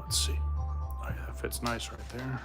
Let's see. Oh, yeah, that fits nice right there.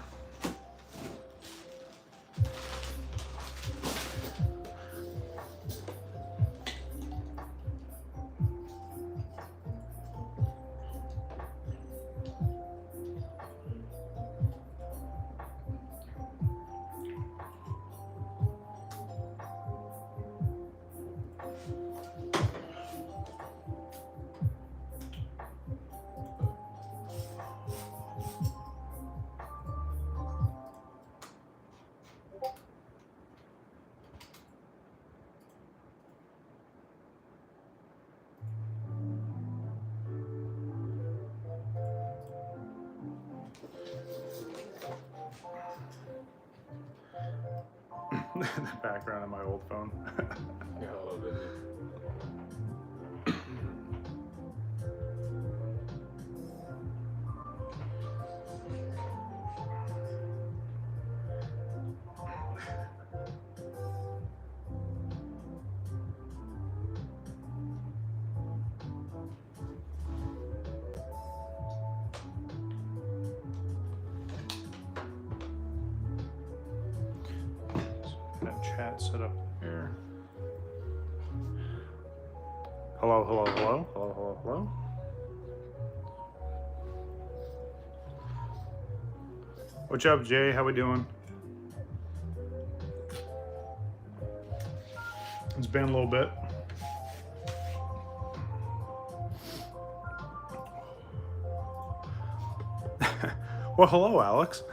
The background of my old phone. Yeah, a little bit. Got chat set up here. Hello, hello, hello, hello, hello, hello. What's up, Jay? How we doing? It's been a little bit. Well, hello, Alex.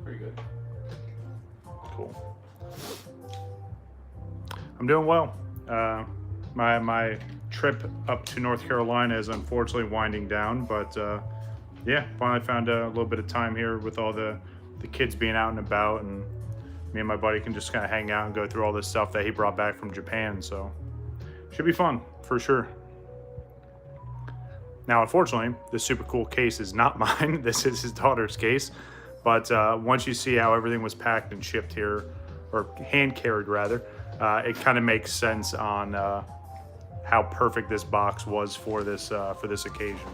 Pretty good. Cool. I'm doing well. My trip up to North Carolina is unfortunately winding down, but yeah, finally found a little bit of time here with all the kids being out and about, and me and my buddy can just kind of hang out and go through all this stuff that he brought back from Japan. So should be fun for sure. Now, unfortunately, this super cool case is not mine. This is his daughter's case. But once you see how everything was packed and shipped here, or hand carried rather, it kind of makes sense on how perfect this box was for this occasion.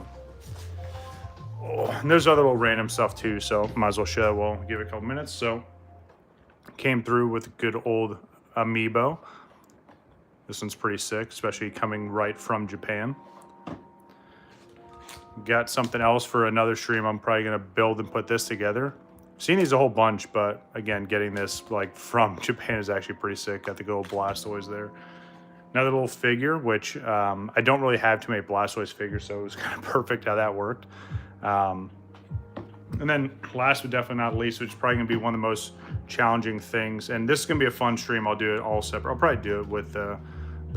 Oh, and there's other little random stuff too, so might as well show. We'll give it a couple minutes. So came through with a good old amiibo. This one's pretty sick, especially coming right from Japan. Got something else for another stream. I'm probably gonna build and put this together. I've seen these a whole bunch, but again, getting this like from Japan is actually pretty sick. Got the good old Blastoise there. Another little figure, which I don't really have too many Blastoise figures, so it was kind of perfect how that worked. And then last but definitely not least, which is probably gonna be one of the most challenging things, and this is gonna be a fun stream. I'll do it all separate. I'll probably do it with the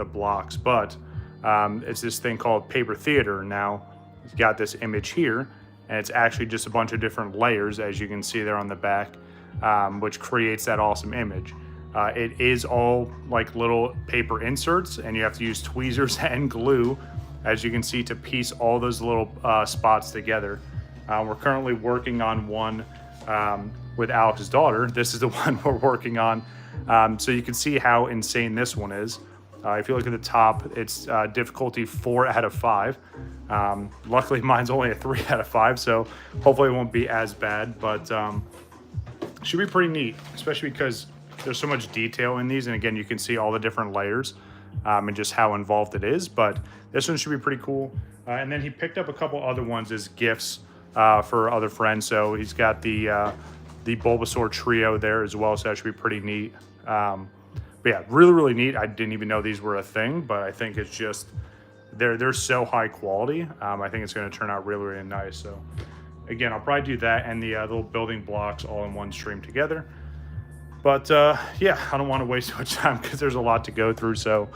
blocks, but it's this thing called paper theater. Now, it's got this image here, and it's actually just a bunch of different layers, as you can see there on the back, which creates that awesome image. It is all like little paper inserts, and you have to use tweezers and glue, as you can see, to piece all those little spots together. We're currently working on one with Alex's daughter. This is the one we're working on. So you can see how insane this one is. If you look at the top, it's difficulty 4 out of 5. Luckily, mine's only a 3 out of 5, so hopefully it won't be as bad, but should be pretty neat, especially because there's so much detail in these, and again, you can see all the different layers and just how involved it is, but this one should be pretty cool. And then he picked up a couple other ones as gifts for other friends, so he's got the Bulbasaur trio there as well, so that should be pretty neat. But yeah, really, really neat. I didn't even know these were a thing, but I think it's just, they're so high quality. I think it's going to turn out really, really nice. So again, I'll probably do that and the little building blocks all in one stream together. But yeah, I don't want to waste too much time because there's a lot to go through. So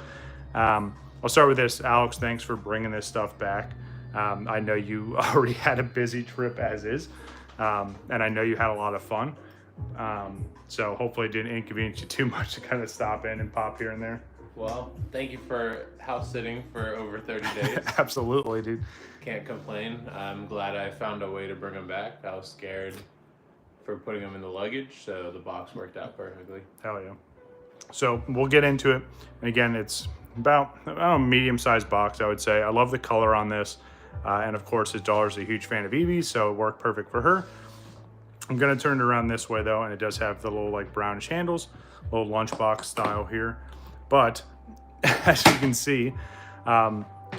I'll start with this. Alex, thanks for bringing this stuff back. I know you already had a busy trip as is, and I know you had a lot of fun. So hopefully it didn't inconvenience you too much to kind of stop in and pop here and there. Well, thank you for house sitting for over 30 days. Absolutely, dude. Can't complain. I'm glad I found a way to bring them back. I was scared for putting them in the luggage, so the box worked out perfectly. Hell yeah. So we'll get into it. And again, it's about, I don't know, medium-sized box, I would say. I love the color on this. And of course, his daughter's a huge fan of Eevee's, so it worked perfect for her. I'm gonna turn it around this way though, and it does have the little like brownish handles, little lunchbox style here. But as you can see,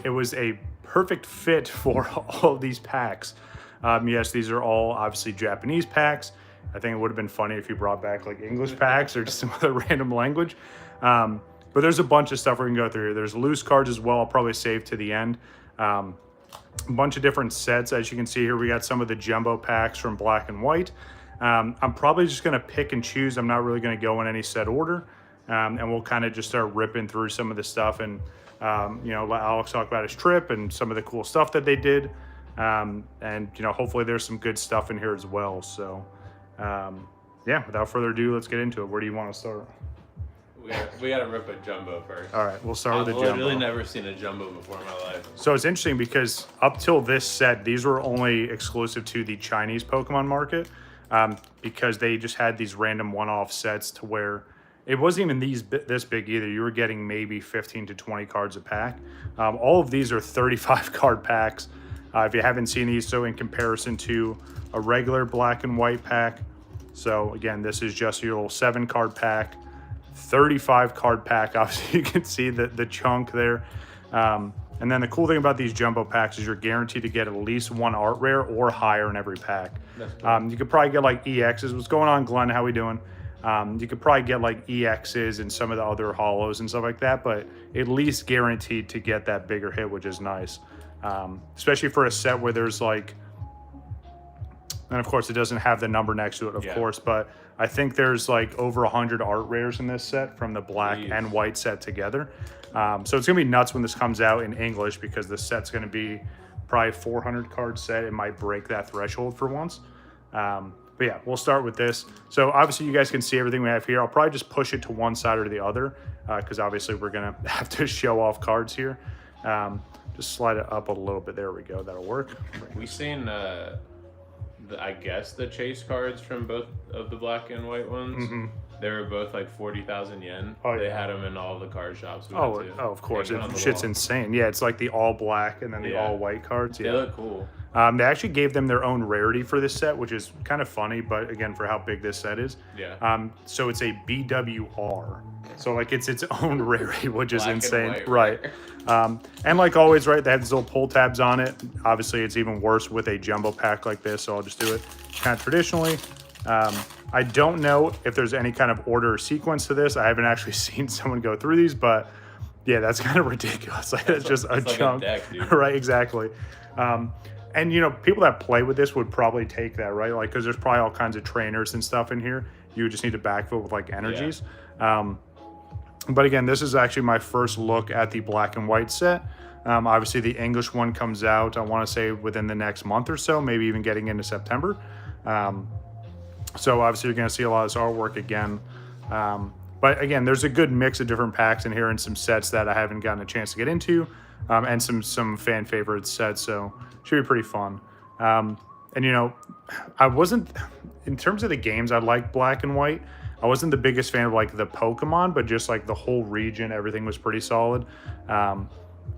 it was a perfect fit for all of these packs. Yes, these are all obviously Japanese packs. I think it would have been funny if you brought back like English packs or just some other random language. But there's a bunch of stuff we can go through here. There's loose cards as well. I'll probably save to the end. A bunch of different sets. As you can see here, we got some of the jumbo packs from Black and White. I'm probably just going to pick and choose. I'm not really going to go in any set order. And we'll kind of just start ripping through some of the stuff and, you know, let Alex talk about his trip and some of the cool stuff that they did. And, you know, hopefully there's some good stuff in here as well. So, yeah, without further ado, let's get into it. Where do you want to start? We gotta rip a jumbo first. All right, we'll start with the jumbo. I've literally never seen a jumbo before in my life. So it's interesting because up till this set, these were only exclusive to the Chinese Pokemon market, because they just had these random one-off sets to where it wasn't even this big either. You were getting maybe 15 to 20 cards a pack. All of these are 35 card packs. If you haven't seen these, so in comparison to a regular Black and White pack. So again, this is just your little 7 card pack, 35 card pack. Obviously you can see the chunk there. And then the cool thing about these jumbo packs is you're guaranteed to get at least one art rare or higher in every pack. Cool. You could probably get like EXs. What's going on, Glenn? How we doing? You could probably get like EXs and some of the other holos and stuff like that, but at least guaranteed to get that bigger hit, which is nice. Especially for a set where there's like, and of course it doesn't have the number next to it, of course, but I think there's like over 100 art rares in this set from the Black and White set together. So it's gonna be nuts when this comes out in English, because the set's gonna be probably 400 card set. It might break that threshold for once. But yeah, we'll start with this. So obviously you guys can see everything we have here. I'll probably just push it to one side or the other, because obviously we're gonna have to show off cards here. Just slide it up a little bit. There we go. That'll work. We've seen, I guess, the chase cards from both of the Black and White ones. Mm-hmm. They were both like 40,000 yen. Oh, they had them in all the card shops. Oh, of course. Shit's insane. Yeah, it's like the all black and then the all white cards. Yeah. They look cool. They actually gave them their own rarity for this set, which is kind of funny, but again, for how big this set is. Yeah. So it's a BWR. So like it's its own rarity, which is Black insane. and white, right. And like always, right, they have these little pull tabs on it. Obviously, it's even worse with a jumbo pack like this, so I'll just do it kind of traditionally. I don't know if there's any kind of order or sequence to this. I haven't actually seen someone go through these, but yeah, that's kind of ridiculous. Like, it's just a chunk. Like a deck, right, exactly. And, you know, people that play with this would probably take that, right? Like, because there's probably all kinds of trainers and stuff in here. You would just need to backfill with, like, energies. Yeah. But again, this is actually my first look at the Black and White set. Obviously, the English one comes out, I want to say, within the next month or so, maybe even getting into September. So obviously, you're going to see a lot of this artwork again. But again, there's a good mix of different packs in here and some sets that I haven't gotten a chance to get into, and some fan favorite sets. So should be pretty fun. And you know, I wasn't, in terms of the games, I like Black and White. I wasn't the biggest fan of like the Pokemon, but just like the whole region, everything was pretty solid.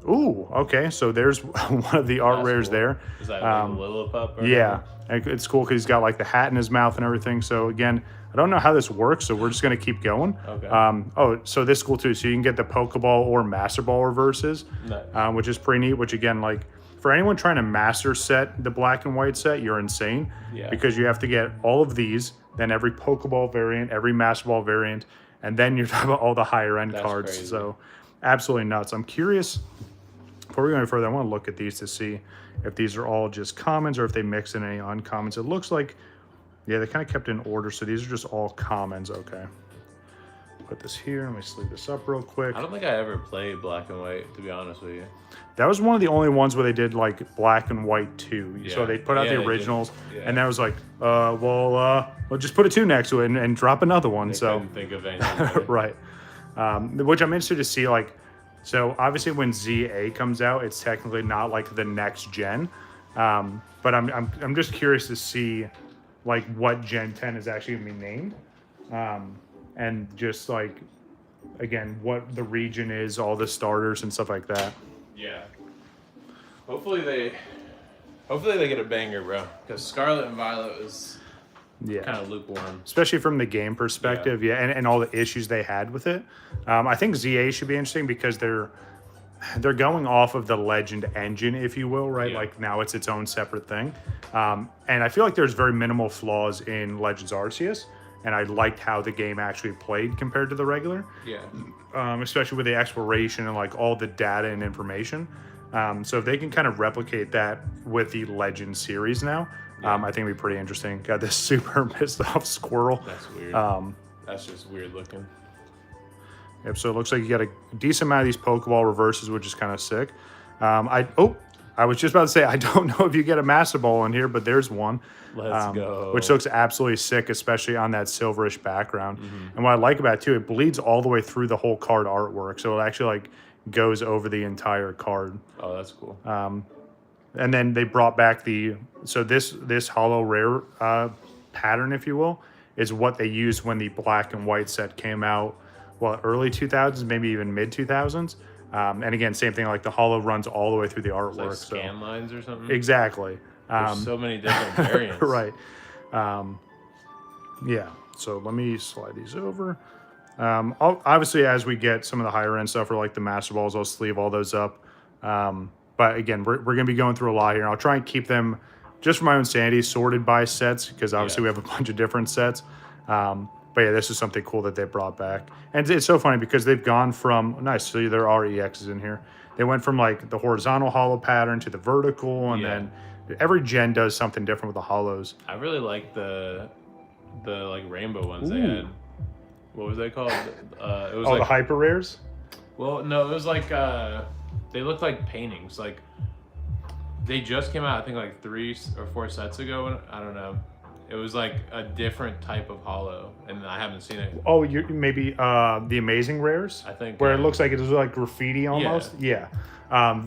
Ooh, okay, so there's one of the art rares there. Is that like a Lillipup? Yeah, it's cool because he's got like the hat in his mouth and everything. So again, I don't know how this works, so we're just gonna keep going. Okay. Oh, so this is cool too. So you can get the Pokeball or Master Ball reverses, nice. Which is pretty neat. Which again, like for anyone trying to master set the Black and White set, you're insane. Yeah. Because you have to get all of these, then every Pokeball variant, every Master Ball variant, and then you're talking about all the higher end cards. Crazy. So absolutely nuts. I'm curious. Before we go any further, I want to look at these to see if these are all just commons or if they mix in any uncommons. It looks like, yeah, they kind of kept in order. So these are just all commons. Okay. Put this here. Let me sleeve this up real quick. I don't think I ever played Black and White, to be honest with you. That was one of the only ones where they did like Black and White 2. Yeah. So they put out the originals, and that was like, we'll just put a 2 next to it and drop another one. They couldn't think of anything. Right. Which I'm interested to see, like, so obviously when ZA comes out, it's technically not like the next gen. But I'm just curious to see like what Gen 10 is actually going to be named. And just like, again, what the region is, all the starters and stuff like that. Yeah. Hopefully they get a banger, bro. Because Scarlet and Violet was kind of lukewarm. Especially from the game perspective, and all the issues they had with it. I think ZA should be interesting because they're going off of the Legend engine, if you will, right? Yeah. Like now it's its own separate thing. And I feel like there's very minimal flaws in Legends Arceus. And I liked how the game actually played compared to the regular. Yeah. Especially with the exploration and like all the data and information. So if they can kind of replicate that with the Legend series now, I think it'd be pretty interesting. Got this super pissed off squirrel. That's weird. That's just weird looking. Yep, so it looks like you got a decent amount of these Pokeball reverses, which is kind of sick. I was just about to say, I don't know if you get a Master Ball in here, but there's one. Let's go. Which looks absolutely sick, especially on that silverish background. And what I like about it, too, it bleeds all the way through the whole card artwork. So it actually, like, goes over the entire card. Oh, that's cool. And then they brought back this Hollow Rare pattern, if you will, is what they used when the black and white set came out, early 2000s, maybe even mid 2000s. And again, same thing, like the hollow runs all the way through the artwork. Like scan lines or something? Exactly. There's so many different variants. Right. Yeah. So let me slide these over. Obviously, as we get some of the higher end stuff, or like the Master Balls, I'll sleeve all those up. But again, we're going to be going through a lot here. I'll try and keep them, just for my own sanity, sorted by sets, because obviously we have a bunch of different sets. But yeah, this is something cool that they brought back. And it's so funny because they've gone from, nice, so there are EXs in here. They went from like the horizontal hollow pattern to the vertical, and then every gen does something different with the hollows. I really like the like rainbow ones they had. What was they called? It was the hyper rares? Well, no, it was like they looked like paintings. Like they just came out, I think like 3 or 4 sets ago. I don't know. It was like a different type of hollow, and I haven't seen it. Oh, you maybe the Amazing Rares? I think. Where it looks like it is like graffiti almost? Yeah.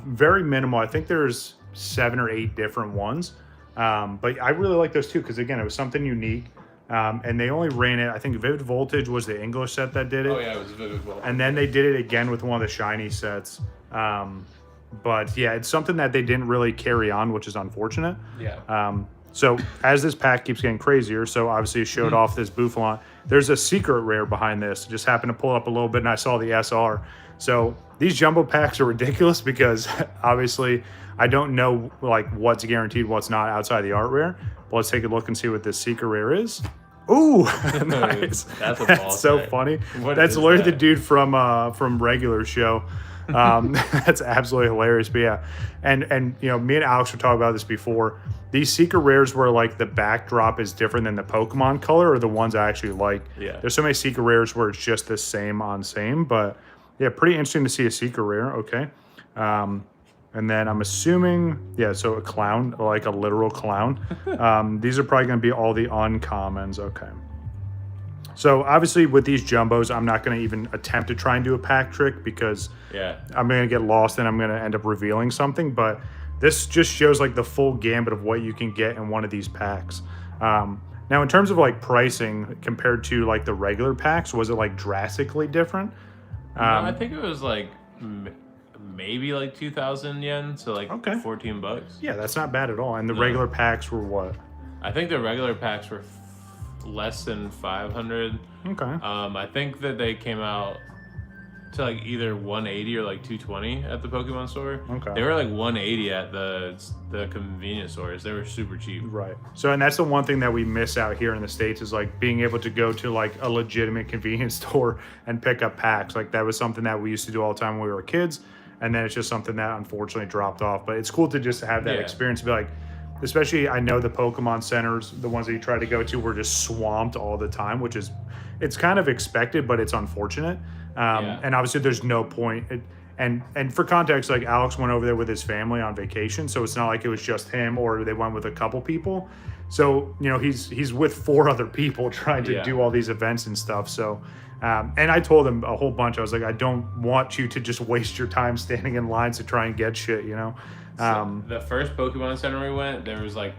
Very minimal. I think there's 7 or 8 different ones. But I really like those too, because again, it was something unique. And they only ran it, I think Vivid Voltage was the English set that did it. Oh yeah, it was Vivid Voltage. And then they did it again with one of the shiny sets. But yeah, it's something that they didn't really carry on, which is unfortunate. Yeah. So as this pack keeps getting crazier, so obviously it showed off this Bouffalon. There's a secret rare behind this. Just happened to pull it up a little bit and I saw the SR. So these jumbo packs are ridiculous because obviously I don't know like what's guaranteed, what's not outside the art rare. But let's take a look and see what this secret rare is. Ooh, nice. That's so funny. That's literally the dude from regular show. That's absolutely hilarious. But yeah, and you know, me and Alex were talking about this before. These secret rares where like the backdrop is different than the Pokemon color are the ones I actually like. Yeah. There's so many secret rares where it's just the same on same, but yeah, pretty interesting to see a secret rare. Okay. And then I'm assuming, yeah, so a clown, like a literal clown. These are probably going to be all the uncommons. Okay. So obviously with these jumbos, I'm not going to even attempt to try and do a pack trick because I'm going to get lost and I'm going to end up revealing something. But this just shows like the full gambit of what you can get in one of these packs. Now in terms of like pricing compared to like the regular packs, was it like drastically different? No, I think it was like maybe like 2,000 yen, so like $14. Yeah, that's not bad at all. And the regular packs were what? I think the regular packs were less than 500. Okay. I think that they came out to like either 180 or like 220 at the Pokemon store. Okay. They were like 180 at the convenience stores. They were super cheap. Right. So, and that's the one thing that we miss out here in the States is like being able to go to like a legitimate convenience store and pick up packs. Like that was something that we used to do all the time when we were kids. And then it's just something that unfortunately dropped off. But it's cool to just have that experience to be like, especially I know the Pokemon centers, the ones that you try to go to, were just swamped all the time, which is, it's kind of expected, but it's unfortunate. And obviously there's no point. And for context, like Alex went over there with his family on vacation. So it's not like it was just him or they went with a couple people. So, you know, he's with 4 other people trying to do all these events and stuff. So, and I told him a whole bunch. I was like, I don't want you to just waste your time standing in lines to try and get shit, you know? So the first Pokemon Center we went, there was like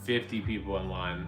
50 people in line.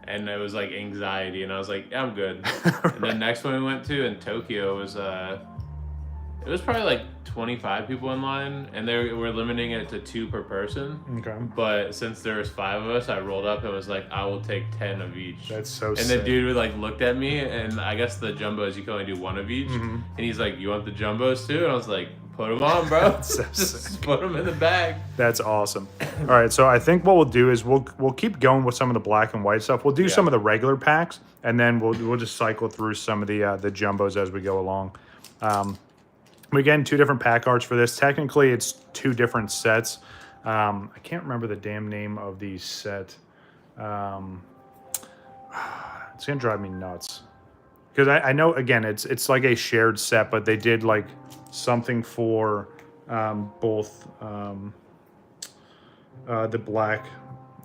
And it was like anxiety, and I was like, yeah, I'm good. And the next one we went to in Tokyo was it was probably like 25 people in line, and they were limiting it to 2 per person. Okay. But since there was 5 of us, I rolled up and was like, I will take 10 of each. That's so and sick. the dude would like looked at me, and I guess the jumbos you can only do 1 of each. Mm-hmm. And he's like, you want the jumbos too? And I was like, put them on, bro. So Just put them in the bag. That's awesome. All right, so I think what we'll do is we'll keep going with some of the black and white stuff. We'll do some of the regular packs, and then we'll just cycle through some of the jumbos as we go along. We're getting 2 different pack arts for this. Technically, it's 2 different sets. I can't remember the damn name of the set. It's gonna drive me nuts because I know again it's like a shared set, but they did like something for both the black.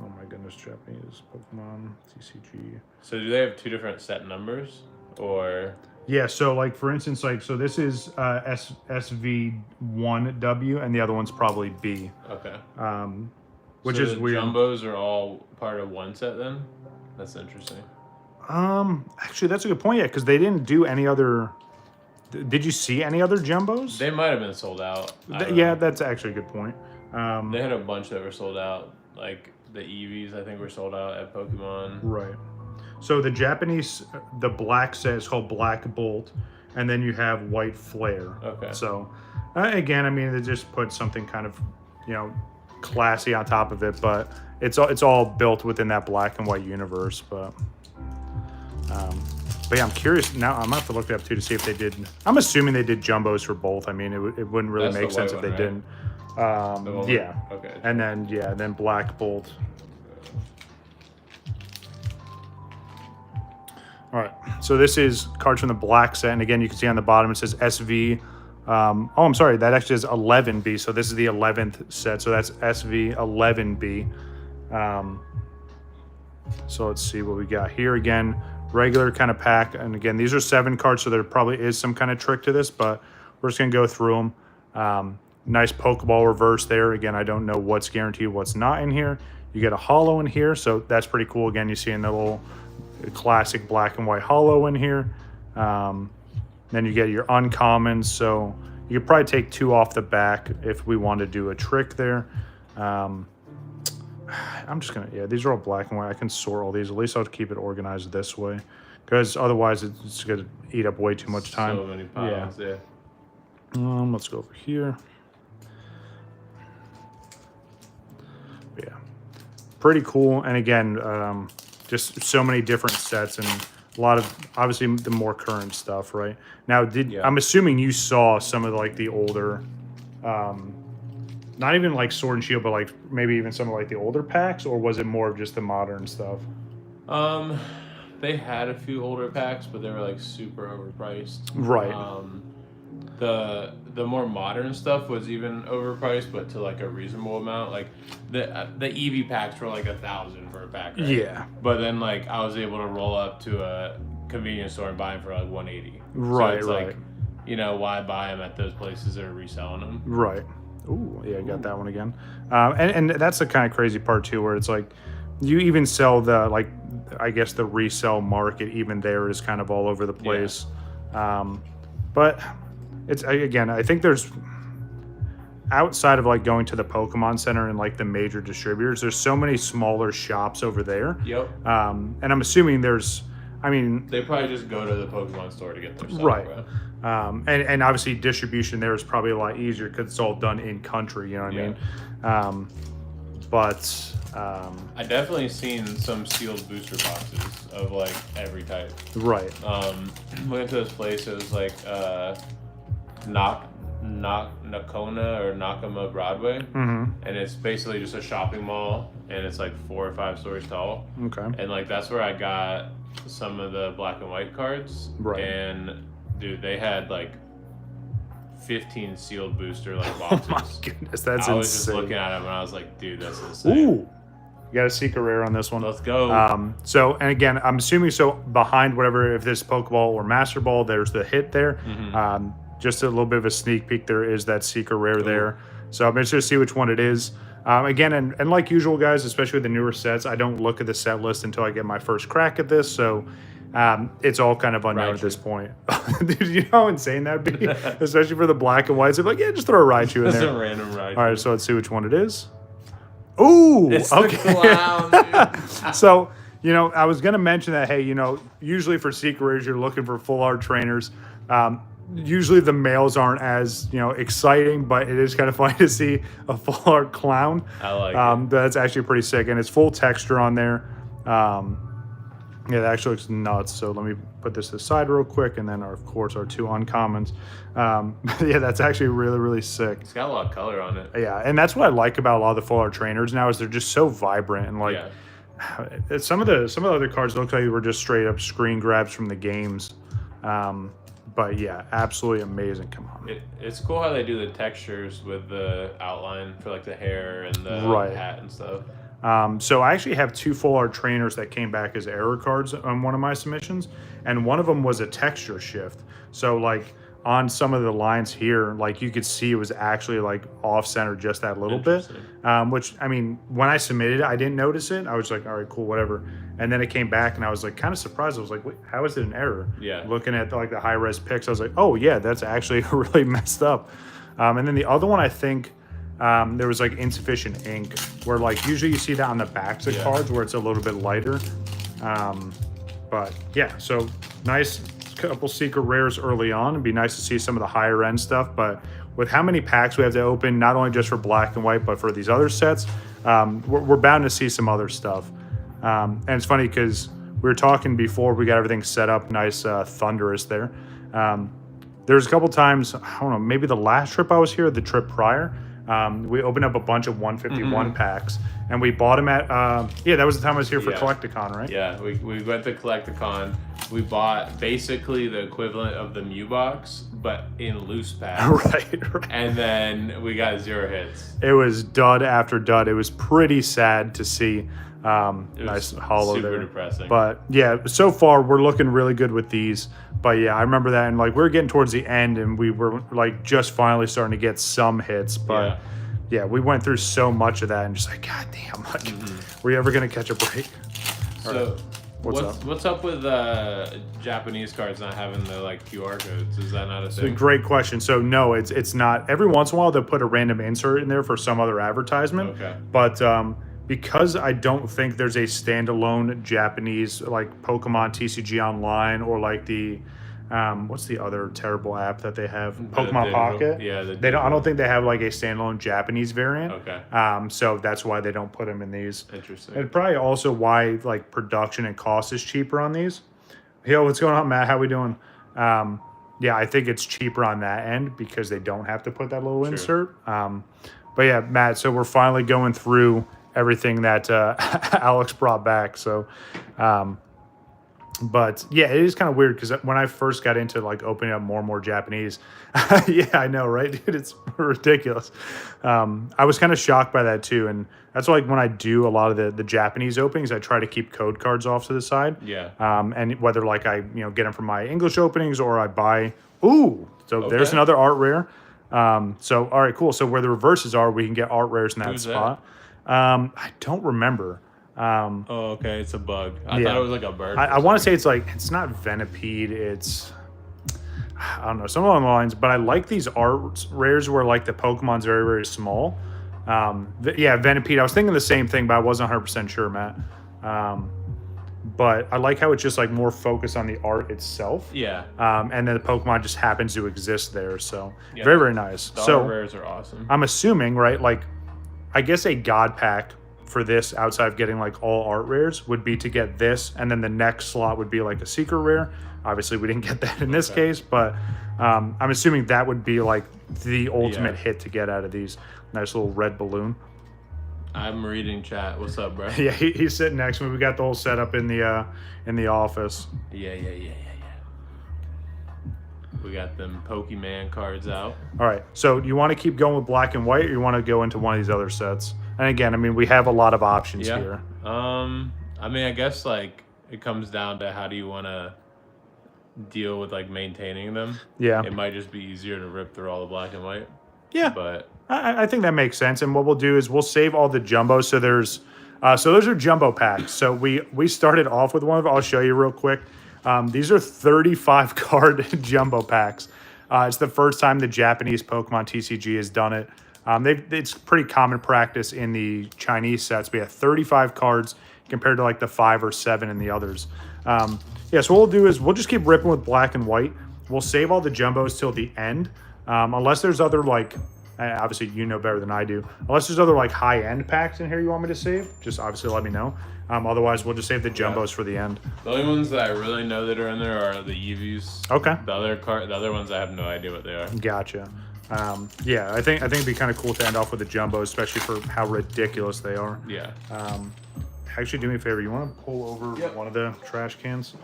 Oh my goodness, Japanese Pokemon TCG. So do they have 2 different set numbers, or? Yeah, so like for instance, like so this is SV1W and the other one's probably B. Okay. Which so is the weird. Jumbos are all part of one set then? That's interesting. Actually that's a good point, yeah, because they didn't do any other. Did you see any other jumbos? They might have been sold out. Yeah, that's actually a good point. They had a bunch that were sold out. Like the Eevees, I think, were sold out at Pokemon. Right. So the Japanese, the black set is called Black Bolt, and then you have White Flare. Okay. So, again, I mean, they just put something kind of, classy on top of it, but it's all built within that black and white universe. But yeah, I'm curious now. I'm gonna have to look it up too to see if they did. I'm assuming they did jumbos for both. I mean, it wouldn't really That's make the sense white if they one, right? didn't. Yeah. Okay. And then Black Bolt. All right, so this is cards from the black set, and again, you can see on the bottom it says SV. Oh, I'm sorry, that actually is 11B, so this is the 11th set, so that's SV 11B. So let's see what we got here. Again, regular kind of pack, and again, these are 7 cards, so there probably is some kind of trick to this, but we're just gonna go through them. Nice Pokeball reverse there. Again, I don't know what's guaranteed, what's not in here. You get a holo in here, so that's pretty cool. Again, you see in the little classic black and white holo in here. Then you get your uncommons, so you could probably take 2 off the back if we want to do a trick there. I'm just gonna, these are all black and white. I can sort all these. At least I'll keep it organized this way, because otherwise it's gonna eat up way too much time. So many piles, yeah. Let's go over here. Yeah, pretty cool. And again, just so many different sets and a lot of obviously the more current stuff, right? Now, I'm assuming you saw some of like the older, not even like Sword and Shield, but like maybe even some of like the older packs, or was it more of just the modern stuff? They had a few older packs, but they were like super overpriced. Right. The more modern stuff was even overpriced, but to like a reasonable amount. Like the Eevee packs were like 1,000 for a pack, right? Yeah. But then like I was able to roll up to a convenience store and buy them for like 180. Right. So it's right. like, why buy them at those places that are reselling them? Right. Ooh, yeah, I got that one again. And that's the kind of crazy part too, where it's like you even sell the I guess the resale market even there is kind of all over the place. Yeah. But it's, again, I think there's, outside of like going to the Pokemon Center and like the major distributors, there's so many smaller shops over there. Yep. And I'm assuming they probably just go to the Pokemon store to get their stuff. Right. And obviously distribution there is probably a lot easier because it's all done in country, you know what I mean? But I definitely seen some sealed booster boxes of like every type. Right. Went to this place, it was like Nakona or Nakama Broadway, and it's basically just a shopping mall, and it's like 4 or 5 stories tall. Okay. And like that's where I got some of the black and white cards. Right. And dude, they had like 15 sealed booster like boxes. Oh my goodness, that's insane. I was just looking at them and I was like, dude, that's insane. Ooh. You got a secret rare on this one. Let's go. So, and again, I'm assuming behind whatever, if this Pokeball or Master Ball, there's the hit there. Just a little bit of a sneak peek. There is that secret rare there. So I'm interested to see which one it is. Again, and like usual, guys, especially with the newer sets, I don't look at the set list until I get my first crack at this. So it's all kind of unknown at this point. Dude, you know how insane that'd be? Especially for the black and whites. They're like, yeah, just throw a Raichu in Just there. a random Raichu. All right, so let's see which one it is. Ooh, It's okay. the clown, dude. So, you know, I was going to mention that, hey, you know, usually for secret rares, you're looking for full art trainers. Usually the males aren't as, you know, exciting, but it is kind of funny to see a full art clown. I like it. That's actually pretty sick, and it's full texture on there. Yeah, that actually looks nuts. So let me put this aside real quick, and then, of course, our two uncommons. Yeah, that's actually really, really sick. It's got a lot of color on it. Yeah, and that's what I like about a lot of the full art trainers now is they're just so vibrant and like some of the other cards look like they were just straight up screen grabs from the games. But yeah, absolutely amazing. Come on. It's cool how they do the textures with the outline for like the hair and the hat and stuff. So I actually have two full art trainers that came back as error cards on one of my submissions, and one of them was a texture shift. So like on some of the lines here, like you could see it was actually like off center just that little bit, which I mean, when I submitted it, I didn't notice it. I was like, all right, cool, whatever. And then it came back and I was like kind of surprised. I was like, wait, how is it an error? Yeah. Looking at like the high res pics, I was like, oh yeah, that's actually really messed up. And then the other one, I think, there was like insufficient ink, where like usually you see that on the backs of cards where it's a little bit lighter. But yeah, so nice couple secret rares early on. It'd be nice to see some of the higher end stuff, but with how many packs we have to open, not only just for black and white, but for these other sets, we're bound to see some other stuff. And it's funny because we were talking before we got everything set up, nice thunderous there. There's a couple times, I don't know, maybe the last trip I was here, the trip prior, we opened up a bunch of 151 packs, and we bought them at, that was the time I was here for Collecticon, right? Yeah, we went to Collecticon. We bought basically the equivalent of the Mew box, but in loose packs. Right. And then we got 0 hits. It was dud after dud. It was pretty sad to see. Nice hollow super there. Depressing. But yeah, so far we're looking really good with these. But yeah, I remember that, and like we were getting towards the end, and we were like just finally starting to get some hits. But yeah, we went through so much of that, and just like, god damn, like, were you ever gonna catch a break? So right. what's up with Japanese cards not having the like QR codes? Is that not a thing? It's a great question. So no, it's not. Every once in a while they'll put a random insert in there for some other advertisement. Okay. But because I don't think there's a standalone Japanese like Pokemon TCG Online or like the what's the other terrible app that they have? Pokemon Pocket. Yeah, they don't. I don't think they have like a standalone Japanese variant. Okay. So that's why they don't put them in these. Interesting. And probably also why like production and cost is cheaper on these. Yo, what's going on, Matt? How we doing? Yeah, I think it's cheaper on that end because they don't have to put that little insert. But yeah, Matt. So we're finally going through everything that Alex brought back. So, but yeah, it is kind of weird because when I first got into like opening up more and more Japanese, yeah, I know, right, dude? It's ridiculous. I was kind of shocked by that too, and that's why like when I do a lot of the Japanese openings, I try to keep code cards off to the side. Yeah. And whether like I get them from my English openings or I buy. Ooh, so there's another art rare. So all right, cool. So where the reverses are, we can get art rares in that Who's spot. I don't remember. Oh, okay. It's a bug. I thought it was like a bird. I want to say it's not Venipede. It's, I don't know, some along the lines, but I like these art rares where like the Pokemon's very, very small. Venipede. I was thinking the same thing, but I wasn't 100% sure, Matt. But I like how it's just like more focused on the art itself. Yeah. And then the Pokemon just happens to exist there. So very, very nice. The so art rares are awesome. I'm assuming, right, like, I guess a God pack for this outside of getting like all art rares would be to get this, and then the next slot would be like a secret rare. Obviously we didn't get that in this case, but I'm assuming that would be like the ultimate hit to get out of these. Nice little red balloon. I'm reading chat. What's up, bro? Yeah, he's sitting next to me. We got the whole setup in the office. Yeah. We got them Pokemon cards out. All right. So you want to keep going with black and white, or you want to go into one of these other sets? And again, I mean, we have a lot of options here. I mean, I guess like it comes down to how do you want to deal with like maintaining them. Yeah. It might just be easier to rip through all the black and white. Yeah. But I think that makes sense. And what we'll do is we'll save all the jumbos. So there's, so those are jumbo packs. So we started off with one of them. I'll show you real quick. These are 35 card jumbo packs. It's the first time the Japanese Pokemon TCG has done it. It's pretty common practice in the Chinese sets. We have 35 cards compared to like the 5 or 7 in the others. Yeah, so what we'll do is we'll just keep ripping with black and white. We'll save all the jumbos till the end. Unless there's other like, obviously you know better than I do. Unless there's other like high-end packs in here you want me to save, just obviously let me know. Otherwise, we'll just save the jumbos for the end. The only ones that I really know that are in there are the Eevees. Okay. The other ones I have no idea what they are. Gotcha. Yeah, I think it'd be kind of cool to end off with the jumbos, especially for how ridiculous they are. Yeah. Actually, do me a favor. You want to pull over one of the trash cans?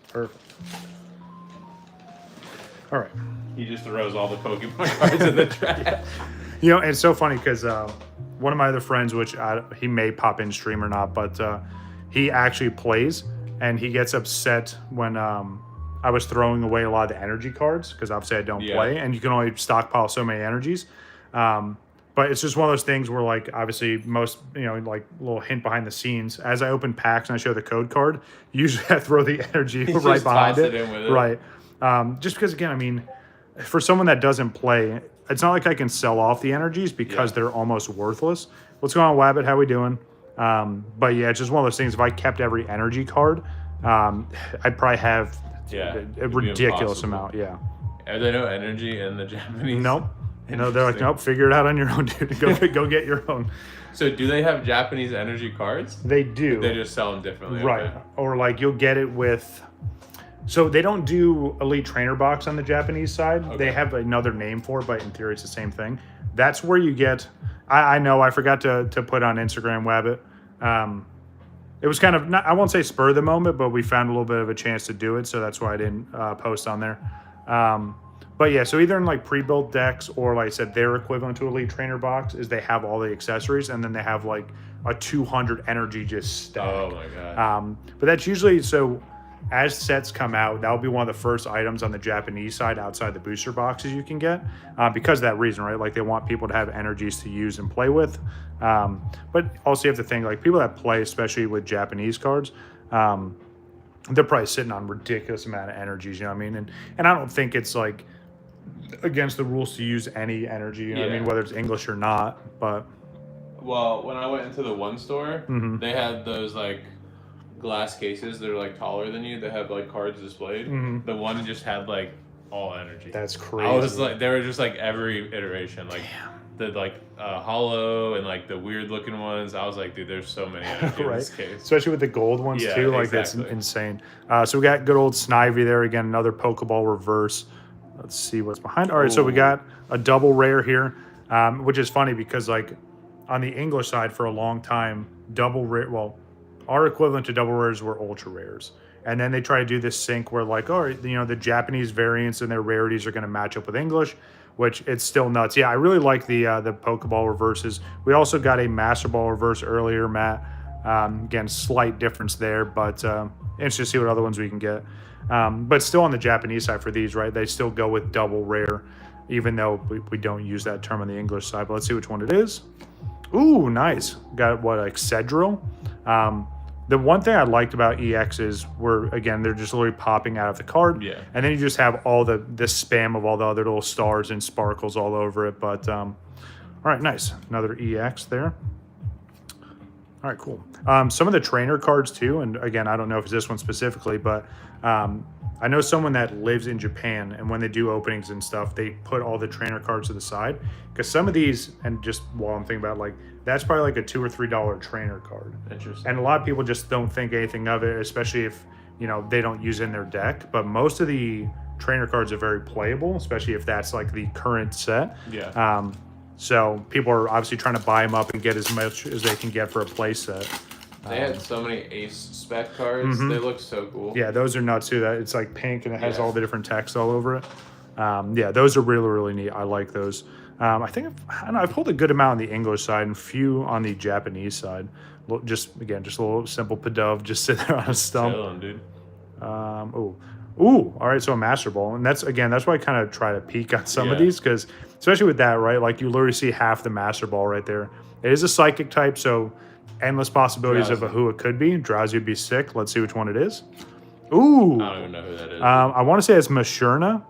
Perfect. All right. He just throws all the Pokemon cards in the trash. You know, it's so funny because one of my other friends, which he may pop in stream or not, but he actually plays, and he gets upset when I was throwing away a lot of the energy cards because obviously I don't play, and you can only stockpile so many energies. But it's just one of those things where, like, obviously most, you know, like little hint behind the scenes. As I open packs and I show the code card, usually I throw the energy right behind it. Right. Just because, again, I mean, for someone that doesn't play, it's not like I can sell off the energies because they're almost worthless. What's going on, Wabbit? How we doing? But yeah, it's just one of those things. If I kept every energy card, I'd probably have a ridiculous amount. Yeah. Are there no energy in the Japanese? Nope. No, they're like, nope, figure it out on your own, dude. Go get your own. So do they have Japanese energy cards? They do. They just sell them differently. Right. Okay. Or like you'll get it with... So they don't do Elite Trainer Box on the Japanese side. Okay. They have another name for it, but in theory it's the same thing. That's where you get... I know, I forgot to put on Instagram, Wabbit. It was kind of, not, I won't say spur of the moment, but we found a little bit of a chance to do it, so that's why I didn't post on there. But yeah, so either in like pre-built decks or like I said, their equivalent to Elite Trainer Box is they have all the accessories and then they have like a 200 energy just stack. Oh my god. But that's usually, so as sets come out, that'll be one of the first items on the Japanese side outside the booster boxes you can get because of that reason, right? Like they want people to have energies to use and play with. But also you have to think like people that play, especially with Japanese cards, they're probably sitting on ridiculous amount of energies, you know what I mean? And I don't think it's like against the rules to use any energy, you know what I mean, whether it's English or not, but... Well, when I went into the one store, they had those like glass cases that are like taller than you that have like cards displayed. The one just had like all energy. That's crazy. I was like, they were just like every iteration, like the like hollow and like the weird looking ones. I was like, dude, there's so many energy in this case. Especially with the gold ones too, like that's insane. So we got good old Snivy there again, another Pokeball reverse. Let's see what's behind. All right, so we got a double rare here, which is funny because like on the English side for a long time, double rare, well, our equivalent to double rares were ultra rares. And then they try to do this sync where like, oh, you know, the Japanese variants and their rarities are going to match up with English, which it's still nuts. Yeah, I really like the Pokeball reverses. We also got a Master Ball reverse earlier, Matt. Again, slight difference there, but interesting to see what other ones we can get. But still on the Japanese side for these, right? They still go with double rare, even though we don't use that term on the English side. But let's see which one it is. Ooh, nice. Got what, like Cedril? The one thing I liked about EXs were, again, they're just literally popping out of the card. Yeah. And then you just have all the spam of all the other little stars and sparkles all over it. But, all right, nice. Another EX there. All right, cool. Some of the trainer cards too, and again, I don't know if it's this one specifically, but I know someone that lives in Japan, and when they do openings and stuff, they put all the trainer cards to the side because some of these, and just while I'm thinking about, like, that's probably like a $2 or $3 trainer card. Interesting. And a lot of people just don't think anything of it, especially if, you know, they don't use it in their deck. But most of the trainer cards are very playable, especially if that's like the current set. Yeah. So people are obviously trying to buy them up and get as much as they can get for a play set. They had so many ace spec cards. They look so cool. Yeah, those are nuts too. That it's like pink and it has all the different text all over it. Yeah, those are really, really neat. I like those. I think I've pulled a good amount on the English side and few on the Japanese side. Just a little simple Pidove just sit there on a stump. Chilling, dude. Oh, Ooh, all right, so a Master Ball. And that's why I kind of try to peek on some of Yeah. these, because especially with that, right? Like you literally see half the Master Ball right there. It is a Psychic type, so endless possibilities of Drowsy. who it could be. Drowsy would be sick. Let's see which one it is. Ooh. I don't even know who that is. I want to say it's Mashurna.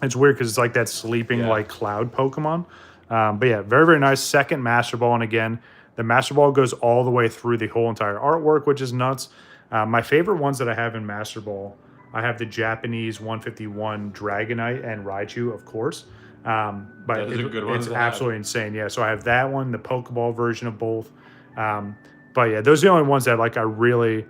It's weird because it's like that sleeping Yeah. like cloud Pokemon. But yeah, very, very nice. Second Master Ball. And again, the Master Ball goes all the way through the whole entire artwork, which is nuts. My favorite ones that I have in Master Ball, I have the Japanese 151 Dragonite and Raichu, of course. But Those are good ones it's to have. absolutely insane. Yeah, so I have that one, the Pokeball version of both. But yeah, those are the only ones that like I really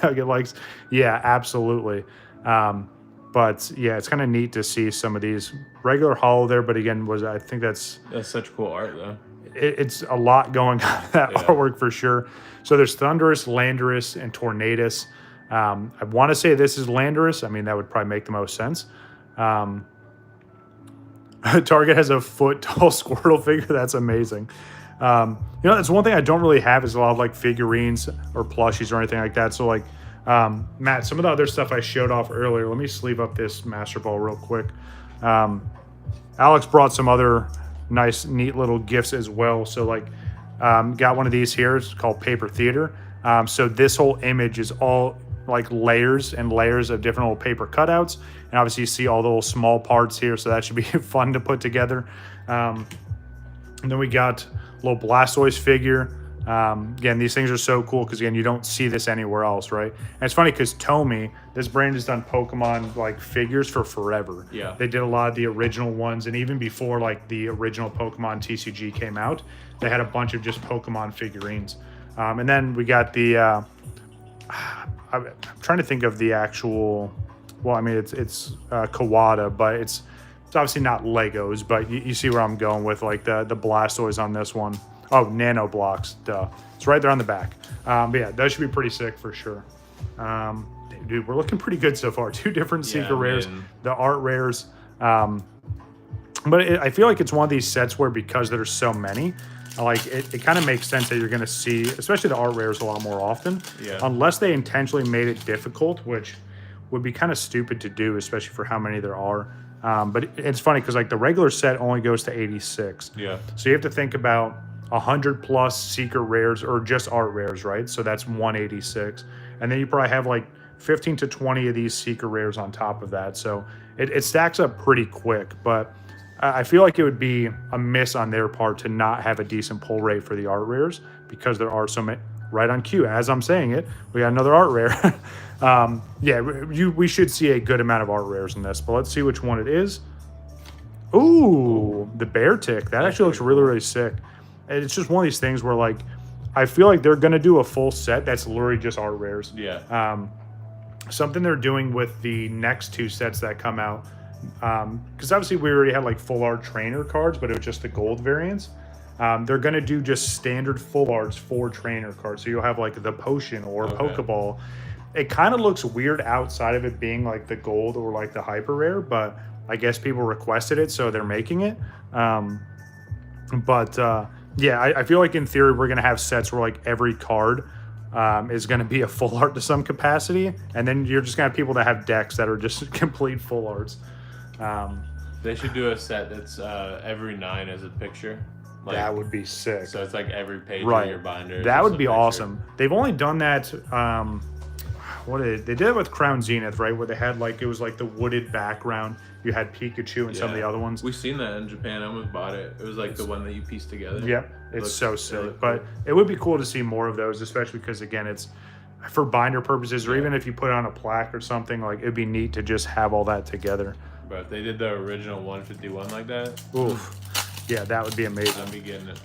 Nugget likes. Yeah, absolutely. But yeah, it's kind of neat to see some of these regular holo there. But again, I think that's such cool art though. it's a lot going on in that artwork for sure. So there's Thundurus, Landorus, and Tornadus. I want to say this is Landorus. I mean, that would probably make the most sense. Target has a foot tall Squirtle figure. That's amazing. That's one thing I don't really have is a lot of like figurines or plushies or anything like that. So like, Matt, some of the other stuff I showed off earlier, let me sleeve up this Master Ball real quick. Alex brought some other nice, neat little gifts as well. So like, got one of these here. It's called Paper Theater. So this whole image is all like layers and layers of different little paper cutouts. And obviously you see all the little small parts here. So that should be fun to put together. And then we got a little Blastoise figure. Again, these things are so cool because again, you don't see this anywhere else, right? And it's funny because Tomy, this brand has done Pokemon like figures for forever. Yeah. They did a lot of the original ones, and even before like the original Pokemon TCG came out, they had a bunch of just Pokemon figurines. And then we got the I'm trying to think of the actual. Well, I mean it's Kawada, but it's obviously not Legos, but you see where I'm going with like the Blastoise on this one. Oh, Nano Blocks, duh. It's right there on the back. But yeah, that should be pretty sick for sure. Dude, we're looking pretty good so far. 2 different secret rares, the art rares. But I feel like it's one of these sets where because there's so many, like it kind of makes sense that you're going to see, especially the art rares, a lot more often. Yeah. Unless they intentionally made it difficult, which would be kind of stupid to do, especially for how many there are. But it's funny because like the regular set only goes to 86. Yeah. So you have to think about 100 plus secret rares or just art rares, right? So that's 186. And then you probably have like 15 to 20 of these secret rares on top of that. So it stacks up pretty quick. But I feel like it would be a miss on their part to not have a decent pull rate for the art rares because there are so many. Right on cue, as I'm saying it, we got another art rare. Yeah, we should see a good amount of art rares in this, but let's see which one it is. Ooh, the Bear Tick. That actually looks really, really sick. It's just one of these things where, like, I feel like they're going to do a full set that's literally just art rares. Yeah. Something they're doing with the next 2 sets that come out, because obviously we already had, like, full art trainer cards, but it was just the gold variants. They're going to do just standard full arts for trainer cards. So you'll have like the potion or Pokeball. It kind of looks weird outside of it being like the gold or like the hyper rare, but I guess people requested it, so they're making it. Yeah, I feel like in theory we're going to have sets where like every card is going to be a full art to some capacity. And then you're just going to have people that have decks that are just complete full arts. They should do a set that's every 9 is a picture. Like, that would be sick. So it's like every page right. of your binder. That would be awesome. They've only done that. They did it with Crown Zenith, right? Where they had like it was like the wooded background. You had Pikachu and some of the other ones. We've seen that in Japan. I almost bought it. It was like the one that you pieced together. Yep, it's so sick. But it would be cool to see more of those, especially because again, it's for binder purposes, or even if you put it on a plaque or something. Like it'd be neat to just have all that together. But if they did the original 151 like that, oof. Yeah, that would be amazing. I'd be getting it.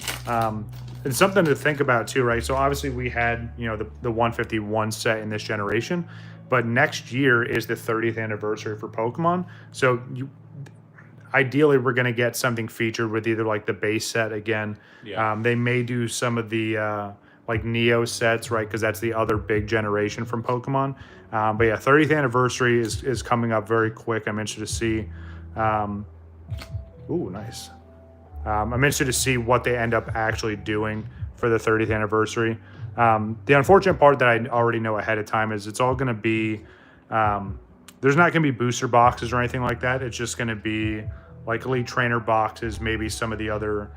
It's something to think about too, right? So obviously we had, the 151 set in this generation, but next year is the 30th anniversary for Pokemon. So ideally we're going to get something featured with either like the base set again. Yeah. They may do some of the like Neo sets, right? Because that's the other big generation from Pokemon. But yeah, 30th anniversary is coming up very quick. I'm interested to see. Ooh, nice. I'm interested to see what they end up actually doing for the 30th the unfortunate part that I already know ahead of time is it's all going to be there's not going to be booster boxes or anything like that. It's just going to be like elite trainer boxes, maybe some of the other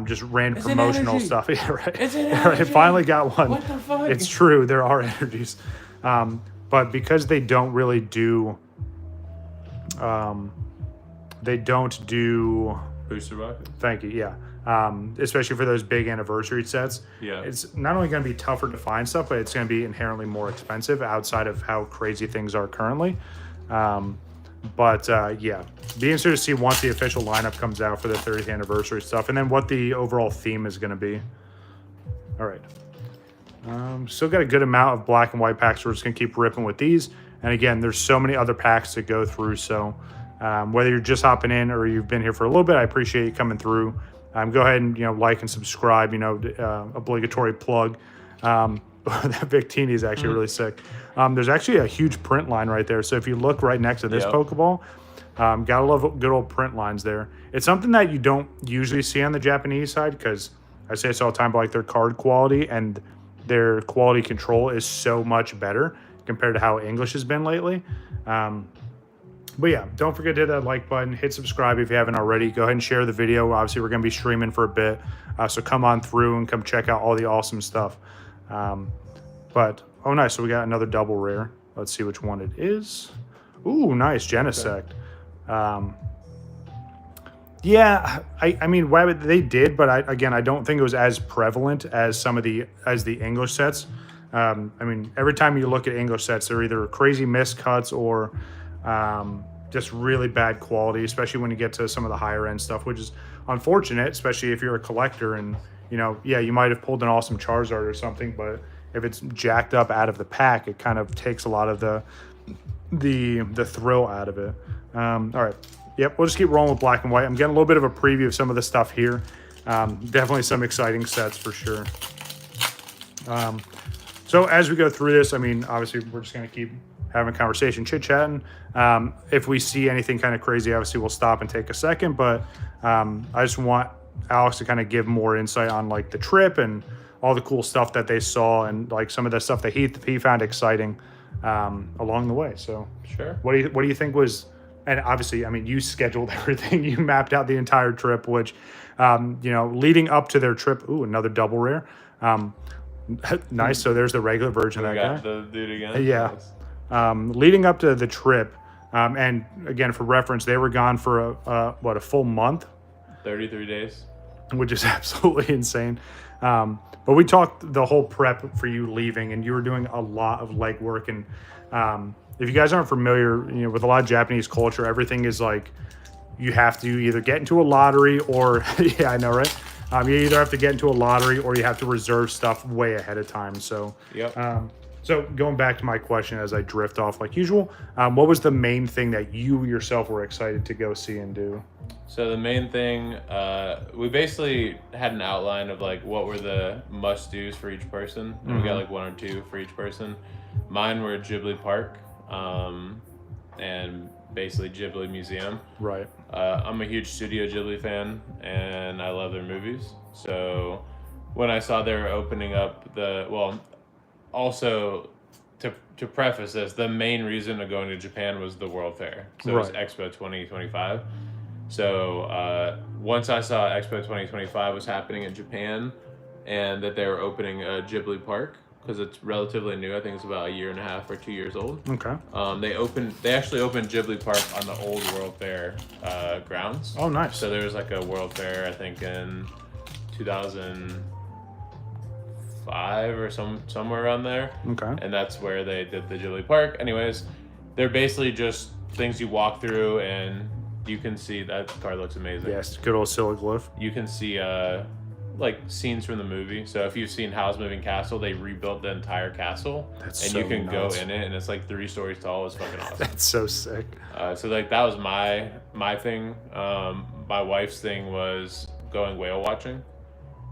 just random promotional stuff. Yeah, right. It's an Right, finally got one. What the fuck? It's true. There are energies. But because they don't really do, Booster boxes. thank you, yeah. Especially for those big anniversary sets. Yeah. It's not only going to be tougher to find stuff, but it's going to be inherently more expensive outside of how crazy things are currently. Yeah, be interested to see once the official lineup comes out for the 30th anniversary stuff, and then what the overall theme is going to be. All right. Still got a good amount of black and white packs. We're just going to keep ripping with these. And again, there's so many other packs to go through. So whether you're just hopping in or you've been here for a little bit, I appreciate you coming through. Go ahead and, like and subscribe, obligatory plug. That Victini is actually really sick. There's actually a huge print line right there. So if you look right next to this Pokeball, gotta love good old print lines there. It's something that you don't usually see on the Japanese side, because I say this all the time, but like their card quality and their quality control is so much better compared to how English has been lately. But yeah, don't forget to hit that like button, hit subscribe if you haven't already. Go ahead and share the video. Obviously, we're going to be streaming for a bit, so come on through and come check out all the awesome stuff. Oh, nice. So we got another double rare. Let's see which one it is. Ooh, nice. Genesect. Yeah, I mean, they did, but I don't think it was as prevalent as the English sets. I mean, every time you look at English sets, they're either crazy miscuts or just really bad quality, especially when you get to some of the higher end stuff, which is unfortunate, especially if you're a collector and, you might have pulled an awesome Charizard or something, but if it's jacked up out of the pack, it kind of takes a lot of the thrill out of it. All right. Yep, we'll just keep rolling with black and white. I'm getting a little bit of a preview of some of the stuff here. Definitely some exciting sets for sure. So as we go through this, I mean, obviously we're just going to keep having a conversation, chit-chatting. If we see anything kind of crazy, obviously we'll stop and take a second. But I just want Alex to kind of give more insight on like the trip and all the cool stuff that they saw and like some of the stuff that he found exciting along the way. So sure. What do you think was... And obviously, I mean, you scheduled everything. You mapped out the entire trip, which, leading up to their trip. Ooh, another double rare. Nice. So there's the regular version of that guy. The dude again. Yeah. Leading up to the trip, and again, for reference, they were gone for a full month. 33 days. Which is absolutely insane. But we talked the whole prep for you leaving, and you were doing a lot of legwork. And if you guys aren't familiar, with a lot of Japanese culture, everything is like you have to either get into a lottery or, yeah, I know, right? You either have to get into a lottery or you have to reserve stuff way ahead of time. So, yep. So going back to my question as I drift off like usual, what was the main thing that you yourself were excited to go see and do? So the main thing, we basically had an outline of like what were the must-dos for each person. And we got like one or two for each person. Mine were Ghibli Park. And basically Ghibli Museum. Right. I'm a huge Studio Ghibli fan, and I love their movies. So when I saw they were opening up also to preface this, the main reason of going to Japan was the World Fair. So it was Expo 2025. So once I saw Expo 2025 was happening in Japan, and that they were opening a Ghibli Park, because it's relatively new. I think it's about 1.5 or 2 years old. Okay. They actually opened Ghibli Park on the old World Fair grounds. Oh, nice. So there was like a World Fair, I think in 2005 or somewhere around there. Okay. And that's where they did the Ghibli Park. Anyways, they're basically just things you walk through, and you can see that card looks amazing. Yes, good old Siliglyph. You can see like scenes from the movie. So if you've seen Howl's Moving Castle, they rebuilt the entire castle. That's and so you can nuts. Go in it, and it's like 3 stories tall. It's fucking awesome. That's so sick. So like that was my thing. My wife's thing was going whale watching.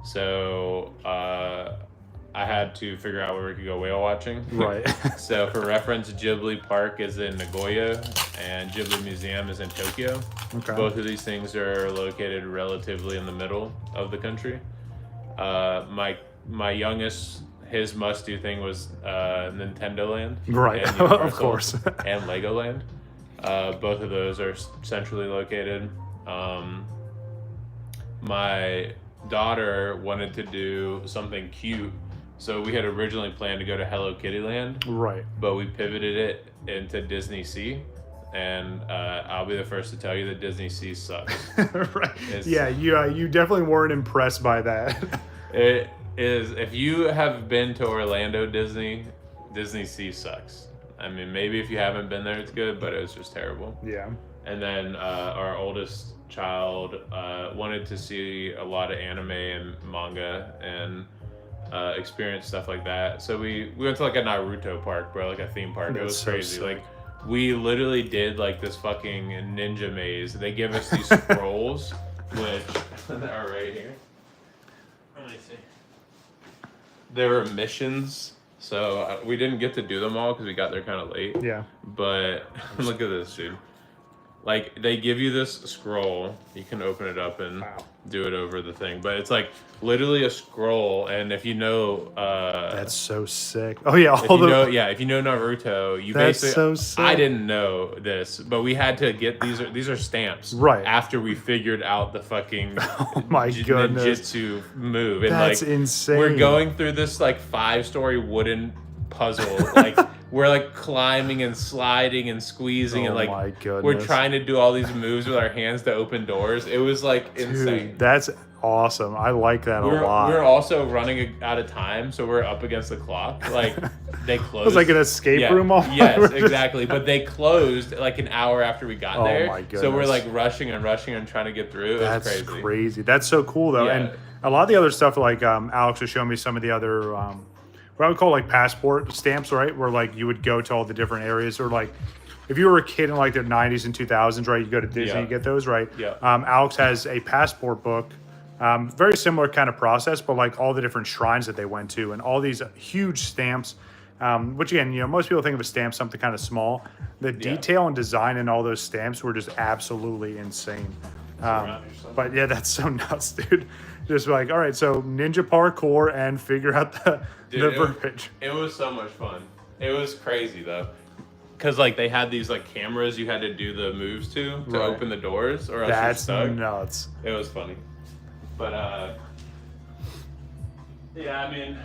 So I had to figure out where we could go whale watching. Right. So for reference, Ghibli Park is in Nagoya and Ghibli Museum is in Tokyo. Okay. Both of these things are located relatively in the middle of the country. My youngest, his must-do thing was Nintendo Land, Right, and of Universal course. and Legoland. Both of those are centrally located. My daughter wanted to do something cute, so we had originally planned to go to Hello Kitty Land, Right. but we pivoted it into Disney Sea. And I'll be the first to tell you that Disney Sea sucks. Right. Yeah, you definitely weren't impressed by that. It is, if you have been to Orlando Disney Sea sucks. I mean, maybe if you haven't been there, it's good, but it was just terrible. Yeah. And then our oldest child wanted to see a lot of anime and manga and experience stuff like that. So we went to like a Naruto park, bro, like a theme park. That's it was so crazy. sick. Like, we literally did like this fucking ninja maze. They give us these scrolls, which are right here. Let me see. There were missions, so we didn't get to do them all because we got there kind of late. Yeah. But look at this, dude. Like, they give you this scroll. You can open it up and do it over the thing. But it's like literally a scroll, and if you know that's so sick. Oh yeah, if you know Naruto, you that's basically so sick. I didn't know this, but we had to get these are stamps Right after we figured out the fucking oh my goodness ninjutsu move. And that's like insane. we're going through this like 5-story wooden puzzle. Like we're like climbing and sliding and squeezing and like my goodness. we're trying to do all these moves with our hands to open doors. It was like insane. Dude, that's awesome. I like that a lot. We're also running out of time, so we're up against the clock. Like they closed. It was like an escape room. Yes, exactly. But they closed like an hour after we got there. My goodness. So we're like rushing and trying to get through. It was crazy. That's so cool though. Yeah. And a lot of the other stuff, like Alex was showing me some of the other what I would call like passport stamps, right? Where like you would go to all the different areas, or like if you were a kid in like the 90s and 2000s, right? You go to Disney, you get those, right? Yeah. Alex has a passport book. Very similar kind of process, but like all the different shrines that they went to and all these huge stamps, which again, you know, most people think of a stamp something kind of small. The detail and design in all those stamps were just absolutely insane. But yeah, that's so nuts, dude. Just like, all right, so ninja parkour and figure out the verbiage. It was so much fun. It was crazy though. Cause like they had these like cameras you had to do the moves to open the doors, or else you're stuck. That's nuts. It was funny. But yeah, I mean,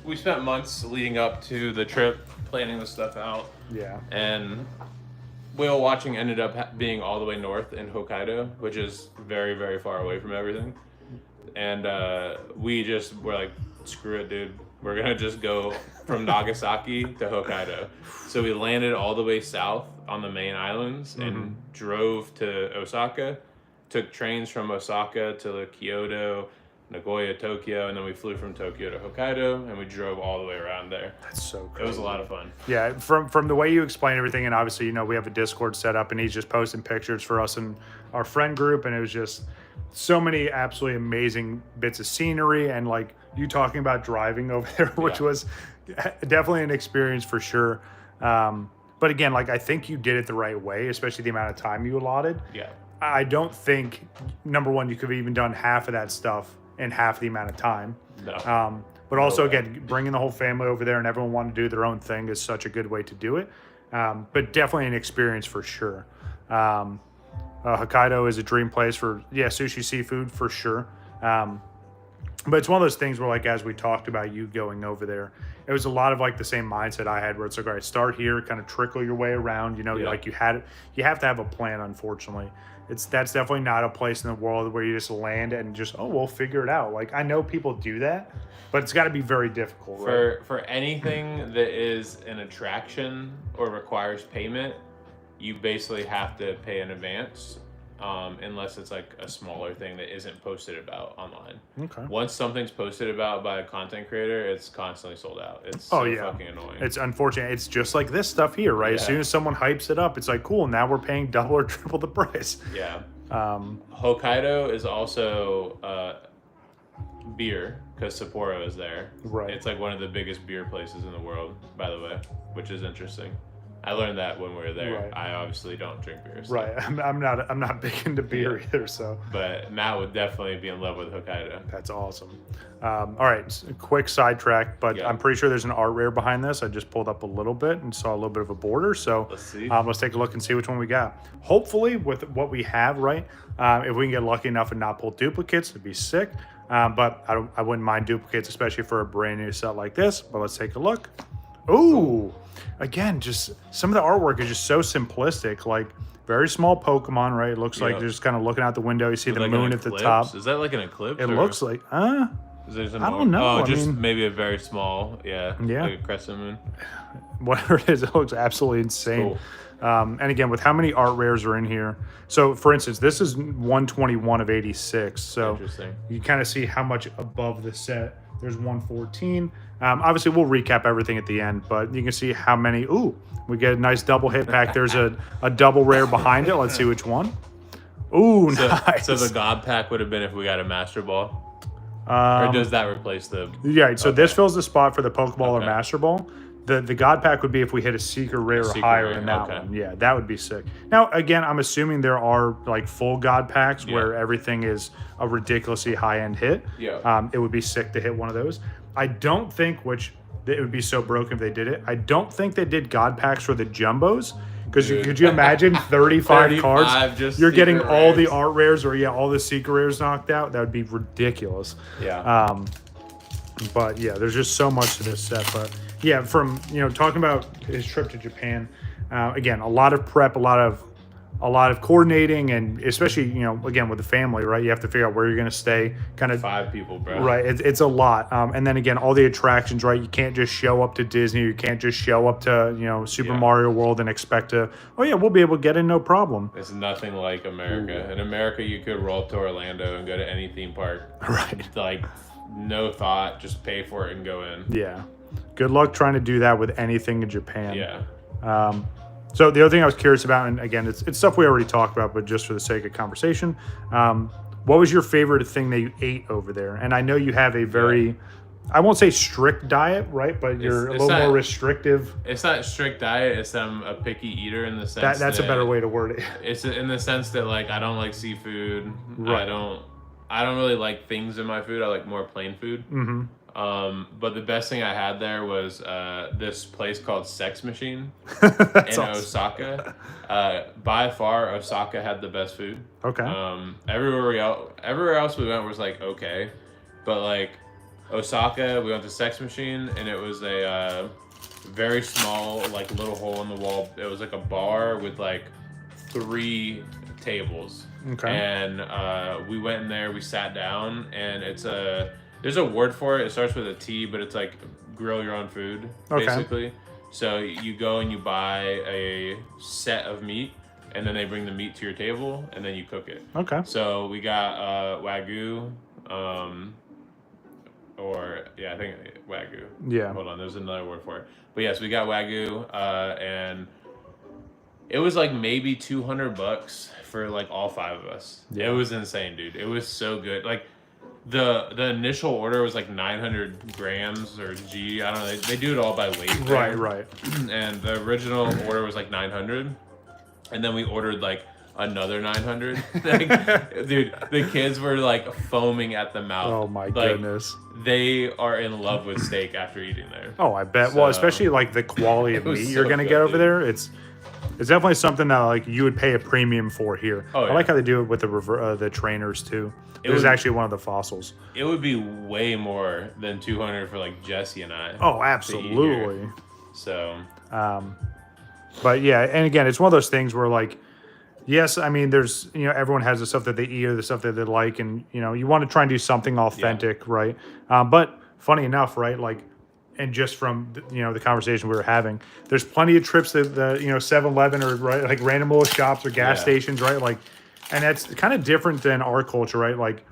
we spent months leading up to the trip planning this stuff out. Yeah. And whale watching ended up being all the way north in Hokkaido, which is very, very far away from everything. And we just were like, screw it, dude. We're gonna just go from Nagasaki to Hokkaido. So we landed all the way south on the main islands and drove to Osaka. Took trains from Osaka to Kyoto, Nagoya, Tokyo, and then we flew from Tokyo to Hokkaido, and we drove all the way around there. That's so cool. It was a lot of fun. Yeah, from the way you explain everything, and obviously, you know, we have a Discord set up, and he's just posting pictures for us and our friend group, and it was just so many absolutely amazing bits of scenery, and like you talking about driving over there, which was definitely an experience for sure. But again, like I think you did it the right way, especially the amount of time you allotted. Yeah. I don't think, number one, you could have even done half of that stuff in half the amount of time. No. But also, again, bringing the whole family over there and everyone wanting to do their own thing is such a good way to do it. But definitely an experience for sure. Hokkaido is a dream place for, sushi, seafood for sure. But it's one of those things where, like, as we talked about you going over there, it was a lot of like the same mindset I had, where it's like, all right, start here, kind of trickle your way around. You know, like you have to have a plan. Unfortunately, that's definitely not a place in the world where you just land and just we'll figure it out. Like I know people do that, but it's got to be very difficult. Right? For anything that is an attraction or requires payment, you basically have to pay in advance. Unless it's like a smaller thing that isn't posted about online. Okay. Once something's posted about by a content creator, it's constantly sold out. It's so fucking annoying. It's unfortunate. It's just like this stuff here, right? As soon as someone hypes it up, it's like, cool, now we're paying double or triple the price. Yeah. Hokkaido is also beer, because Sapporo is there. Right. It's like one of the biggest beer places in the world, by the way, which is interesting. I learned that when we were there. Right. I obviously don't drink beer. So. Right. I'm not big into beer either. So. But Matt would definitely be in love with Hokkaido. That's awesome. All right, quick sidetrack, but I'm pretty sure there's an art rare behind this. I just pulled up a little bit and saw a little bit of a border. So let's see. Let's take a look and see which one we got. Hopefully, with what we have, right, if we can get lucky enough and not pull duplicates, it'd be sick. But I wouldn't mind duplicates, especially for a brand new set like this. But let's take a look. Ooh, again, just some of the artwork is just so simplistic. Like very small Pokemon, right? It looks like they're just kind of looking out the window. You see the moon at the top. Is that like an eclipse? It looks like, I don't know. Oh, just maybe a very small, like a crescent moon. Whatever it is, it looks absolutely insane. Cool. And again, with how many art rares are in here. So, for instance, this is 121 of 86. So you kind of see how much above the set. There's 114. Obviously, we'll recap everything at the end, but you can see how many. Ooh, we get a nice double hit pack. There's a double rare behind it. Let's see which one. Ooh, nice. So the God pack would have been if we got a Master Ball? Or does that replace the... Yeah, so this fills the spot for the Pokeball or Master Ball. The God pack would be if we hit a Secret Rare or higher in that one. Yeah, that would be sick. Now, again, I'm assuming there are like full God packs where everything is a ridiculously high-end hit. Yeah. It would be sick to hit one of those. I don't think, which it would be so broken if they did it, I don't think they did God packs for the Jumbos. Because could you imagine 35 cards? You're getting all the art rares or all the secret rares knocked out. That would be ridiculous. Yeah. But yeah, there's just so much to this set. But yeah, from talking about his trip to Japan, again, a lot of prep, a lot of coordinating, and especially again with the family, right? You have to figure out where you're going to stay. Kind of 5 people, bro. Right, it's a lot. And then again, all the attractions, right? You can't just show up to Disney. You can't just show up to Super Mario World and expect to. Oh yeah, we'll be able to get in, no problem. It's nothing like America. In America, you could roll up to Orlando and go to any theme park. Right. Like no thought, just pay for it and go in. Yeah. Good luck trying to do that with anything in Japan. Yeah. So the other thing I was curious about, and again, it's stuff we already talked about, but just for the sake of conversation, what was your favorite thing that you ate over there? And I know you have a very, I won't say strict diet, right? But you're a little more restrictive. It's not strict diet. It's I'm a picky eater in the sense that's a better way to word it. It's in the sense that like I don't like seafood. Right. I don't really like things in my food. I like more plain food. Mm-hmm. But the best thing I had there was this place called Sex Machine in Osaka. By far, Osaka had the best food. Okay. Everywhere else we went was like okay, but like Osaka, we went to Sex Machine and it was a very small like little hole in the wall. It was like a bar with like 3 tables. Okay. And we went in there. We sat down, and there's a word for it. It starts with a T, but it's like grill your own food, basically. So you go and you buy a set of meat, and then they bring the meat to your table, and then you cook it. Okay. So we got Wagyu, I think Wagyu. Yeah. Hold on, there's another word for it. But yes, we got Wagyu, and it was like maybe $200 for like all 5 of us. Yeah. It was insane, dude. It was so good. Like the initial order was like 900 grams or G. I don't know. They do it all by weight. Right. And the original order was like 900, and then we ordered like another 900. Like, dude, the kids were like foaming at the mouth. Oh my goodness. They are in love with steak after eating there. Oh, I bet. So, well, especially like the quality of meat you're gonna get over there. It's definitely something that like you would pay a premium for here. Oh, yeah. I like how they do it with the trainers too. It was actually one of the fossils. It would be way more than 200 for like Jesse and I. Oh, absolutely. So, but yeah, and again, it's one of those things where like, yes, I mean, there's everyone has the stuff that they eat or the stuff that they like, and you want to try and do something authentic, right? But funny enough, right, like. And just from the conversation we were having, there's plenty of trips to the 7-Eleven or right like random little shops or gas stations, right? Like, and that's kind of different than our culture, right? Like,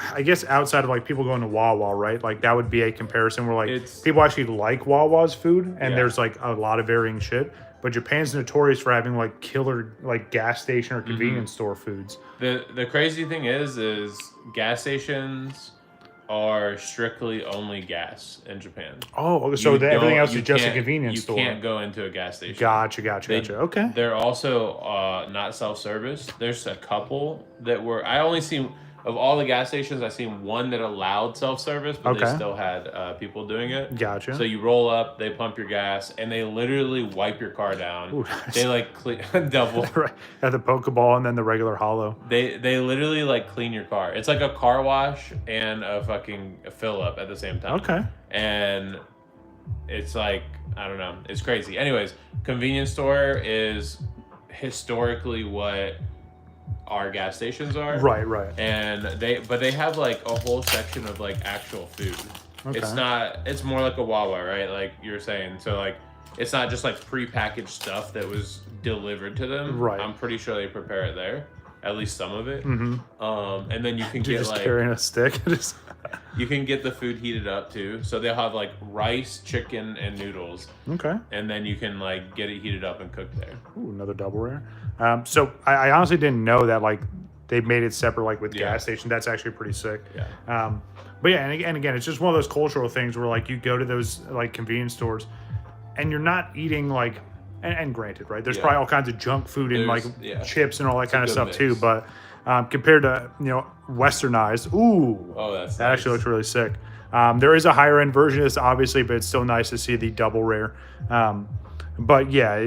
I guess outside of like people going to Wawa, right? Like that would be a comparison where like people actually like Wawa's food, and there's like a lot of varying shit. But Japan's notorious for having like killer like gas station or convenience store foods. The crazy thing is gas stations are strictly only gas in Japan. Oh, okay, so everything else is just a convenience store. You can't go into a gas station. Gotcha. Okay. They're also not self-service. There's a couple that were. I only seen of all the gas stations. I seen one that allowed self-service, but they still had people doing it. Gotcha. So you roll up, they pump your gas, and they literally wipe your car down. Ooh, nice. They like double. Right. Have the Pokeball and then the regular hollow. They literally like clean your car. It's like a car wash and a fucking fill up at the same time. Okay. And it's like, I don't know. It's crazy. Anyways, convenience store is historically what our gas stations are. Right. And they have like a whole section of like actual food. Okay. It's more like a Wawa, right? Like you were saying. So like it's not just like prepackaged stuff that was delivered to them. Right. I'm pretty sure they prepare it there. At least some of it. Mm-hmm. And then you can You're get just like carrying a stick. you can get the food heated up too. So they'll have like rice, chicken, and noodles. Okay. And then you can like get it heated up and cooked there. Ooh, another double rare. So I honestly didn't know that like they made it separate like with gas station. That's actually pretty sick. Yeah. But yeah, and again, it's just one of those cultural things where like you go to those like convenience stores, and you're not eating like. And granted, right? There's probably all kinds of junk food and like chips and all that kind of stuff mix. too. But compared to westernized, that actually looks really sick. There is a higher end version of this, obviously, but it's still nice to see the double rare. But yeah,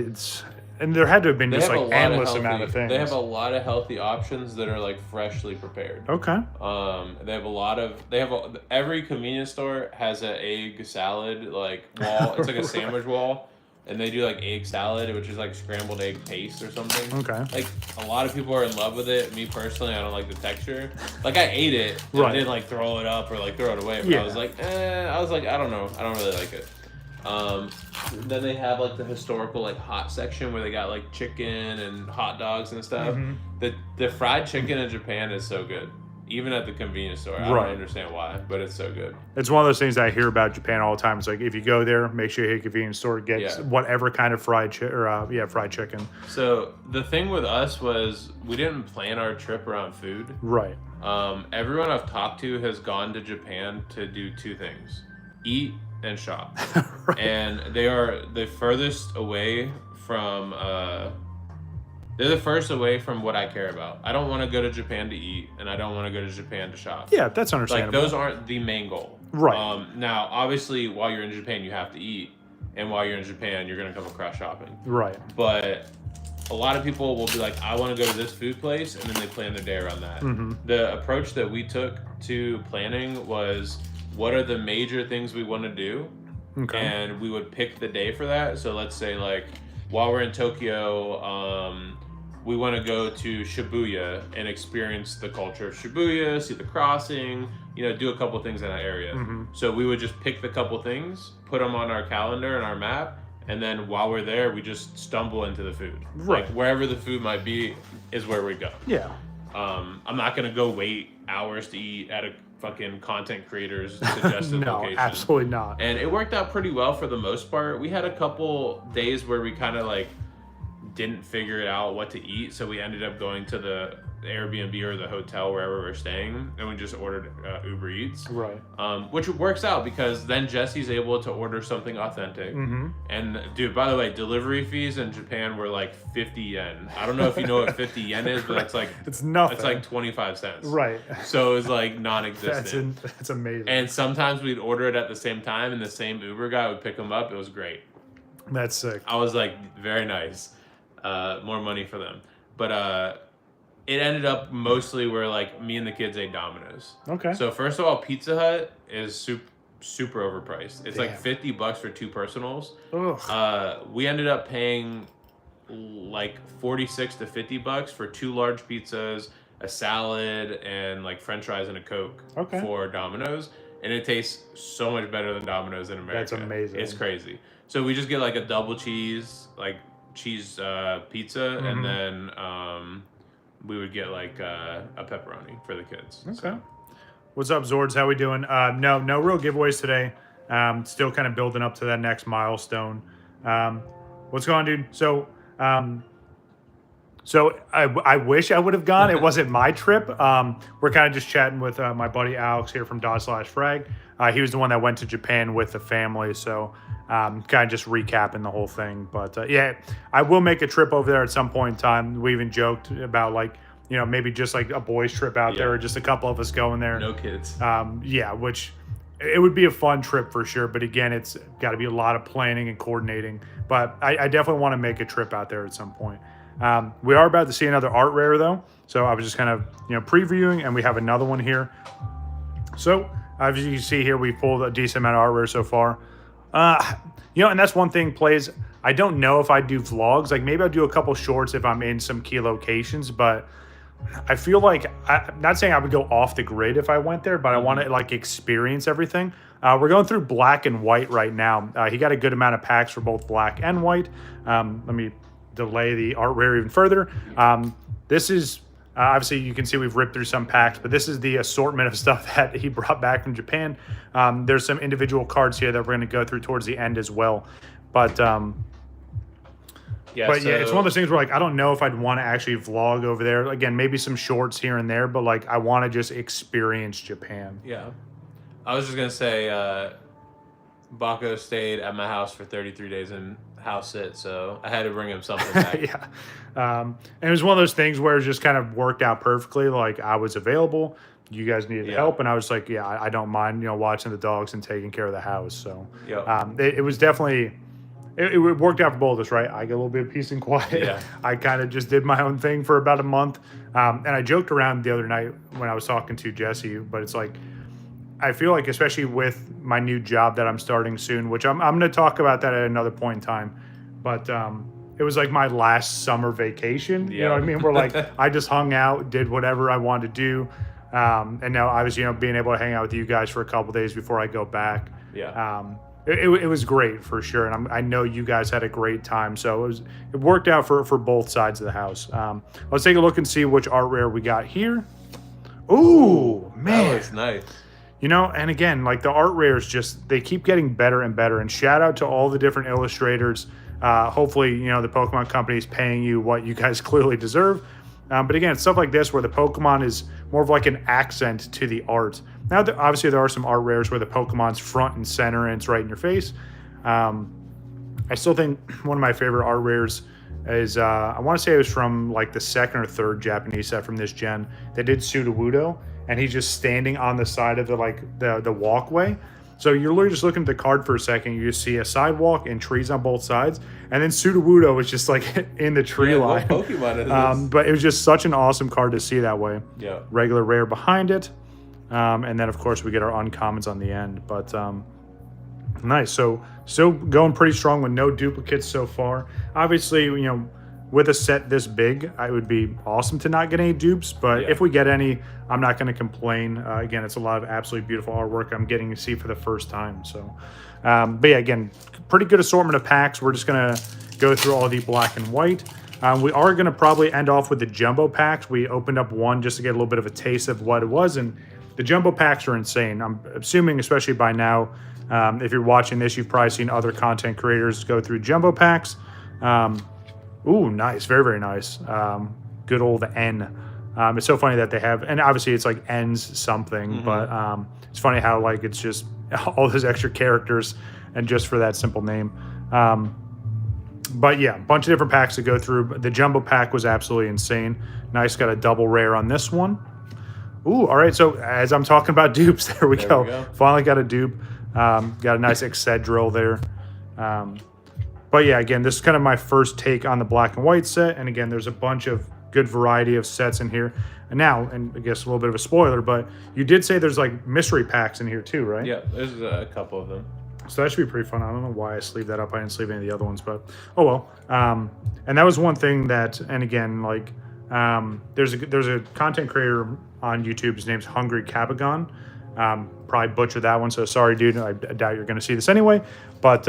and there had to have been just like endless amount of things. They have a lot of healthy options that are like freshly prepared. Okay. They have every convenience store has an egg salad like wall. It's like a sandwich wall. And they do like egg salad, which is like scrambled egg paste or something. Okay. Like a lot of people are in love with it. Me personally, I don't like the texture. Like I ate it, and I didn't like throw it up or like throw it away. But I was like, I don't know. I don't really like it. Then they have like the historical like hot section where they got like chicken and hot dogs and stuff. Mm-hmm. The fried chicken in Japan is so good. Even at the convenience store. I don't understand why, but it's so good. It's one of those things that I hear about Japan all the time. It's like if you go there, make sure you hit a convenience store, get whatever kind of fried chicken. So the thing with us was we didn't plan our trip around food. Right. Everyone I've talked to has gone to Japan to do two things: eat and shop. Right. And they are the furthest away from they're the first away from what I care about. I don't want to go to Japan to eat, and I don't want to go to Japan to shop. Yeah, that's understandable. Like, those aren't the main goal. Right. Now, obviously, while you're in Japan, you have to eat, and while you're in Japan, you're going to come across shopping. Right. But a lot of people will be like, I want to go to this food place, and then they plan their day around that. Mm-hmm. The approach that we took to planning was, what are the major things we want to do? Okay. And we would pick the day for that. So let's say, like, while we're in Tokyo, we want to go to Shibuya and experience the culture of Shibuya, see the crossing, do a couple things in that area. Mm-hmm. So we would just pick the couple things, put them on our calendar and our map, and then while we're there, we just stumble into the food. Right. Like wherever the food might be is where we go. Yeah. I'm not going to go wait hours to eat at a fucking content creator's suggested location. No, absolutely not. And it worked out pretty well for the most part. We had a couple days where we kind of like didn't figure it out what to eat, so we ended up going to the Airbnb or the hotel wherever we're staying, and we just ordered Uber Eats. Right. Which works out because then Jesse's able to order something authentic. Mm-hmm. And dude, by the way, delivery fees in Japan were like 50 yen. I don't know if you know what 50 yen is, but it's like it's nothing. It's like 25 cents. Right. So it's like non-existent. That's amazing. And sometimes we'd order it at the same time, and the same Uber guy would pick them up. It was great. That's sick. I was like, very nice. More money for them. But it ended up mostly where like me and the kids ate Domino's. Okay. So first of all, Pizza Hut is super overpriced. It's Damn. like $50 for two personals. Ugh. We ended up paying like $46 to $50 for two large pizzas, a salad, and like French fries and a Coke for Domino's. And it tastes so much better than Domino's in America. That's amazing. It's crazy. So we just get like a double cheese, pizza, and then we would get like a pepperoni for the kids. Okay. So. What's up, Zords? How we doing? No real giveaways today. Still kind of building up to that next milestone. What's going on, dude? So So I wish I would have gone. It wasn't my trip. We're kind of just chatting with my buddy Alex here from Dot/Frag. He was the one that went to Japan with the family. So kind of just recapping the whole thing. But yeah, I will make a trip over there at some point in time. We even joked about like, you know, maybe just like a boys trip out there, or just a couple of us going there. No kids. Yeah, which it would be a fun trip for sure. But again, it's got to be a lot of planning and coordinating. But I definitely want to make a trip out there at some point. We are about to see another art rare though. So I was just kind of, you know, previewing, and we have another one here. So as you can see here, we've pulled a decent amount of art rare so far. You know, and that's one thing, plays. I don't know if I do vlogs. Like maybe I'll do a couple shorts if I'm in some key locations, but I feel like, I'm not saying I would go off the grid if I went there, but I want to like experience everything. We're going through black and white right now. He got a good amount of packs for both black and white. Let me delay the art rare even further. This is obviously, you can see we've ripped through some packs, but this is the assortment of stuff that he brought back from Japan. There's some individual cards here that we're going to go through towards the end as well. But yeah, it's one of those things where like I don't know if I'd want to actually vlog over there. Again, maybe some shorts here and there, but like I want to just experience Japan. Yeah, I was just gonna say, Bako stayed at my house for 33 days in house sit, so I had to bring him something back. Yeah, and it was one of those things where it just kind of worked out perfectly. Like I was available, you guys needed help, and I was like, yeah, I don't mind, you know, watching the dogs and taking care of the house. So it was definitely. It worked out for both of us, right? I got a little bit of peace and quiet. Yeah. I kind of just did my own thing for about a month. And I joked around the other night when I was talking to Jesse, but it's like, I feel like, especially with my new job that I'm starting soon, which I'm going to talk about that at another point in time. But it was like my last summer vacation. You know what I mean? Where like, I just hung out, did whatever I wanted to do. And now I was, you know, being able to hang out with you guys for a couple of days before I go back. Yeah. It was great for sure, and I know you guys had a great time. So it worked out for both sides of the house. Let's take a look and see which art rare we got here. Ooh, man, that was nice. You know, and again, like the art rares, just they keep getting better and better. And shout out to all the different illustrators. Hopefully, you know, the Pokemon company is paying you what you guys clearly deserve. But again, stuff like this where the Pokemon is more of like an accent to the art. Now, obviously, there are some art rares where the Pokemon's front and center and it's right in your face. I still think one of my favorite art rares is, I want to say it was from like the second or third Japanese set from this gen. They did Sudowoodo, and he's just standing on the side of the walkway. So you're literally just looking at the card for a second. You just see a sidewalk and trees on both sides. And then Sudowoodo is just like in the tree line. What Pokemon is this? But it was just such an awesome card to see that way. Yeah. Regular rare behind it. And then, of course, we get our uncommons on the end. But nice. So still going pretty strong with no duplicates so far. Obviously, you know, with a set this big, it would be awesome to not get any dupes. But if we get any, I'm not going to complain. Again, it's a lot of absolutely beautiful artwork I'm getting to see for the first time. So, but yeah, again, pretty good assortment of packs. We're just going to go through all the black and white. We are going to probably end off with the jumbo packs. We opened up one just to get a little bit of a taste of what it was. And the jumbo packs are insane. I'm assuming, especially by now, if you're watching this, you've probably seen other content creators go through jumbo packs. Ooh, nice. Very, very nice. Good old N. It's so funny that they have, and obviously it's like N's something, but it's funny how like it's just all those extra characters and just for that simple name. But yeah, a bunch of different packs to go through. The jumbo pack was absolutely insane. Nice, got a double rare on this one. Ooh, all right. So as I'm talking about dupes, there we go. Finally got a dupe. Got a nice Excedrill there. But yeah, again, this is kind of my first take on the black and white set. And again, there's a bunch of good variety of sets in here. And now, and I guess a little bit of a spoiler, but you did say there's like mystery packs in here too, right? Yeah, there's a couple of them. So that should be pretty fun. I don't know why I sleeved that up. I didn't sleeve any of the other ones, but oh well. And that was one thing that, and again, like there's a content creator on YouTube. His name's Hungry Cabagon. Probably butchered that one, so sorry, dude. I doubt you're going to see this anyway. But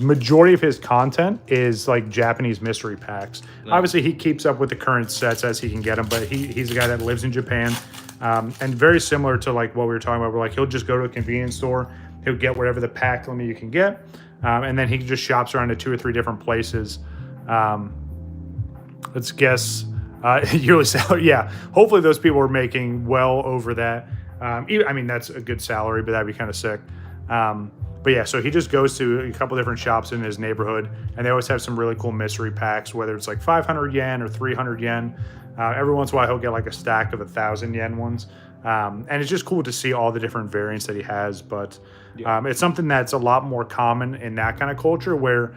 majority of his content is like Japanese mystery packs. Nice. Obviously, he keeps up with the current sets as he can get them, but he's a guy that lives in Japan. And very similar to like what we were talking about, where like he'll just go to a convenience store, he'll get whatever the pack limit you can get, and then he just shops around to 2 or 3 different places. let's guess, yearly salary. Yeah, hopefully those people are making well over that. I mean, that's a good salary, but that'd be kind of sick. But yeah, so he just goes to a couple different shops in his neighborhood, and they always have some really cool mystery packs, whether it's like 500 yen or 300 yen. Every once in a while, he'll get like a stack of 1,000 yen ones. And it's just cool to see all the different variants that he has. But it's something that's a lot more common in that kind of culture, where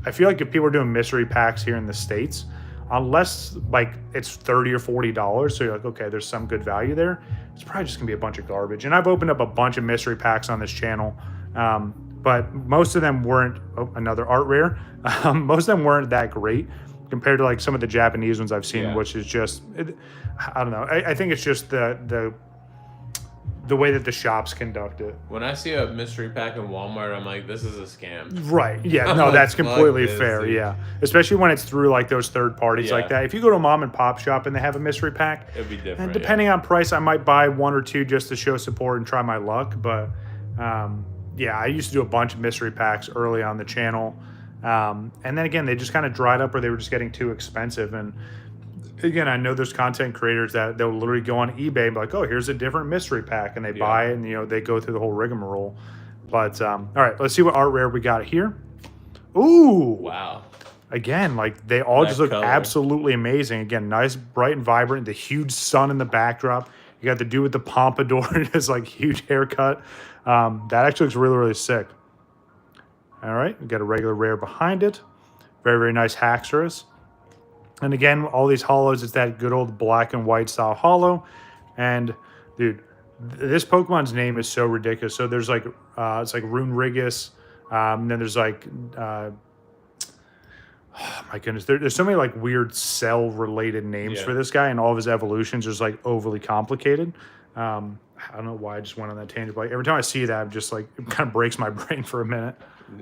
I feel like if people are doing mystery packs here in the States, unless like it's $30 or $40, so you're like, okay, there's some good value there, it's probably just gonna be a bunch of garbage. And I've opened up a bunch of mystery packs on this channel, but most of them weren't, another art rare, most of them weren't that great compared to like some of the Japanese ones I've seen, which is just, I don't know. I think it's just the way that the shops conduct it. When I see a mystery pack in Walmart, I'm like, this is a scam. Right. Yeah. No, that's completely fair. Dude. Yeah. Especially when it's through like those third parties like that. If you go to a mom and pop shop and they have a mystery pack, it'd be different. And depending on price, I might buy one or two just to show support and try my luck. But yeah, I used to do a bunch of mystery packs early on the channel. And then again, they just kind of dried up or they were just getting too expensive. And again, I know there's content creators that they'll literally go on eBay and be like, oh, here's a different mystery pack. And they buy it and, you know, they go through the whole rigmarole. But, all right, let's see what art rare we got here. Ooh. Wow. Again, like they all just look absolutely amazing. Again, nice, bright and vibrant. The huge sun in the backdrop. You got the dude with the pompadour and his like huge haircut. That actually looks really, really sick. All right, we got a regular rare behind it. Very, very nice Haxorus. And again, all these holos, it's that good old black and white style holo. And dude, this Pokemon's name is so ridiculous. So there's like, it's like Runerigus. And then there's like, oh my goodness, there's so many like weird cell related names for this guy, and all of his evolutions are just like overly complicated. I don't know why I just went on that tangent. But like, every time I see that, I'm just like, it kind of breaks my brain for a minute.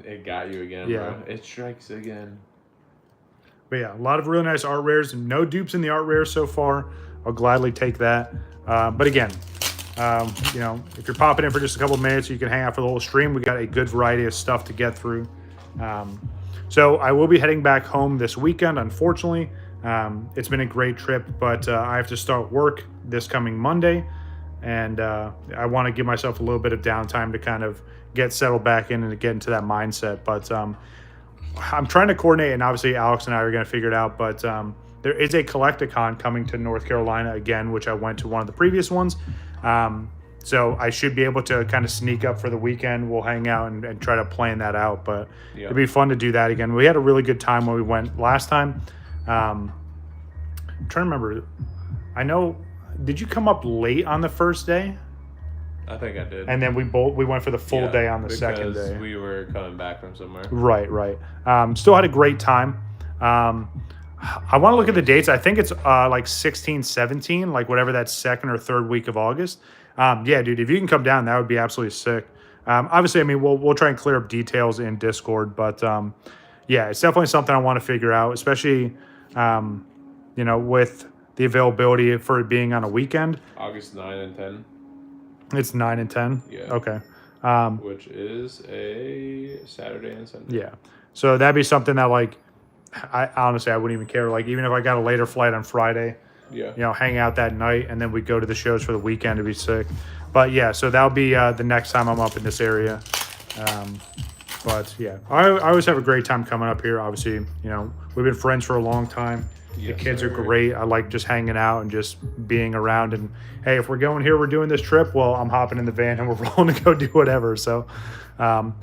It got you again, bro. It strikes again. But yeah, a lot of really nice art rares. No dupes in the art rares so far. I'll gladly take that. But again, you know, if you're popping in for just a couple of minutes, you can hang out for the whole stream. We got a good variety of stuff to get through. So I will be heading back home this weekend, unfortunately. It's been a great trip, but I have to start work this coming Monday. And I want to give myself a little bit of downtime to kind of get settled back in and to get into that mindset. But I'm trying to coordinate, and obviously Alex and I are going to figure it out, but there is a Collecticon coming to North Carolina again, which I went to one of the previous ones. So I should be able to kind of sneak up for the weekend. We'll hang out and try to plan that out, but it'd be fun to do that again. We had a really good time when we went last time. I'm trying to remember. I know, did you come up late on the first day? I think I did. And then we went for the full day on the second day. We were coming back from somewhere. Right. Still had a great time. I want to look at the dates. I think it's like 16, 17, like whatever that second or third week of August. Yeah, dude, if you can come down, that would be absolutely sick. Obviously, I mean, we'll try and clear up details in Discord, but yeah, it's definitely something I want to figure out, especially, you know, with the availability for it being on a weekend. August 9 and 10. It's 9 and 10? Yeah. Okay. Which is a Saturday and Sunday. Yeah. So that'd be something that, like, I honestly, I wouldn't even care. Like, even if I got a later flight on Friday, you know, hang out that night, and then we go to the shows for the weekend, to be sick. But yeah, so that'll be the next time I'm up in this area. But yeah, I always have a great time coming up here. Obviously, you know, we've been friends for a long time. The kids are great. I like just hanging out and just being around. And hey, if we're going here, we're doing this trip, well, I'm hopping in the van and we're rolling to go do whatever. So,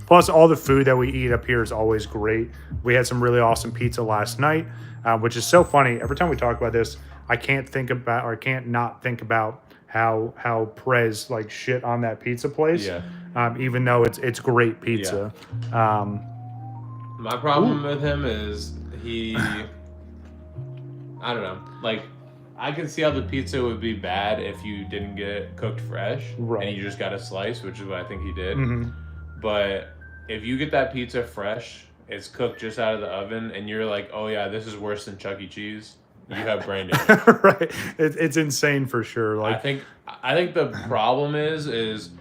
plus all the food that we eat up here is always great. We had some really awesome pizza last night, which is so funny. Every time we talk about this, I can't not think about how Prez like shit on that pizza place. Yeah. Even though it's great pizza. Yeah. My problem with him is I don't know. Like, I can see how the pizza would be bad if you didn't get it cooked fresh, and you just got a slice, which is what I think he did. Mm-hmm. But if you get that pizza fresh, it's cooked just out of the oven, and you're like, oh yeah, this is worse than Chuck E. Cheese. You have brain damage. Right. It's insane for sure. Like, I think the problem is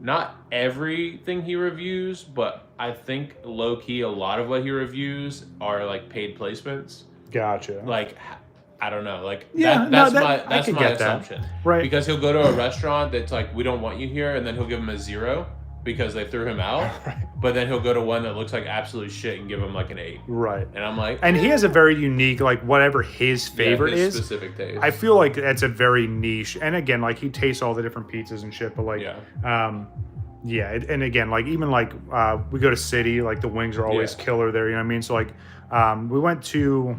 not everything he reviews, but I think low key a lot of what he reviews are like paid placements. Gotcha. Like, I don't know. Like, Yeah, that's I could my get that. assumption. Right. Because he'll go to a restaurant that's like, we don't want you here, and then he'll give him a 0 because they threw him out. Right. But then he'll go to one that looks like absolute shit and give him like an 8. Right. And I'm like, and he has a very unique, like, whatever his favorite his is. specific taste. I feel like that's a very niche. And again, like, he tastes all the different pizzas and shit, but like, and again, like, even like we go to City, like the wings are always killer there. You know what I mean? So like, we went to.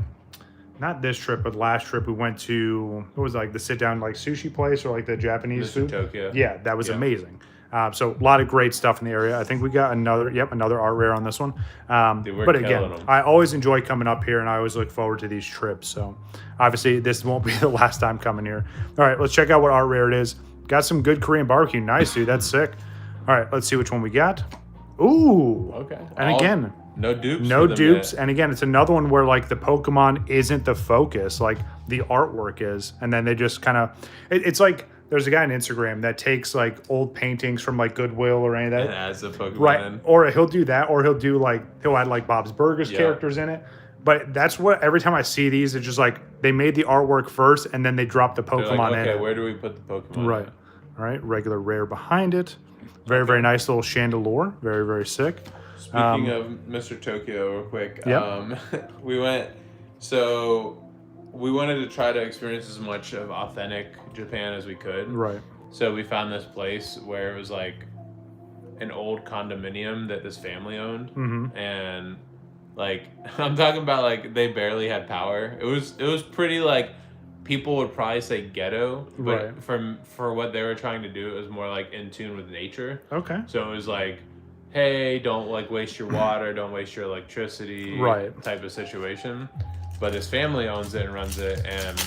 Not this trip, but last trip we went to, what was it, like the sit down like sushi place or like the Japanese Mr. food? Tokyo. Yeah, that was amazing. So a lot of great stuff in the area. I think we got another art rare on this one. Dude, but again, I always enjoy coming up here and I always look forward to these trips. So obviously this won't be the last time coming here. All right, let's check out what art rare it is. Got some good Korean barbecue. Nice, dude. That's sick. All right, let's see which one we got. Ooh. Okay. And again, no dupes. No dupes. And again, it's another one where like the Pokemon isn't the focus, like the artwork is. And then they just kind of, it's like, there's a guy on Instagram that takes like old paintings from like Goodwill or any of that. And adds a Pokemon. Right. Or he'll do that, or he'll add like Bob's Burgers characters in it. But that's what, every time I see these, it's just like they made the artwork first and then they dropped the Pokemon like, in it. Okay, where do we put the Pokemon? Right. All right. Regular rare behind it. Very, very nice little chandelier. Very, very sick. Speaking of Mr. Tokyo, real quick, we wanted to try to experience as much of authentic Japan as we could. Right. So we found this place where it was like an old condominium that this family owned, and like I'm talking about like they barely had power. It was pretty like people would probably say ghetto, but for what they were trying to do, it was more like in tune with nature. Okay. So it was like, hey, don't like waste your water, don't waste your electricity, type of situation. But this family owns it and runs it, and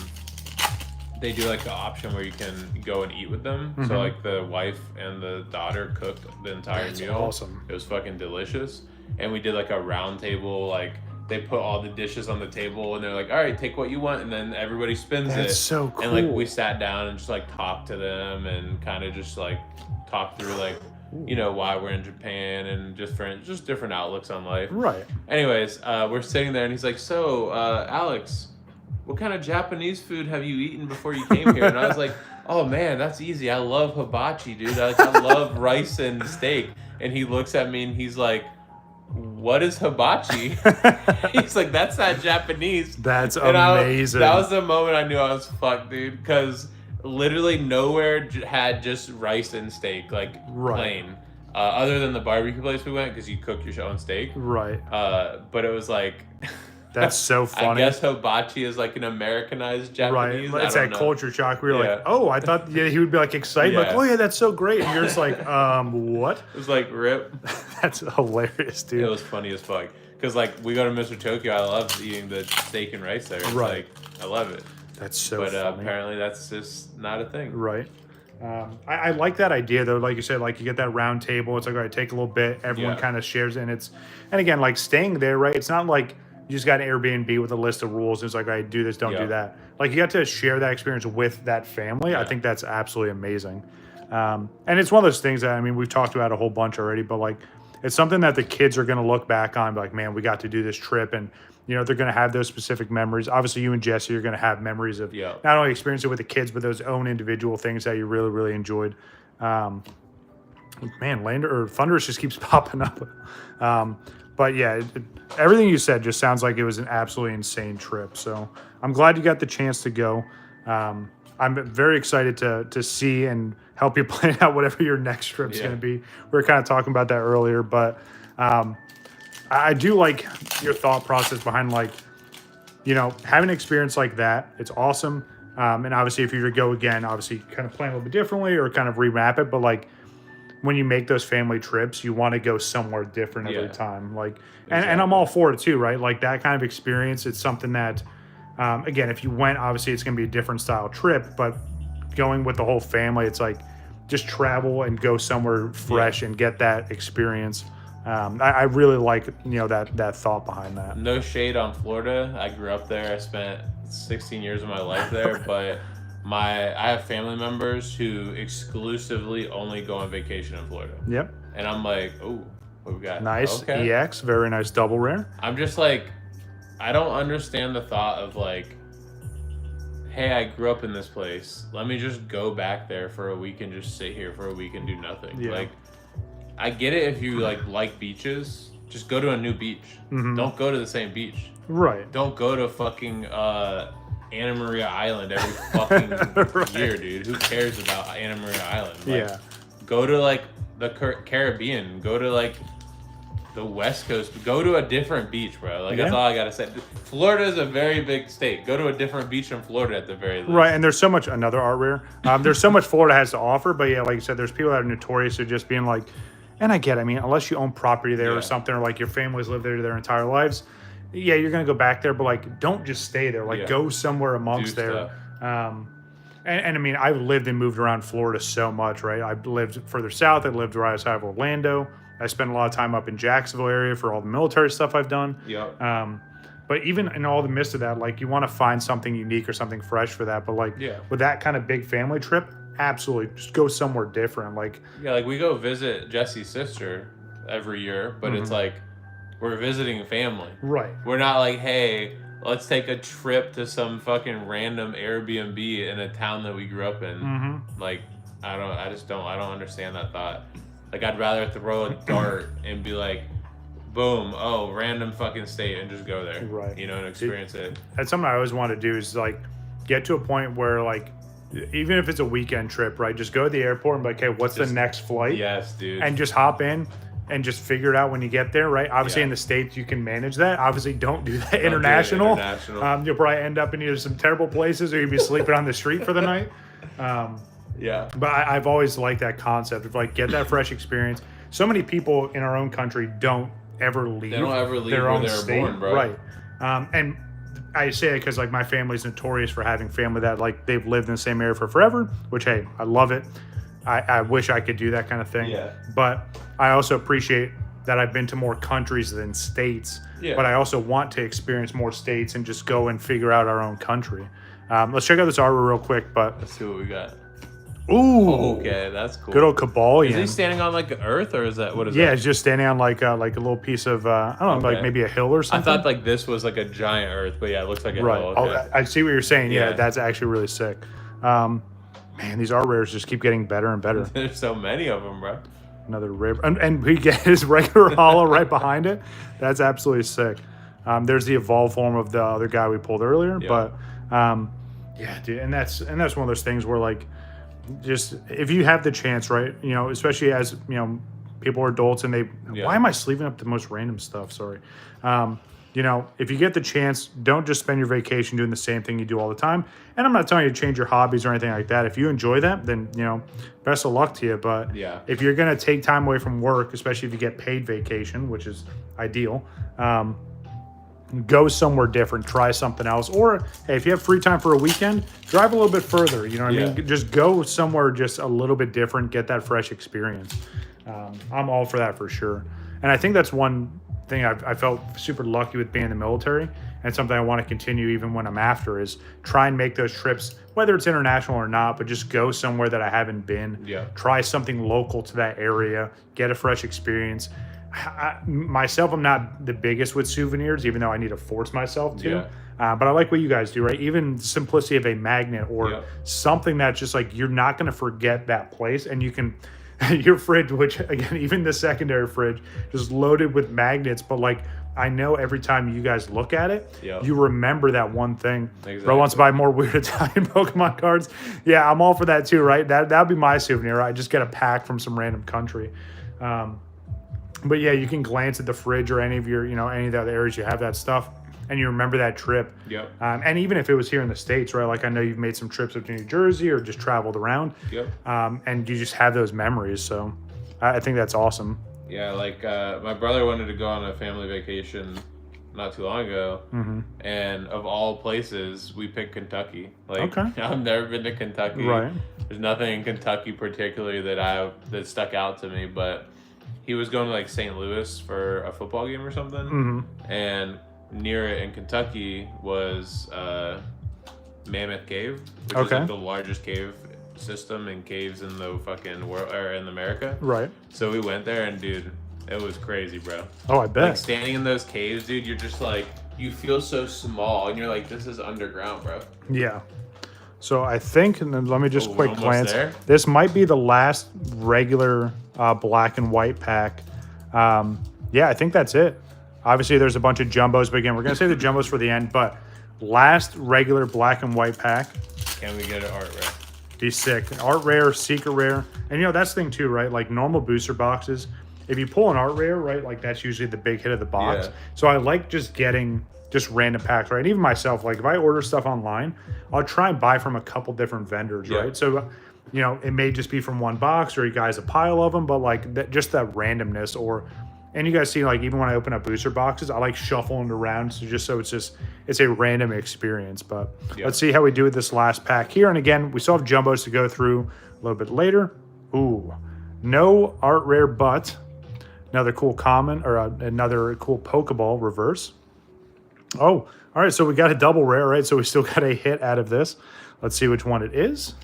they do like the option where you can go and eat with them. So like the wife and the daughter cooked the entire meal. Awesome. It was fucking delicious. And we did like a round table, like they put all the dishes on the table and they're like, all right, take what you want, and then everybody spins it. That's so cool. And like we sat down and just like talked to them and kind of just like talked through like, you know, why we're in Japan and just different outlooks on life. Right. Anyways, we're sitting there and he's like, so Alex, what kind of Japanese food have you eaten before you came here? And I was like, oh man, that's easy. I love hibachi, dude. I love rice and steak. And he looks at me and he's like, what is hibachi? He's like, that's not Japanese. That's and amazing. That was the moment I knew I was fucked, dude. Because literally nowhere had just rice and steak, like plain. Other than the barbecue place we went, because you cook your own steak. Right. But it was like... That's so funny. I guess hibachi is like an Americanized Japanese. Right. It's that culture shock. We were like, oh, I thought he would be like excited. Like, oh yeah, that's so great. And you're just like, what? It was like, rip. That's hilarious, dude. It was funny as fuck. Because like we go to Mr. Tokyo, I love eating the steak and rice there. It's like, I love it. That's so funny. But apparently that's just not a thing. Right. I like that idea though. Like you said, like you get that round table. It's like, all right, take a little bit. Everyone kind of shares it. And again, like staying there, right? It's not like you just got an Airbnb with a list of rules. It's like, all right, do this, don't do that. Like you got to share that experience with that family. I think that's absolutely amazing. And it's one of those things that, I mean, we've talked about a whole bunch already, but like, it's something that the kids are going to look back on, like, man, we got to do this trip. And, you know, they're going to have those specific memories. Obviously, you and Jesse are going to have memories of not only experience it with the kids, but those own individual things that you really, really enjoyed. Man, Thunderous just keeps popping up. But yeah, everything you said just sounds like it was an absolutely insane trip. So I'm glad you got the chance to go. I'm very excited to see and help you plan out whatever your next trip's going to be. We were kind of talking about that earlier, but I do like your thought process behind, like, you know, having an experience like that. It's awesome. And obviously if you were to go again, obviously kind of plan a little bit differently or kind of remap it. But like, when you make those family trips, you want to go somewhere different every time. Like, and I'm all for it too, right? Like that kind of experience, it's something that, again, if you went, obviously it's going to be a different style trip, but going with the whole family, it's like just travel and go somewhere fresh and get that experience. I really like, you know, that thought behind that. No shade on Florida. I grew up there. I spent 16 years of my life there, but I have family members who exclusively only go on vacation in Florida. Yep. And I'm like, oh, what we got? Nice EX, very nice double rare. I'm just like, I don't understand the thought of like, hey, I grew up in this place. Let me just go back there for a week and just sit here for a week and do nothing. Yeah. Like, I get it if you like beaches. Just go to a new beach. Don't go to the same beach. Right. Don't go to fucking Anna Maria Island every fucking year, dude. Who cares about Anna Maria Island? Like, Yeah. Go to like the Caribbean. Go to like the West Coast. Go to a different beach, bro. Like that's all I gotta say. Florida is a very big state. Go to a different beach in Florida at the very least. Right, and there's so much another art rare. There's so much Florida has to offer, but yeah, like you said, there's people that are notorious for just being like, and I get, I mean, unless you own property there or something, or like your family's lived there their entire lives, yeah, you're gonna go back there, but like, don't just stay there. Like, go somewhere amongst there. And I mean, I've lived and moved around Florida so much, right? I've lived further south. I lived right outside of Orlando. I spent a lot of time up in Jacksonville area for all the military stuff I've done. But even in all the midst of that, like, you want to find something unique or something fresh for that. But like, with that kind of big family trip, absolutely, just go somewhere different. Like, like we go visit Jesse's sister every year, but it's like we're visiting family. Right. We're not like, hey, let's take a trip to some fucking random Airbnb in a town that we grew up in. Like, I don't understand that thought. Like, I'd rather throw a dart and be like, boom, oh, random fucking state, and just go there. Right. You know, and experience it. That's something I always want to do, is like get to a point where, like, even if it's a weekend trip, right, just go to the airport and be like, hey, what's the next flight? Yes, dude. And just hop in and just figure it out when you get there, right? Obviously, in the States, you can manage that. Obviously, don't do that international. You'll probably end up in either some terrible places or you'll be sleeping on the street for the night. But I've always liked that concept of, like, get that fresh experience. So many people in our own country don't ever leave. They don't ever leave their where own they're state. born, bro. Right. And I say it because, like, my family's notorious for having family that, like, they've lived in the same area for forever, which, hey, I love it. I wish I could do that kind of thing. But I also appreciate that I've been to more countries than states. But I also want to experience more states and just go and figure out our own country. Let's check out this artwork real quick. But let's see what we got. Ooh. Okay, that's cool. Good old Cabalion. Is he standing on like the earth, or is that what is that? Yeah, it's just standing on like a little piece of I don't know, like maybe a hill or something. I thought like this was like a giant earth, but yeah, it looks like a hill. Okay. I see what you're saying. Yeah, that's actually really sick. Man, these art rares just keep getting better and better. There's so many of them, bro. Another rare, and we get his regular hollow right behind it. That's absolutely sick. There's the evolved form of the other guy we pulled earlier, but yeah, dude, and that's one of those things where, like, just if you have the chance, right? You know, especially as, you know, people are adults and they. Why am I sleeving up the most random stuff? Sorry. You know, if you get the chance, don't just spend your vacation doing the same thing you do all the time. And I'm not telling you to change your hobbies or anything like that. If you enjoy that, then, you know, best of luck to you. But if you're going to take time away from work, especially if you get paid vacation, which is ideal, go somewhere different, try something else. Or, hey, if you have free time for a weekend, drive a little bit further. You know what I mean? Just go somewhere just a little bit different, get that fresh experience. I'm all for that for sure. And I think that's one thing I felt super lucky with being in the military, and something I want to continue even when I'm after, is try and make those trips, whether it's international or not, but just go somewhere that I haven't been. Try something local to that area, get a fresh experience. Myself, I'm not the biggest with souvenirs, even though I need to force myself to. But I like what you guys do, right? Even the simplicity of a magnet or something that's just like, you're not going to forget that place, and you can. Your fridge, which again, even the secondary fridge, just loaded with magnets. But like, I know every time you guys look at it, you remember that one thing. Bro wants to buy more weird Italian Pokemon cards. Yeah, I'm all for that too, right? That'd be my souvenir. I just get a pack from some random country. But yeah, you can glance at the fridge or any of your, you know, any of the other areas you have that stuff, and you remember that trip. And even if it was here in the States, right? Like, I know you've made some trips up to New Jersey or just traveled around. And you just have those memories. So I think that's awesome. Yeah, like my brother wanted to go on a family vacation not too long ago. And of all places, we picked Kentucky. Like, I've never been to Kentucky. There's nothing in Kentucky particularly that stuck out to me, but he was going to like St. Louis for a football game or something. And near it in Kentucky was Mammoth Cave, which is like the largest cave system and caves in the fucking world, or in America. So we went there, and dude, it was crazy, bro. Oh, I bet. Like, standing in those caves, dude, you're just like, you feel so small, and you're like, this is underground, bro. Yeah. So I think, and then let me just quick almost glance. there. This might be the last regular black and white pack. Yeah, I think that's it. Obviously, there's a bunch of jumbos, but again, we're gonna save the jumbos for the end. But last regular black and white pack. Can we get an art rare? Be sick. Art rare, secret rare, and that's the thing too, right? Like normal booster boxes, if you pull an art rare, right, like that's usually the big hit of the box. Yeah. So I like just getting just random packs, right? Even myself, like if I order stuff online, I'll try and buy from a couple different vendors, right? So, it may just be from one box or you guys a pile of them, but like that, just that randomness and you guys see, like, even when I open up booster boxes, I like shuffling around. So it's a random experience, but let's see how we do with this last pack here. And again, we still have jumbos to go through a little bit later. Ooh, no art rare, but another cool common or another cool Pokeball reverse. Oh, all right. So we got a double rare, right? So we still got a hit out of this. Let's see which one it is.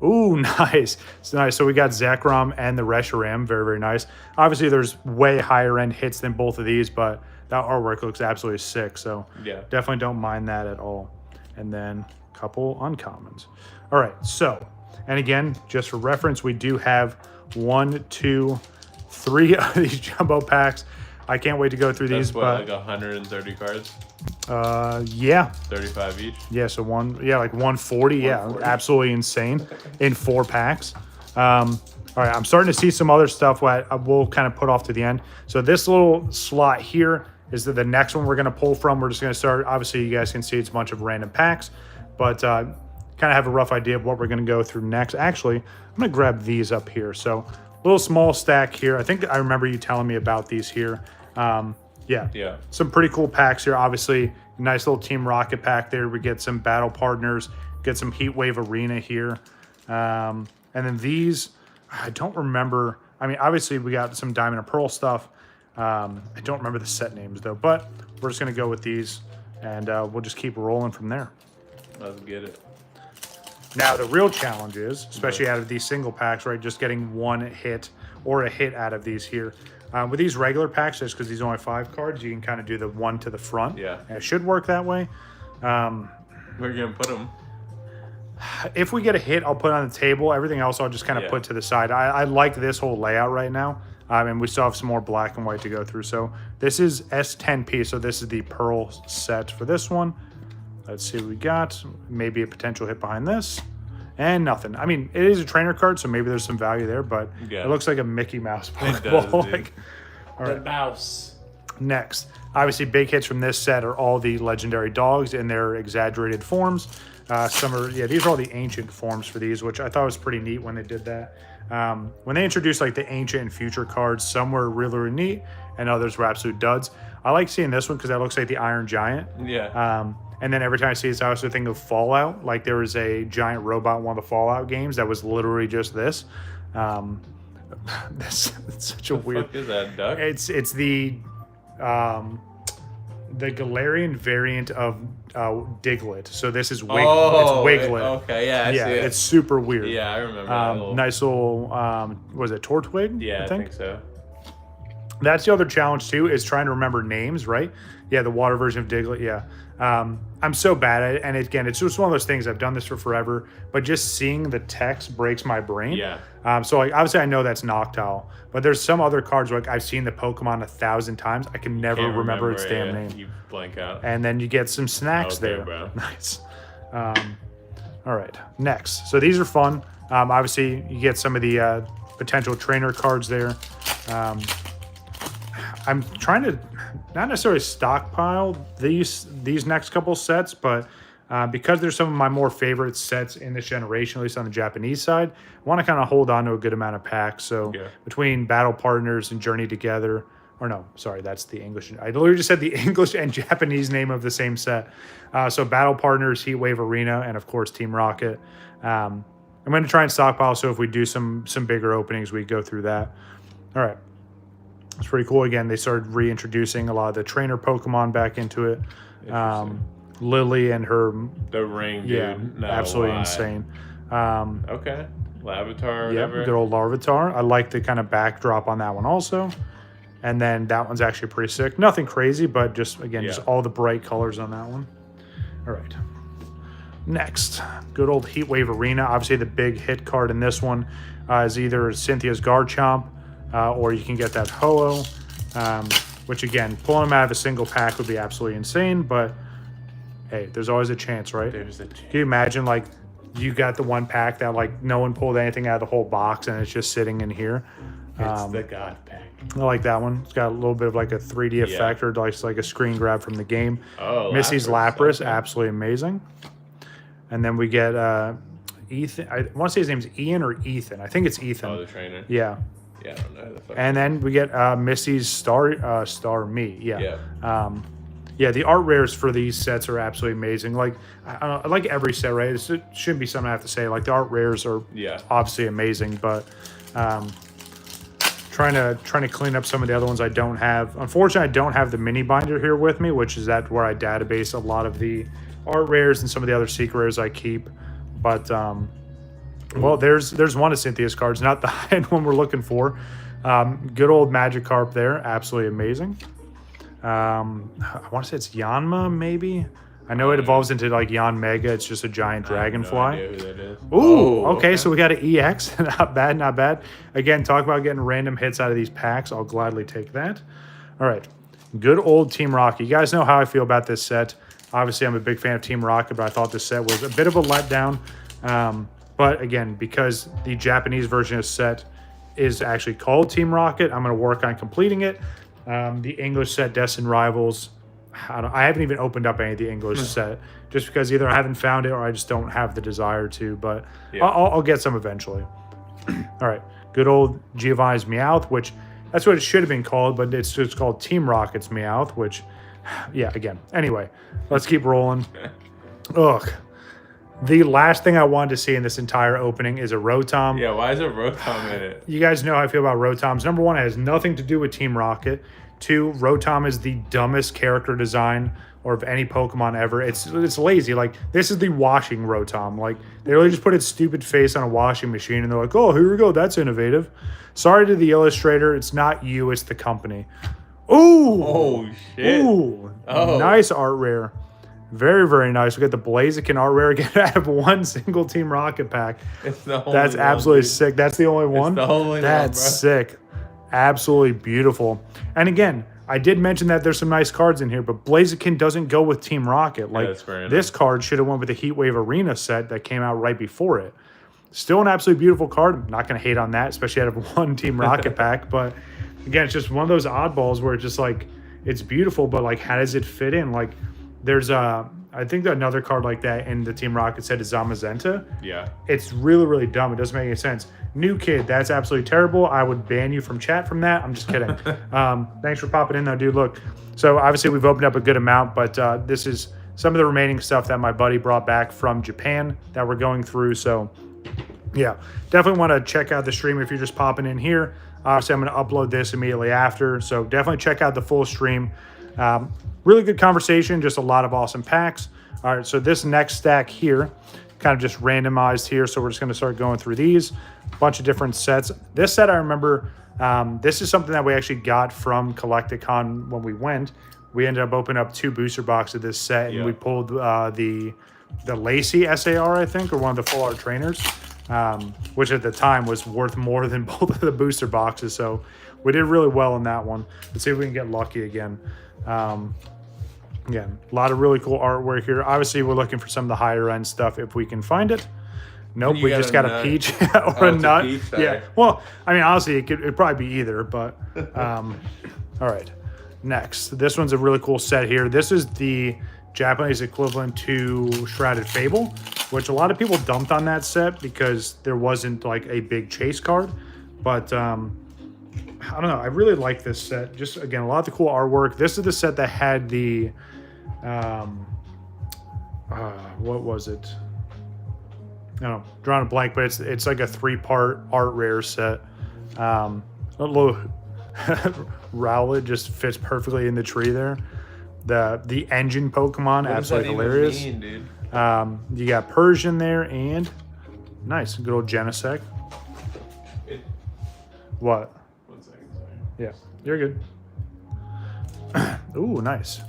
Ooh, nice. It's nice. So we got Zekrom and the Reshiram. Very, very nice. Obviously, there's way higher end hits than both of these, but that artwork looks absolutely sick. So definitely don't mind that at all. And then a couple uncommons. All right. So, and again, just for reference, we do have 1, 2, 3 of these jumbo packs. I can't wait to go through these. But like 130 cards. Yeah. 35 each. Yeah, so like 140. Yeah, absolutely insane in 4 packs. All right, I'm starting to see some other stuff that we'll kind of put off to the end. So this little slot here is the next one we're going to pull from. We're just going to start. Obviously, you guys can see it's a bunch of random packs, but kind of have a rough idea of what we're going to go through next. Actually, I'm going to grab these up here. So a little small stack here. I think I remember you telling me about these here. Yeah. Some pretty cool packs here. Obviously, nice little Team Rocket pack there. We get some battle partners, get some Heat Wave Arena here. And then these, I don't remember. I mean, obviously, we got some Diamond and Pearl stuff. I don't remember the set names, though. But we're just going to go with these, and we'll just keep rolling from there. Let's get it. Now, the real challenge is, especially out of these single packs, right, just getting one hit or a hit out of these here. With these regular packs, just because these are only 5 cards, you can kind of do the one to the front. Yeah. And it should work that way. Where are you going to put them? If we get a hit, I'll put it on the table. Everything else, I'll just kind of put to the side. I like this whole layout right now. And we still have some more black and white to go through. So this is S10P. So this is the Pearl set for this one. Let's see what we got. Maybe a potential hit behind this. And nothing. I mean, it is a trainer card, so maybe there's some value there, but it looks like a Mickey Mouse Pokeball. It does, all right. The mouse. Next, obviously, big hits from this set are all the legendary dogs in their exaggerated forms. These are all the ancient forms for these, which I thought was pretty neat when they did that. When they introduced like the ancient and future cards, some were really, really neat, and others were absolute duds. I like seeing this one because that looks like the Iron Giant. Yeah. And then every time I see this, I also think of Fallout. Like there was a giant robot in one of the Fallout games that was literally just this. It's such a weird. What the fuck is that, duck? It's the Galarian variant of Diglett. So this is it's Wiglet. Okay, yeah, I see it. It's super weird. Yeah, I remember that little... Nice little, was it Tortwig? Yeah, I think so. That's the other challenge too, is trying to remember names, right? Yeah, the water version of Diglett, yeah. I'm so bad at it, and again, it's just one of those things. I've done this for forever, but just seeing the text breaks my brain. Yeah. So like, obviously I know that's Noctowl, but there's some other cards like I've seen the Pokemon 1,000 times. I can never remember its damn name. You blank out. And then you get some snacks there. Bro. Nice. All right, next. So these are fun. Obviously, you get some of the potential trainer cards there. I'm trying to not necessarily stockpile these next couple sets, but because there's some of my more favorite sets in this generation, at least on the Japanese side, I want to kind of hold on to a good amount of packs. So between Battle Partners and Journey Together, or no, sorry, that's the English. I literally just said the English and Japanese name of the same set. So Battle Partners, Heat Wave Arena, and of course Team Rocket. I'm going to try and stockpile, so if we do some bigger openings, we go through that. All right. It's pretty cool. Again, they started reintroducing a lot of the trainer Pokemon back into it. Lily and her... The ring, dude. Yeah, no, absolutely insane. Okay. Larvitar, yeah, whatever. Good old Larvitar. I like the kind of backdrop on that one also. And then that one's actually pretty sick. Nothing crazy, but just, again, just all the bright colors on that one. All right. Next, good old Heatwave Arena. Obviously, the big hit card in this one is either Cynthia's Garchomp, or you can get that Ho-Oh, which, again, pulling them out of a single pack would be absolutely insane, but hey, there's always a chance, right? There's a chance. Can you imagine, like, you got the one pack that, like, no one pulled anything out of the whole box and it's just sitting in here? It's the God pack. I like that one. It's got a little bit of like a 3D effect, or like a screen grab from the game. Oh, Missy's Lapras, okay. absolutely amazing. And then we get Ethan. I want to say his name's Ian or Ethan. I think it's Ethan. Oh, the trainer. Yeah. Yeah, I don't know who the fuck. And then we get Missy's Star Me. Yeah. Yeah, the art rares for these sets are absolutely amazing. Like, I like every set, right? It shouldn't be something I have to say. Like, the art rares are obviously amazing, but trying to clean up some of the other ones I don't have. Unfortunately, I don't have the mini binder here with me, which is where I database a lot of the art rares and some of the other secret rares I keep. But well, there's one of Cynthia's cards, not the high-end one we're looking for. Good old Magikarp there, absolutely amazing. I want to say it's Yanma, maybe. I know it evolves into like Yan Mega. It's just a giant dragonfly. I have no idea who that is. Ooh, okay, so we got an EX. Not bad, not bad. Again, talk about getting random hits out of these packs. I'll gladly take that. All right, good old Team Rocket. You guys know how I feel about this set. Obviously, I'm a big fan of Team Rocket, but I thought this set was a bit of a letdown. But again, because the Japanese version of this set is actually called Team Rocket, I'm going to work on completing it. The English set, Destined Rivals, I haven't even opened up any of the English set, just because either I haven't found it or I just don't have the desire to, but I'll get some eventually. All right, good old Giovanni's Meowth, which that's what it should have been called, but it's called Team Rocket's Meowth, which, yeah, again. Anyway, let's keep rolling. Ugh. The last thing I wanted to see in this entire opening is a Rotom. Yeah, why is a Rotom in it? You guys know how I feel about Rotoms. Number one, it has nothing to do with Team Rocket. Two, Rotom is the dumbest character design or of any Pokemon ever. It's lazy. Like, this is the washing Rotom. Like, they really just put its stupid face on a washing machine and they're like, oh, here we go. That's innovative. Sorry to the illustrator. It's not you. It's the company. Ooh. Oh, shit. Ooh. Oh. Nice art rare. Very, very nice. We got the Blaziken art rare again out of one single Team Rocket pack. It's the only That's absolutely sick. That's the only one? It's the only That's one, sick. Absolutely beautiful. And again, I did mention that there's some nice cards in here, but Blaziken doesn't go with Team Rocket. Like, this card should have went with the Heatwave Arena set that came out right before it. Still an absolutely beautiful card. I'm not going to hate on that, especially out of one Team Rocket pack. But again, it's just one of those oddballs where it's just like, it's beautiful, but like, how does it fit in? Like, there's I think another card like that in the Team Rocket set is Zamazenta. Yeah. It's really, really dumb. It doesn't make any sense. New kid, that's absolutely terrible. I would ban you from chat from that. I'm just kidding. Thanks for popping in though, dude. Look, so obviously we've opened up a good amount, but this is some of the remaining stuff that my buddy brought back from Japan that we're going through. So yeah, definitely want to check out the stream if you're just popping in here. Obviously, I'm going to upload this immediately after. So definitely check out the full stream. Really good conversation, just a lot of awesome packs. All right, so this next stack here, kind of just randomized here. So we're just going to start going through these. A bunch of different sets. This set I remember, this is something that we actually got from Collecticon when we went. We ended up opening up 2 booster boxes of this set, and we pulled the Lacey SAR, I think, or one of the full art trainers, which at the time was worth more than both of the booster boxes. So we did really well in that one. Let's see if we can get lucky again. Again, a lot of really cool artwork here. Obviously, we're looking for some of the higher end stuff if we can find it. Nope, we just got a peach or a nut. Yeah, well, I mean, honestly, it'd probably be either, but all right. Next, this one's a really cool set here. This is the Japanese equivalent to Shrouded Fable, which a lot of people dumped on that set because there wasn't like a big chase card. But I don't know. I really like this set. Just, again, a lot of the cool artwork. This is the set that had the, what was it? I don't know, drawing a blank, but it's like a 3-part art rare set. A little Rowlet just fits perfectly in the tree there. The engine Pokemon, absolutely hilarious. Mean, dude? You got Persian there, and nice, good old Genesect. What? 1 second, sorry. Yeah, You're good. Ooh, nice.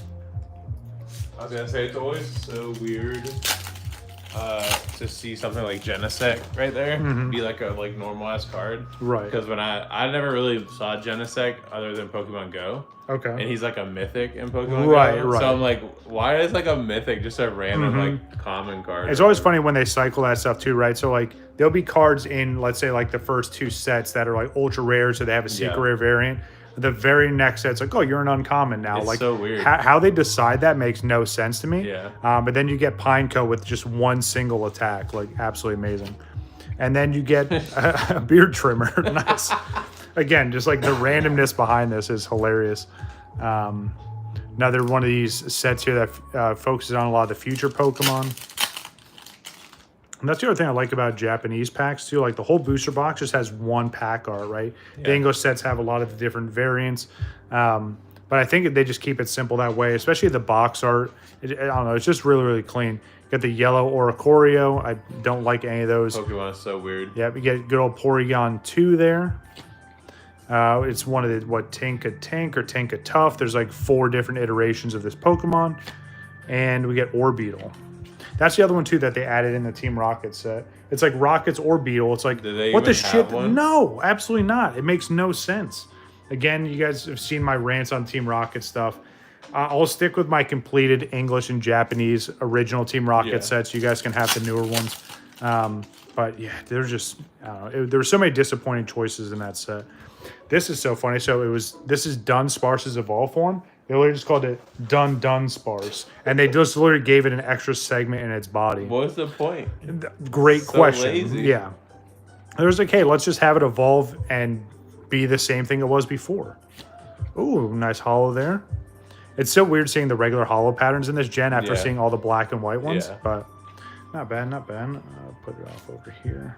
I was gonna say it's always so weird to see something like Genesect right there be like a normal ass card. Right. Because when I never really saw Genesect other than Pokemon Go. Okay. And he's like a mythic in Pokemon Right, Go. right. So I'm like, why is like a mythic just a random like common card? It's always funny when they cycle that stuff too, right? So like there'll be cards in, let's say, like the first 2 sets that are like ultra rare, so they have a secret rare variant. The very next set's like, oh, you're an uncommon now. It's like so weird. How they decide that makes no sense to me. Yeah. But then you get Pineco with just one single attack, like absolutely amazing. And then you get a beard trimmer. Nice. Again, just like the randomness behind this is hilarious. Another one of these sets here that focuses on a lot of the future Pokemon. And that's the other thing I like about Japanese packs too. Like the whole booster box just has one pack art, right? Yeah. The English sets have a lot of the different variants. But I think they just keep it simple that way, especially the box art. I don't know, it's just really, really clean. You got the yellow Oricorio. I don't like any of those. Pokemon is so weird. Yeah, you get good old Porygon 2 there. It's one of the, Tinka Tank or Tinka Tough. There's like 4 different iterations of this Pokemon. And we get Orbeetle. That's the other one too that they added in the Team Rocket set. It's like Rockets or Beetle. It's like, what the shit? No, absolutely not. It makes no sense. Again, you guys have seen my rants on Team Rocket stuff. I'll stick with my completed English and Japanese original Team Rocket sets. You guys can have the newer ones. But yeah, there's just, I don't know. There were so many disappointing choices in that set. This is so funny. So this is Dunsparce's Evolve form. They literally just called it Dunsparce. And they just literally gave it an extra segment in its body. What's the point? Great question. Lazy. Yeah. There's like, hey, let's just have it evolve and be the same thing it was before. Ooh, nice holo there. It's so weird seeing the regular holo patterns in this gen after seeing all the black and white ones. But not bad, not bad. I'll put it off over here.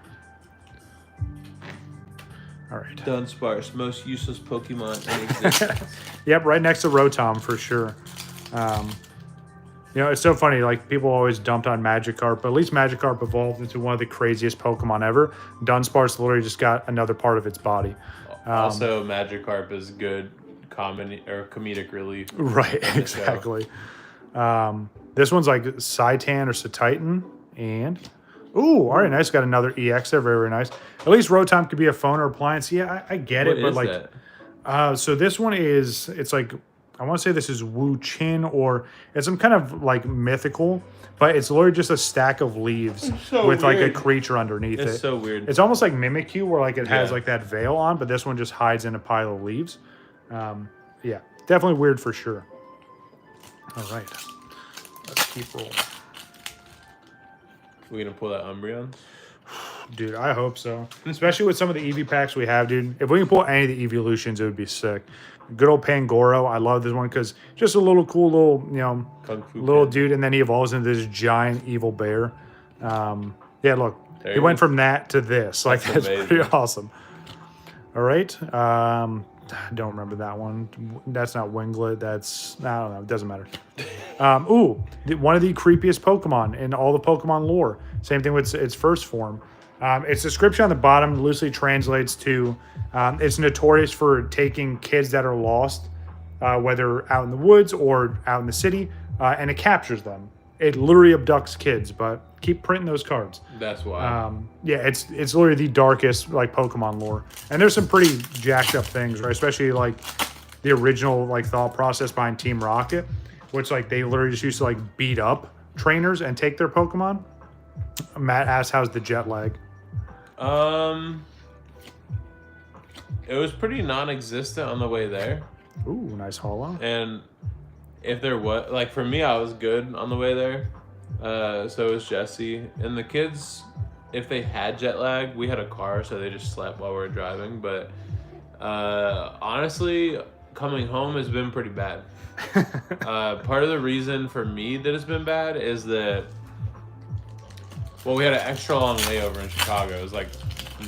All right. Dunsparce, most useless Pokemon in existence. Yep, right next to Rotom for sure. You know, it's so funny. Like people always dumped on Magikarp, but at least Magikarp evolved into one of the craziest Pokemon ever. Dunsparce literally just got another part of its body. Also, Magikarp is good comedic relief. Right, exactly. This one's like Saitan or Satitan, and ooh, all right, nice. Got another EX there, very, very nice. At least Rotom could be a phone or appliance. Yeah, I get it, but like, so this one is, it's like, I want to say this is Wu Chin, or it's some kind of like mythical, but it's literally just a stack of leaves with like a creature underneath it. It's so weird. It's almost like Mimikyu, where like it has like that veil on, but this one just hides in a pile of leaves. Yeah, definitely weird for sure. All right, let's keep rolling. We gonna pull that Umbreon? Dude, I hope so. Especially with some of the EV packs we have, dude. If we can pull any of the evolutions, it would be sick. Good old Pangoro. I love this one because just a little cool little, you know, little dude, and then he evolves into this giant evil bear. Yeah, look, he went from that to this. Like, that's pretty awesome. All right. I don't remember that one. That's not Winglet. That's, I don't know. It doesn't matter. Ooh, one of the creepiest Pokemon in all the Pokemon lore. Same thing with its first form. Its description on the bottom loosely translates to it's notorious for taking kids that are lost, whether out in the woods or out in the city, and it captures them. It literally abducts kids, but keep printing those cards. That's why. Yeah, it's literally the darkest like Pokemon lore, and there's some pretty jacked up things, right? Especially like the original like thought process behind Team Rocket, which like they literally just used to like beat up trainers and take their Pokemon. Matt asked, "How's the jet lag?" It was pretty non-existent on the way there. Ooh, nice holo. And if there was, like for me, I was good on the way there. So was Jesse. And the kids, if they had jet lag, we had a car, so they just slept while we were driving. But honestly, coming home has been pretty bad. Part of the reason for me that it's been bad is that, well, we had an extra long layover in Chicago. It was like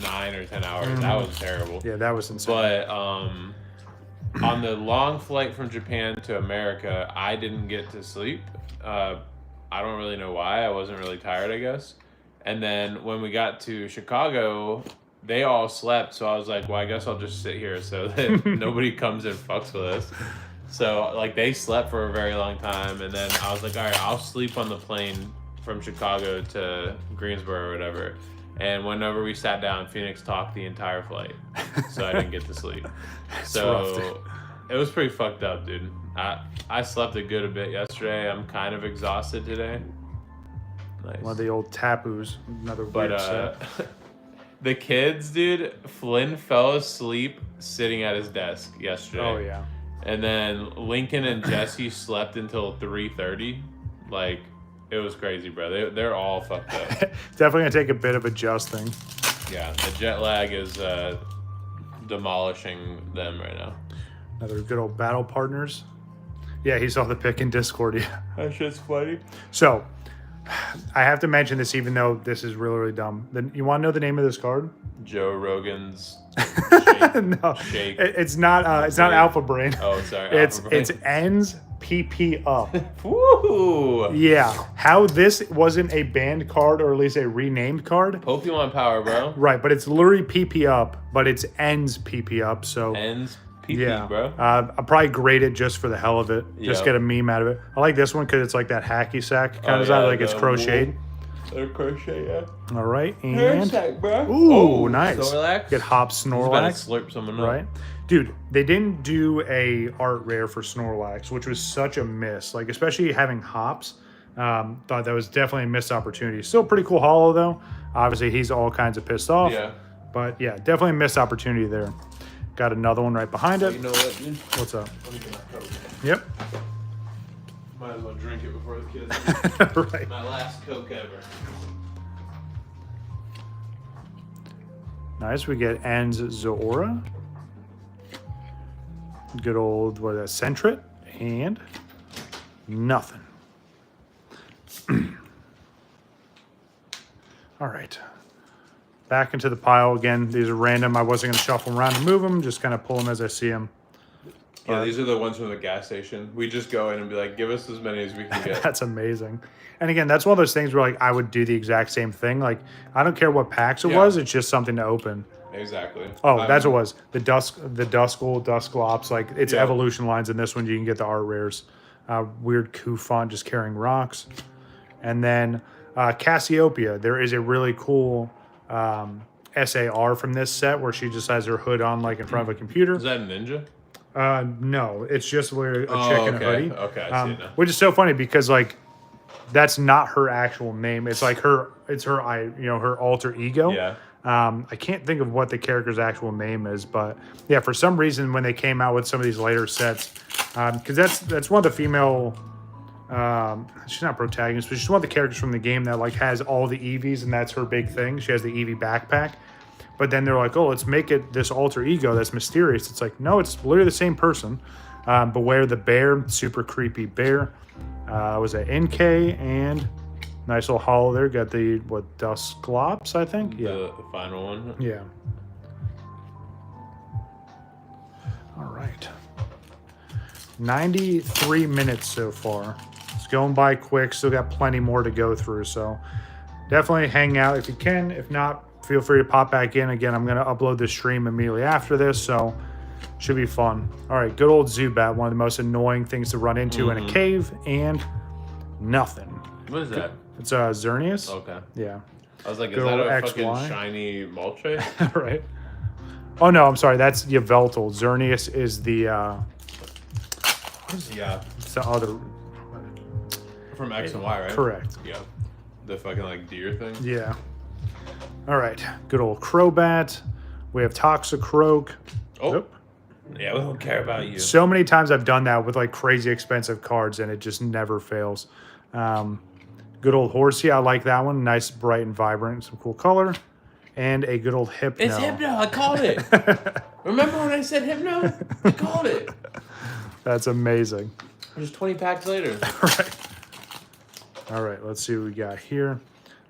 9 or 10 hours. That was terrible. Yeah, that was insane. But on the long flight from Japan to America, I didn't get to sleep. I don't really know why. I wasn't really tired, I guess. And then when we got to Chicago, they all slept, so I was like, well, I guess I'll just sit here so that nobody comes and fucks with us. So, like, they slept for a very long time, and then I was like, all right, I'll sleep on the plane from Chicago to Greensboro or whatever. And whenever we sat down, Phoenix talked the entire flight, so I didn't get to sleep. So it was pretty fucked up, dude. I slept a good bit yesterday. I'm kind of exhausted today. Nice. One of the old taboos. Another weird set. The kids, dude, Flynn fell asleep sitting at his desk yesterday. Oh, yeah. And then Lincoln and Jesse slept until 3:30. Like, it was crazy, bro. They're all fucked up. Definitely going to take a bit of adjusting. Yeah, the jet lag is demolishing them right now. Another good old battle partners. Yeah, he saw the pick in Discord. Yeah. That shit's funny. So, I have to mention this, even though this is really, really dumb. You want to know the name of this card? Joe Rogan's no, shake. it's not. It's not Alpha Brain. Oh, sorry. It's ends PP up. Woo! Yeah, how this wasn't a banned card or at least a renamed card. Pokemon power, bro. Right, but it's literally PP up, but it's ends PP up. So ends PP, yeah, bro. I'll probably grade it just for the hell of it. Just get a meme out of it. I like this one because it's like that hacky sack kind of design, like it's crocheted. They're crochet, yeah. All right, and sack, bro. Ooh, nice. Snorlax. Get Hop Snorlax. Slurp someone up. Right, dude. They didn't do a art rare for Snorlax, which was such a miss. Like especially having hops. Thought that was definitely a missed opportunity. Still pretty cool holo though. Obviously, he's all kinds of pissed off. Yeah. But yeah, definitely a missed opportunity there. Got another one right behind it. You know what, dude? What's up? Let me get my Coke. Yep. Might as well drink it before the kids. Right. My last Coke ever. Nice. We get Ends Zora. Good old, what is that, Sentret. And nothing. All right. Back into the pile again. These are random. I wasn't going to shuffle them around and move them. Just kind of pull them as I see them. Yeah, these are the ones from the gas station. We just go in and be like, give us as many as we can get. That's amazing. And again, that's one of those things where like I would do the exact same thing. Like I don't care what packs it was. It's just something to open. Exactly. Oh, that's what it was. The Dusclops. Like it's evolution lines in this one. You can get the art rares. Weird Kufant just carrying rocks. And then Cassiopeia. There is a really cool SAR from this set where she just has her hood on like in front of a computer. Is that a ninja? No, it's just where a chick in a hoodie. Okay, I see it now. Which is so funny because like that's not her actual name. It's like her alter ego. Yeah. I can't think of what the character's actual name is, but yeah, for some reason when they came out with some of these later sets, because that's one of the female. She's not protagonist, but she's one of the characters from the game that like has all the Eevees, and that's her big thing. She has the Eevee backpack. But then they're like, oh, let's make it this alter ego that's mysterious. It's like, no, it's literally the same person. Beware the bear, super creepy bear. Was it NK and nice little holo there. Got the, Dusclops, I think? Yeah. The final one? Yeah. All right. 93 minutes so far. It's going by quick. Still got plenty more to go through. So definitely hang out if you can. If not, feel free to pop back in. Again, I'm going to upload the stream immediately after this, so should be fun. All right, good old Zubat, one of the most annoying things to run into in a cave, and nothing. What is that? It's Xerneas. Okay. Yeah. I was like, is Good that old a XY? fucking shiny Moltres? Right. Oh, no, I'm sorry. That's Yveltal. Xerneas is the... Yeah. It's the other... From X and Y, right? Correct. Yeah. The fucking, like, deer thing? Yeah. All right. Good old Crobat. We have Toxicroak. Oh. Nope. Yeah, we don't care about you. So many times I've done that with like crazy expensive cards and it just never fails. Good old Horsey. I like that one. Nice, bright, and vibrant. Some cool color. And a good old Hypno. It's Hypno. I called it. Remember when I said Hypno? I called it. That's amazing. Just 20 packs later. Right. All right. Let's see what we got here.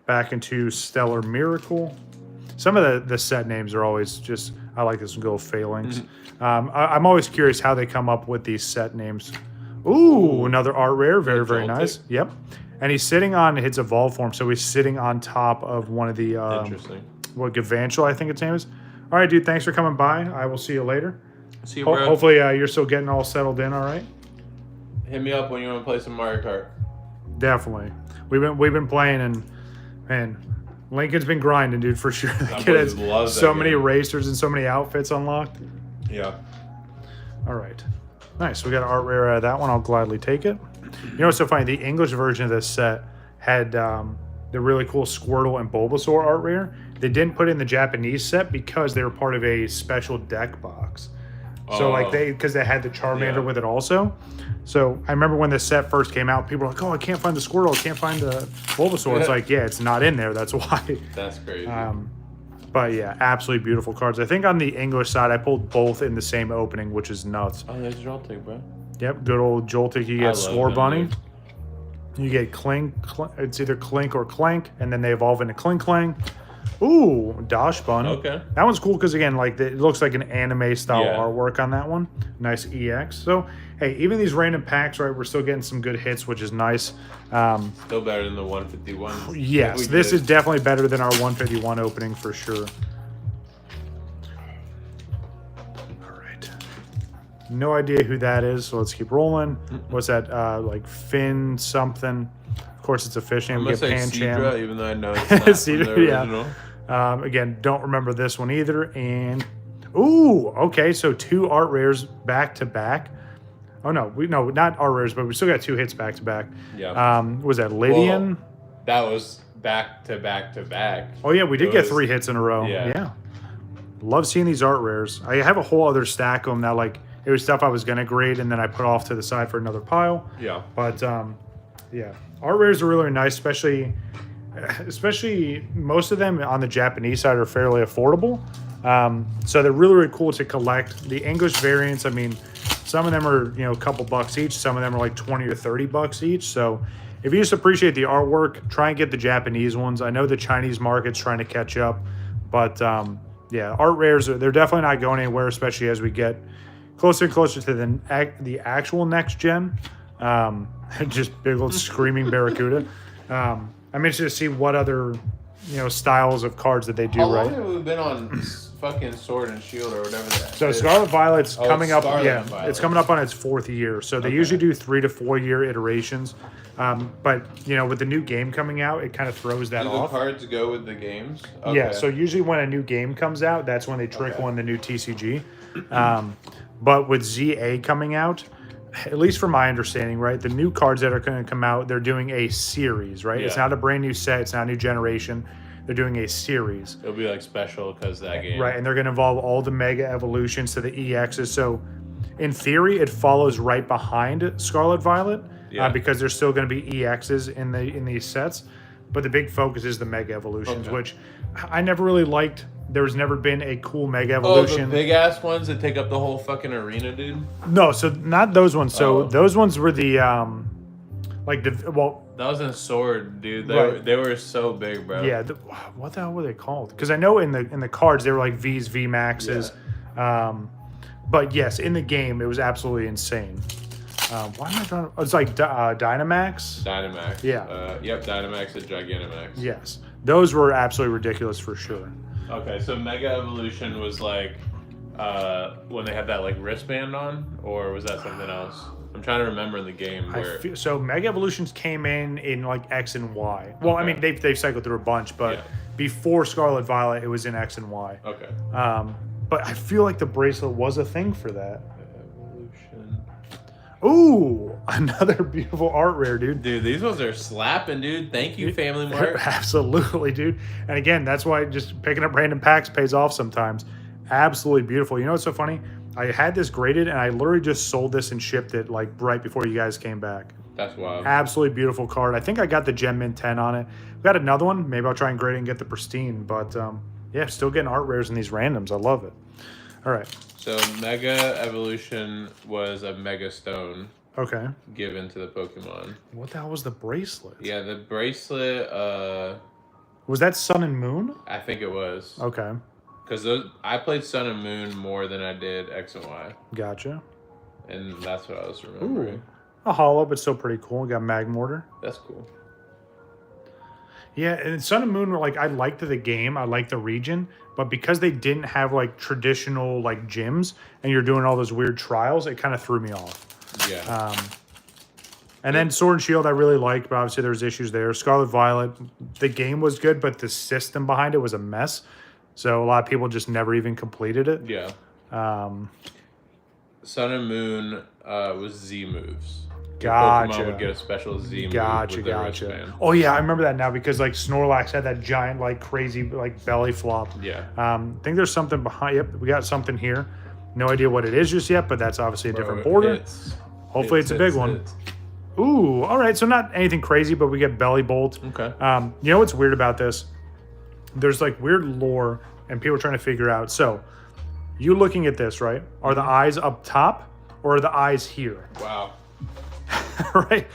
Back into Stellar Miracle. Some of the set names are always just... I like this one. Go Phalanx. I'm always curious how they come up with these set names. Ooh, another art rare. Very, very nice. Yep. And he's sitting on his evolved form, so he's sitting on top of one of the Interesting. Gavanchel, I think its name is. All right, dude. Thanks for coming by. I will see you later. See you, bro. Hopefully, you're still getting all settled in. All right. Hit me up when you want to play some Mario Kart. Definitely. We've been playing, and man, Lincoln's been grinding, dude, for sure. The kid has so many racers and so many outfits unlocked. Yeah. All right. Nice. We got an art rare out of that one. I'll gladly take it. You know what's so funny? The English version of this set had the really cool Squirtle and Bulbasaur art rare. They didn't put it in the Japanese set because they were part of a special deck box. So like because they had the Charmander with it also. So I remember when this set first came out, people were like, "Oh, I can't find the Squirtle, I can't find the Bulbasaur." It's like, yeah, it's not in there. That's why. That's crazy. But yeah, absolutely beautiful cards. I think on the English side, I pulled both in the same opening, which is nuts. Oh, there's Joltik, bro. Yep, good old Joltik. You get Score Bunny. You get Clink. It's either Clink or Clank, and then they evolve into Clink Clang. Ooh, Dosh Bun. Okay. That one's cool because, again, like it looks like an anime style artwork on that one. Nice EX. So, hey, even these random packs, right, we're still getting some good hits, which is nice. Still better than the 151. Yes, this is definitely better than our 151 opening for sure. All right. No idea who that is, so let's keep rolling. What's that? Like Finn something. Of course, it's a fish name. I'm We gonna get say Pancham. Seadra, even though I know it's not Seadra, from the original. Again, don't remember this one either. And ooh, okay, so 2 art rares back to back. Oh no, not art rares, but we still got 2 hits back to back. Yeah. Was that Lydian? Well, that was back to back to back. Oh yeah, we did get 3 hits in a row. Yeah. Love seeing these art rares. I have a whole other stack of them that like it was stuff I was gonna grade and then I put off to the side for another pile. Yeah. But yeah, art rares are really nice, especially most of them on the Japanese side are fairly affordable. So they're really, really cool to collect. The English variants, I mean, some of them are, a couple bucks each. Some of them are like 20 or 30 bucks each. So if you just appreciate the artwork, try and get the Japanese ones. I know the Chinese market's trying to catch up, but yeah, art rares, they're definitely not going anywhere, especially as we get closer and closer to the actual next gen. Just big old screaming Barracuda. I'm interested to see what other, styles of cards that they do. How right? long have we been on fucking Sword and Shield or whatever that So is? Scarlet Violet's coming up. Violet. It's coming up on its 4th year. So they usually do 3 to 4 year iterations. But with the new game coming out, it kind of throws that off. Do the cards go with the games? Okay. Yeah. So usually when a new game comes out, that's when they trickle in the new TCG. But with ZA coming out, at least from my understanding, right, the new cards that are going to come out, they're doing a series, right? Yeah. It's not a brand new set. It's not a new generation. They're doing a series. It'll be like special because that game. Right, and they're going to involve all the mega evolutions to the EXs. So in theory, it follows right behind Scarlet Violet because there's still going to be EXs in these sets. But the big focus is the mega evolutions, which I never really liked. There's never been a cool mega evolution. Oh, the big ass ones that take up the whole fucking arena, dude. No, so not those ones. So those ones were the that was in Sword, dude. They were so big, bro. Yeah, what the hell were they called? Because I know in the cards they were like V's, V Maxes. Yeah. But yes, in the game it was absolutely insane. Why am I trying to? It's like Dynamax. Dynamax. Yeah. Yep. Dynamax and Gigantamax. Yes, those were absolutely ridiculous for sure. Okay, so Mega Evolution was like when they had that like wristband on, or was that something else? I'm trying to remember in the game where. So Mega Evolutions came in like X and Y. Well, I mean they've cycled through a bunch, but before Scarlet Violet, it was in X and Y. Okay. But I feel like the bracelet was a thing for that. Evolution. Ooh, another beautiful art rare, dude. Dude, these ones are slapping, dude. Thank you, Family Mart. Absolutely, dude. And again, that's why just picking up random packs pays off sometimes. Absolutely beautiful. You know what's so funny? I had this graded, and I literally just sold this and shipped it like right before you guys came back. That's wild. Absolutely beautiful card. I think I got the Gem Mint 10 on it. We got another one. Maybe I'll try and grade it and get the Pristine. But yeah, still getting art rares in these randoms. I love it. All right. So Mega Evolution was a Mega Stone. Okay. Given to the Pokemon. What the hell was the bracelet? Yeah, the bracelet. Was that Sun and Moon? I think it was. Okay. Because I played Sun and Moon more than I did X and Y. Gotcha. And that's what I was remembering. Ooh. A hollow, but still pretty cool. We got Magmortar. That's cool. Yeah, and Sun and Moon were like, I liked the game, I liked the region, but because they didn't have like traditional like gyms and you're doing all those weird trials, it kind of threw me off. Yeah. And then Sword and Shield I really liked, but obviously there's issues there. Scarlet Violet, the game was good, but the system behind it was a mess. So a lot of people just never even completed it. Yeah. Sun and Moon was Z moves. Gotcha. Pokemon would get a special Z move Gotcha, with their gotcha. wristband. Oh yeah, I remember that now because like Snorlax had that giant like crazy like belly flop. Yeah. I think there's something behind. Yep, we got something here. No idea what it is just yet, but that's obviously a different border. Hopefully it's a big one. Ooh, all right. So not anything crazy, but we get Belly Bolt. Okay. You know what's weird about this? There's like weird lore, and people are trying to figure out. So, you looking at this, right? Are the eyes up top, or are the eyes here? Wow. Right?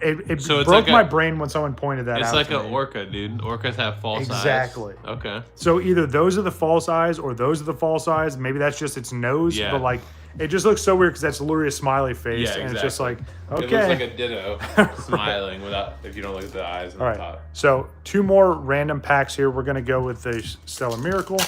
It So it's broke like my brain when someone pointed that out. It's like to an me. orca, dude. Orcas have false eyes. Exactly. Okay. So either those are the false eyes, or those are the false eyes. Maybe that's just its nose. Yeah. But like, it just looks so weird because that's literally a smiley face, Yeah, and it's just like, It okay. looks like a ditto smiling without if you don't look at the eyes on All the right. top. So 2 more random packs here. We're gonna go with the Stellar Miracle,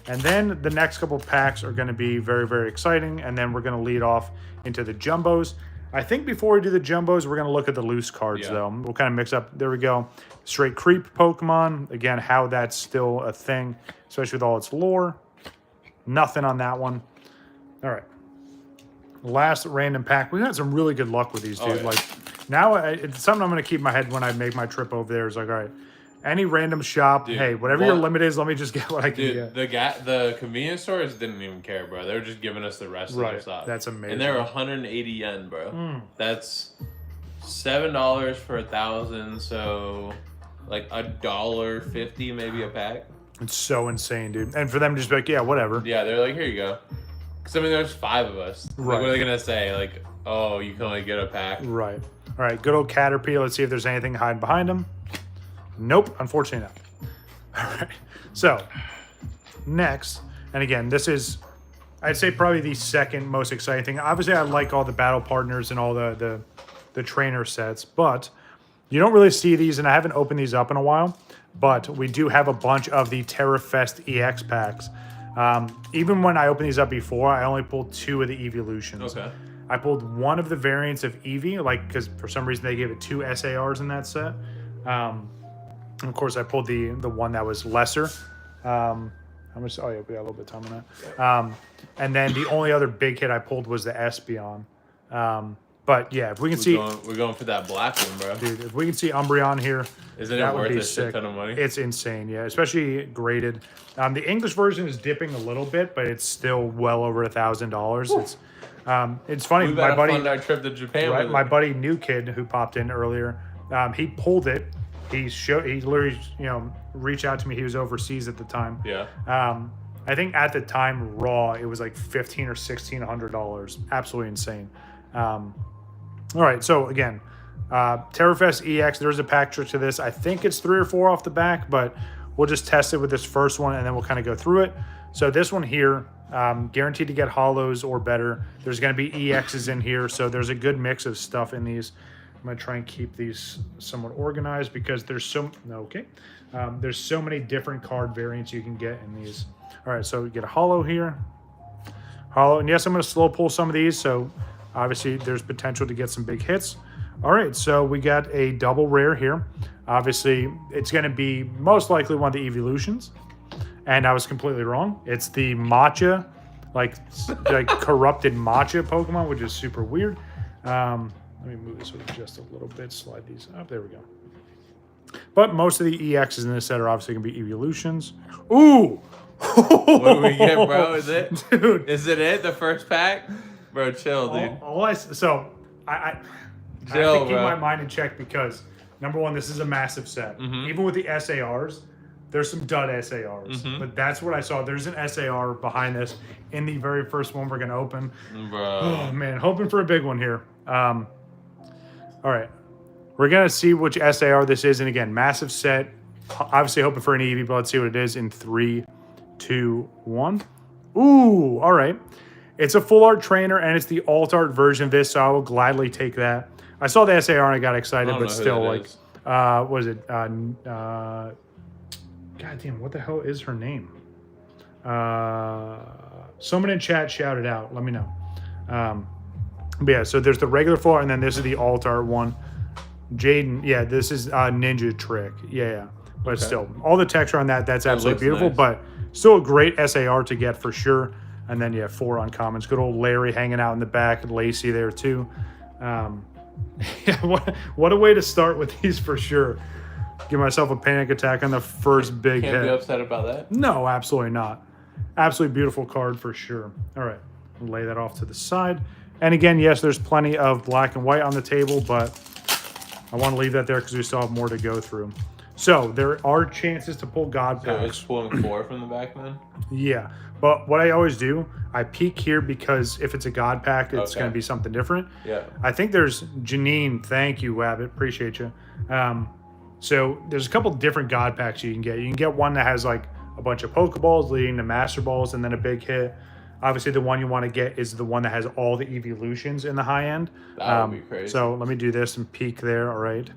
and then the next couple packs are gonna be very, very exciting. And then we're gonna lead off into the jumbos. I think before we do the jumbos, we're gonna look at the loose cards though. We'll kind of mix up. There we go. Straight creep Pokemon. Again, how that's still a thing, especially with all its lore. Nothing on that one. All right. Last random pack. We had some really good luck with these, dude. Oh, yeah. Like now, it's something I'm gonna keep in my head when I make my trip over there. Is like, all right, any random shop, Dude, hey, whatever your limit is, let me just get what I can Dude, get. the convenience stores didn't even care, bro. They were just giving us the rest of their stuff. That's amazing. And they were 180 yen, bro. That's $7 for 1,000, so like $1.50 maybe a pack. It's so insane, dude. And for them to just be like, yeah, whatever. Yeah, they're like, here you go. Because I mean, there's 5 of us. Like, Right. what are they gonna say? Like, oh, you can only get a pack. Right. All right. Good old Caterpie. Let's see if there's anything hiding behind him. Nope. Unfortunately not. All right. So next, and again, this is, I'd say probably the second most exciting thing. Obviously, I like all the battle partners and all the trainer sets, but you don't really see these, and I haven't opened these up in a while. But we do have a bunch of the Terra Fest EX packs. Even when I opened these up before, I only pulled 2 of the evolutions. Okay. I pulled one of the variants of Eevee, like because for some reason they gave it 2 SARs in that set. And of course, I pulled the one that was lesser. How much? Oh yeah, we got a little bit of time on that. And then the only other big hit I pulled was the Espeon. But yeah, if we can see, we're going for that black one, bro. dude, if we can see Umbreon here, Isn't that it would worth be a sick. shit ton of money? It's insane, yeah, especially graded. The English version is dipping a little bit, but it's still well over $1,000. It's funny. We My better buddy, fund our trip to Japan. right, with my it. buddy New Kid who popped in earlier, he pulled it. He literally, reached out to me. He was overseas at the time. Yeah. I think at the time raw it was like $1,500 or $1,600. Absolutely insane. All right, so again, TerraFest EX. There's a pack trick to this. I think it's 3 or 4 off the back, but we'll just test it with this first one, and then we'll kind of go through it. So this one here, guaranteed to get hollows or better. There's going to be EXs in here, so there's a good mix of stuff in these. I'm going to try and keep these somewhat organized because there's there's so many different card variants you can get in these. All right, so we get a hollow here. Hollow, and yes, I'm going to slow pull some of these, so obviously there's potential to get some big hits. All right, so we got a double rare here. Obviously, it's going to be most likely one of the evolutions, and I was completely wrong. It's the matcha, like corrupted matcha Pokemon, which is super weird. Let me move this over just a little bit, slide these up. There we go. But most of the EXs in this set are obviously going to be evolutions. Ooh! What do we get, bro? Is it? Dude. Is it the first pack? Bro, chill, dude. I have to Chill, keep bro. my mind in check because, number one, this is a massive set. Even with the SARs, there's some dud SARs. But that's what I saw. There's an SAR behind this in the very first one we're going to open. Bro. Oh, man. Hoping for a big one here. All right. We're going to see which SAR this is. And again, massive set. Obviously hoping for an Eevee, but let's see what it is in 3, 2, 1. Ooh, all right. It's a full art trainer, and it's the alt art version of this, so I will gladly take that. I saw the SAR and I got excited, but still, like, Was it? God damn, what the hell is her name? Someone in chat shouted out. Let me know. But yeah, so there's the regular floor, and then this is the alt art one. Jaden, yeah, this is Ninja Trick. Yeah. But still, all the texture on that's absolutely beautiful, nice. but still a great SAR to get for sure. And then, yeah, 4 uncommons. Good old Larry hanging out in the back, Lacey there too. Yeah, what a way to start with these for sure. Give myself a panic attack on the first big hit. Can't be upset about that. No, absolutely not. Absolutely beautiful card for sure. All right, we'll lay that off to the side. And again, yes, there's plenty of black and white on the table, but I want to leave that there because we still have more to go through. So there are chances to pull God So packs. it's pulling 4 from the back then? Yeah, but what I always do, I peek here because if it's a God pack, it's Okay. going to be something different. Yeah. I think there's Janine. Thank you, Wabbit. Appreciate you. So there's a couple different God packs you can get. You can get one that has like a bunch of Pokeballs leading to Master Balls and then a big hit. Obviously, the one you want to get is the one that has all the evolutions in the high end. That would be crazy. So let me do this and peek there. All right.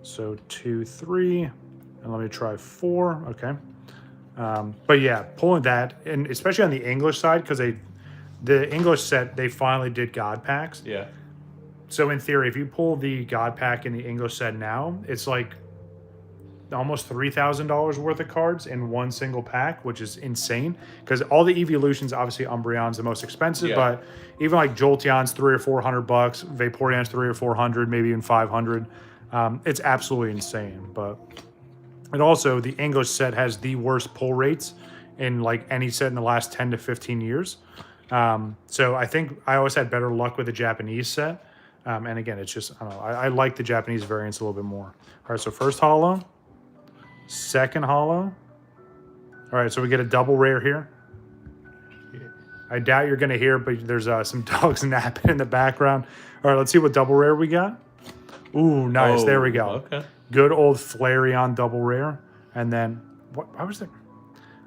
So 2, 3, and let me try 4. Okay. But yeah, pulling that, and especially on the English side, because the English set, they finally did God packs. Yeah. So in theory, if you pull the God pack in the English set now, it's like almost $3,000 worth of cards in one single pack, which is insane. Because all the evolutions, obviously Umbreon's the most expensive, but even like Jolteon's $300 or $400, Vaporeon's $300 or $400, maybe even $500. It's absolutely insane. But it also, the English set has the worst pull rates in like any set in the last 10 to 15 years. So I think I always had better luck with the Japanese set. And again, it's just, I don't know, I like the Japanese variants a little bit more. All right, so first holo, second holo. All right, so we get a double rare here. I doubt you're going to hear, but there's some dogs napping in the background. All right, let's see what double rare we got. Ooh, nice. There we go. Okay. Good old Flareon double rare. And then, why was there?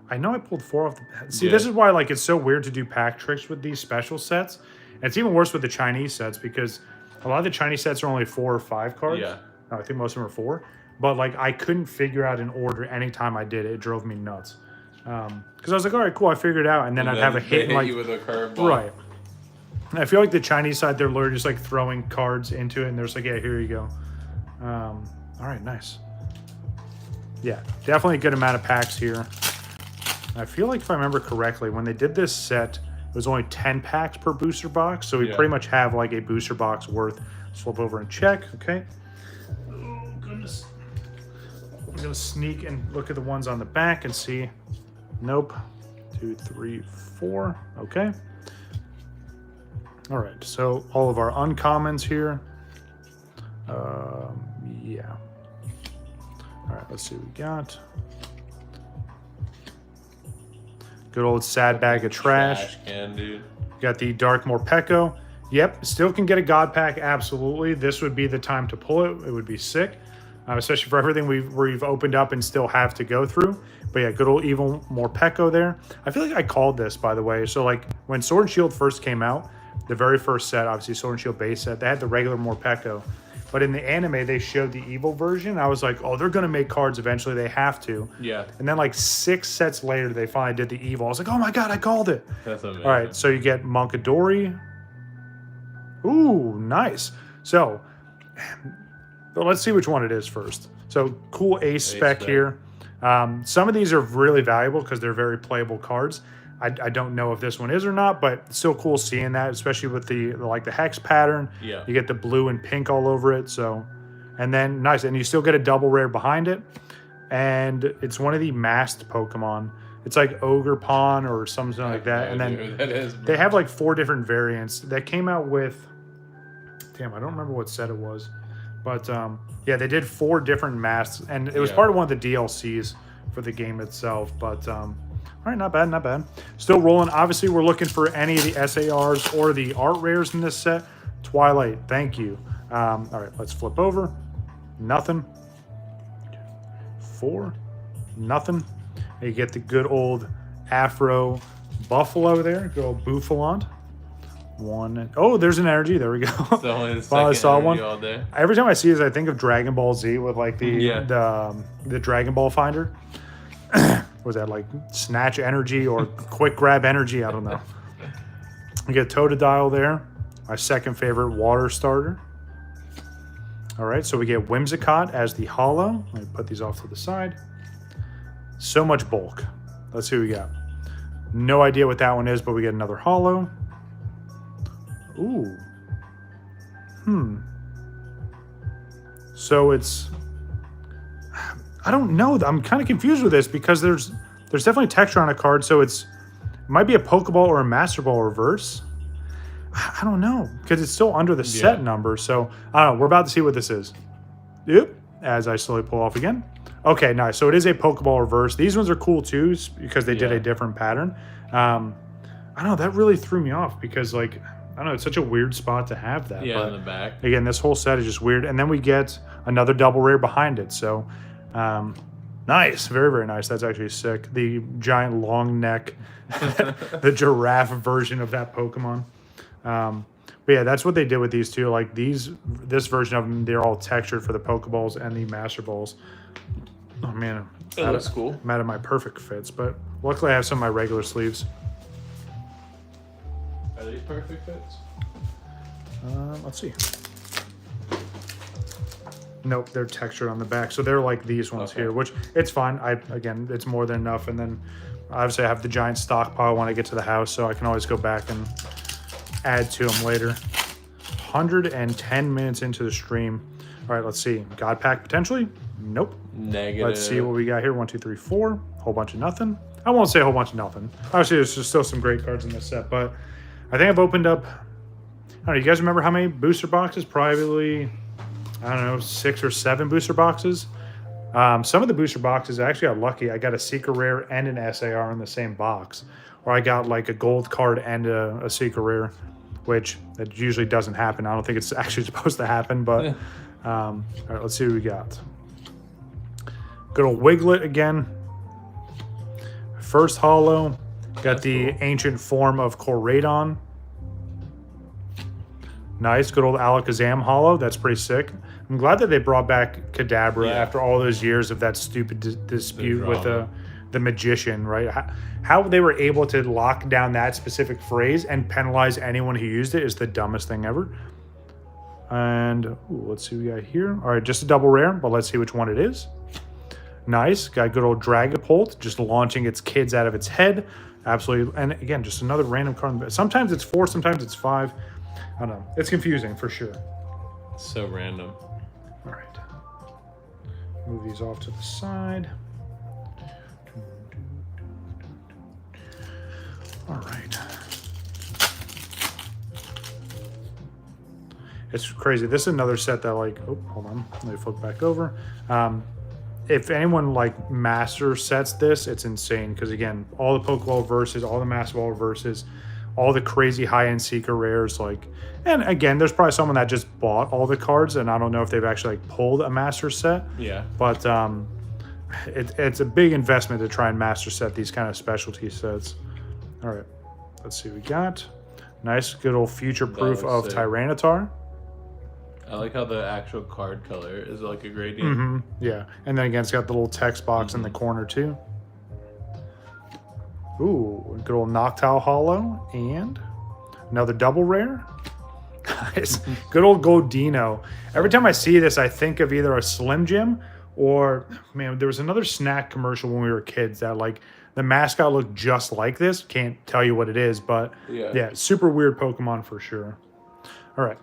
I know I pulled 4 off the... See, this is why like it's so weird to do pack tricks with these special sets. And it's even worse with the Chinese sets because a lot of the Chinese sets are only 4 or 5 cards. Yeah. No, I think most of them are 4. But like I couldn't figure out an order anytime I did it. It drove me nuts. Because I was like, all right, cool, I figured it out. And then I'd have a hit and like... you with a curveball. Right. And I feel like the Chinese side, they're literally just like throwing cards into it. And they're just like, yeah, here you go. All right, nice. Yeah, definitely a good amount of packs here. I feel like if I remember correctly, when they did this set, it was only 10 packs per booster box. So we pretty much have like a booster box worth. Flip over and check. Okay. Oh, goodness. I'm going to sneak and look at the ones on the back and see. Nope. 2, 3, 4. Okay. All right. So all of our uncommons here. Yeah. All right. Let's see what we got. Good old sad bag of trash. Can, dude. Got the Dark Morpeko. Yep, still can get a God pack, absolutely. This would be the time to pull it. It would be sick, especially for everything we've opened up and still have to go through. But yeah, good old Evil Morpeko there. I feel like I called this, by the way. So like when Sword and Shield first came out, the very first set, obviously Sword and Shield base set, they had the regular Morpeko. But in the anime, they showed the evil version. I was like, oh, they're going to make cards eventually. They have to. Yeah. And then like 6 sets later, they finally did the evil. I was like, oh my God, I called it. That's amazing. All right, so you get Monkadori. Ooh, nice. So let's see which one it is first. So cool ace spec here. Some of these are really valuable because they're very playable cards. I don't know if this one is or not, but it's still cool seeing that, especially with the hex pattern. Yeah. You get the blue and pink all over it. So, and then nice, and you still get a double rare behind it, and it's one of the masked Pokemon. It's like Ogre Pawn or something like that. And then they have like 4 different variants that came out with. Damn, I don't remember what set it was, but yeah, they did 4 different masks, and it was part of one of the DLCs for the game itself. But all right, not bad, not bad. Still rolling. Obviously, we're looking for any of the SARs or the art rares in this set. Twilight, thank you. All right, let's flip over. Nothing. 4, nothing. And you get the good old Afro Buffalo there, good old Bouffalont. One. Oh, there's an energy. There we go. So only the Finally second saw energy one. all day. Every time I see this, I think of Dragon Ball Z with like Yeah. the Dragon Ball Finder. Was that like snatch energy or quick grab energy? I don't know. We get Totodile there. My second favorite water starter. All right, so we get Whimsicott as the holo. Let me put these off to the side. So much bulk. Let's see what we got. No idea what that one is, but we get another holo. Ooh. So it's... I don't know. I'm kind of confused with this because there's definitely texture on a card, so it might be a Pokeball or a Master Ball reverse. I don't know because it's still under the set number, so I don't know. We're about to see what this is. Yep. As I slowly pull off again. Okay, nice. So it is a Pokeball reverse. These ones are cool too because they did a different pattern. I don't know. That really threw me off because like I don't know. It's such a weird spot to have that. Yeah, but in the back. again, this whole set is just weird, and then we get another double rare behind it. So. Nice, very, very nice. That's actually sick. The giant long neck, the giraffe version of that Pokemon. But yeah, that's what they did with these two. Like this version of them, they're all textured for the Pokeballs and the Master Balls. Oh man, That looks cool. I'm out of my perfect fits, but luckily I have some of my regular sleeves. Are these perfect fits? Let's see. Nope, they're textured on the back. So they're like these ones here, which it's fine. Again, it's more than enough. And then obviously I have the giant stockpile when I get to the house, so I can always go back and add to them later. 110 minutes into the stream. All right, let's see. God pack potentially? Nope. Negative. Let's see what we got here. 1, 2, 3, 4. Whole bunch of nothing. I won't say a whole bunch of nothing. Obviously, there's just still some great cards in this set, but I think I've opened up. I don't know. You guys remember how many booster boxes? Probably, I don't know, 6 or 7 booster boxes. Some of the booster boxes, I actually got lucky. I got a Secret Rare and an SAR in the same box. Or I got like a gold card and a Secret Rare, which that usually doesn't happen. I don't think it's actually supposed to happen, but all right, let's see what we got. Good old Wiglet again. First holo. Got the ancient form of Koraidon. Nice, good old Alakazam holo. That's pretty sick. I'm glad that they brought back Kadabra after all those years of that stupid dispute with the magician, right? How they were able to lock down that specific phrase and penalize anyone who used it is the dumbest thing ever. And let's see what we got here. All right, just a double rare, but let's see which one it is. Nice, got good old Dragapult just launching its kids out of its head. Absolutely, and again, just another random card. Sometimes it's 4, sometimes it's 5. I don't know. It's confusing for sure. So random. All right. Move these off to the side. All right. It's crazy. This is another set that like, oh, hold on. Let me flip back over. If anyone like master sets this, it's insane. Because again, all the Pokeball verses, all the Master Ball verses, all the crazy high-end Secret Rares, like, and again, there's probably someone that just bought all the cards, and I don't know if they've actually like pulled a master set. Yeah. But it's a big investment to try and master set these kind of specialty sets. All right, let's see what we got. Nice, good old future proof of sick. Tyranitar. I like how the actual card color is like a gradient. Yeah, and then again, it's got the little text box in the corner too. Ooh, good old Noctowl holo and another double rare. Nice. Good old Goldino. Every time I see this, I think of either a Slim Jim or, man, there was another snack commercial when we were kids that like the mascot looked just like this. Can't tell you what it is, but yeah, super weird Pokemon for sure. All right.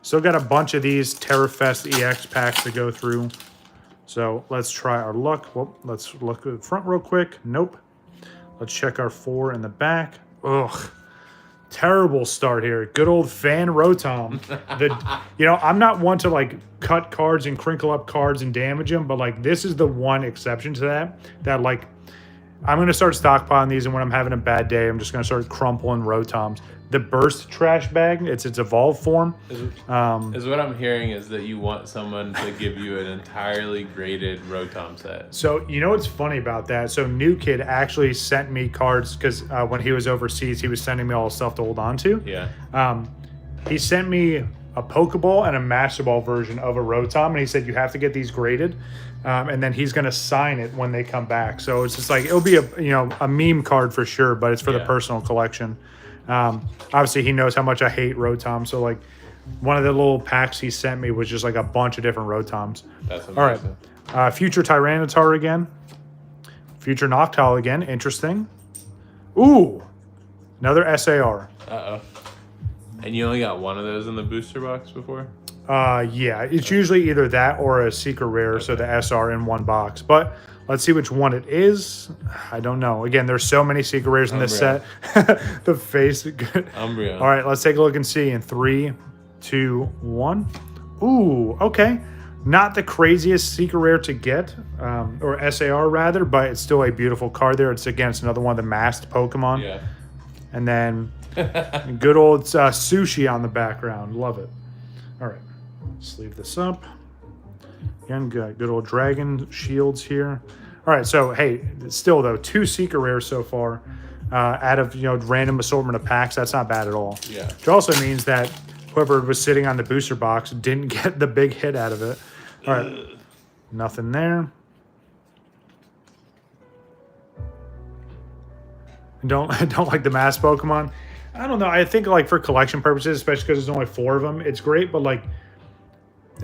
Still got a bunch of these Terrafest EX packs to go through. So let's try our luck. Well, let's look at the front real quick. Nope. Let's check our 4 in the back. Ugh. Terrible start here. Good old Fan Rotom. You know, I'm not one to like cut cards and crinkle up cards and damage them, but like this is the one exception to that like I'm going to start stockpiling these, and when I'm having a bad day, I'm just going to start crumpling Rotoms. the burst trash bag. It's its evolved form. Is what I'm hearing is that you want someone to give you an entirely graded Rotom set. So you know what's funny about that? So New Kid actually sent me cards because when he was overseas, he was sending me all the stuff to hold on to. Yeah. He sent me a Pokeball and a Master Ball version of a Rotom, and he said you have to get these graded, and then he's gonna sign it when they come back. So it's just like it'll be a meme card for sure, but it's for the personal collection. Obviously, he knows how much I hate Rotom, so like one of the little packs he sent me was just like a bunch of different Rotoms. That's amazing. All right, future Tyranitar again, future Noctowl again. Interesting. Ooh, another SAR. Uh-oh. And you only got one of those in the booster box before? Yeah, it's usually either that or a secret rare, so the SR in one box. But let's see which one it is. I don't know. Again, there's so many secret rares in this set. The face. Umbreon. All right, let's take a look and see in 3, 2, 1. Ooh, okay. Not the craziest secret rare to get, or SAR rather, but it's still a beautiful card there. It's another one of the masked Pokemon. Yeah. And then good old sushi on the background. Love it. All right, let's leave this up. Again, good old dragon shields here. All right, so hey, still though, 2 secret rares so far out of random assortment of packs. That's not bad at all. Yeah. Which also means that whoever was sitting on the booster box didn't get the big hit out of it. All right, nothing there. I don't like the mass Pokemon. I don't know. I think like for collection purposes, especially because there's only 4 of them, it's great. But like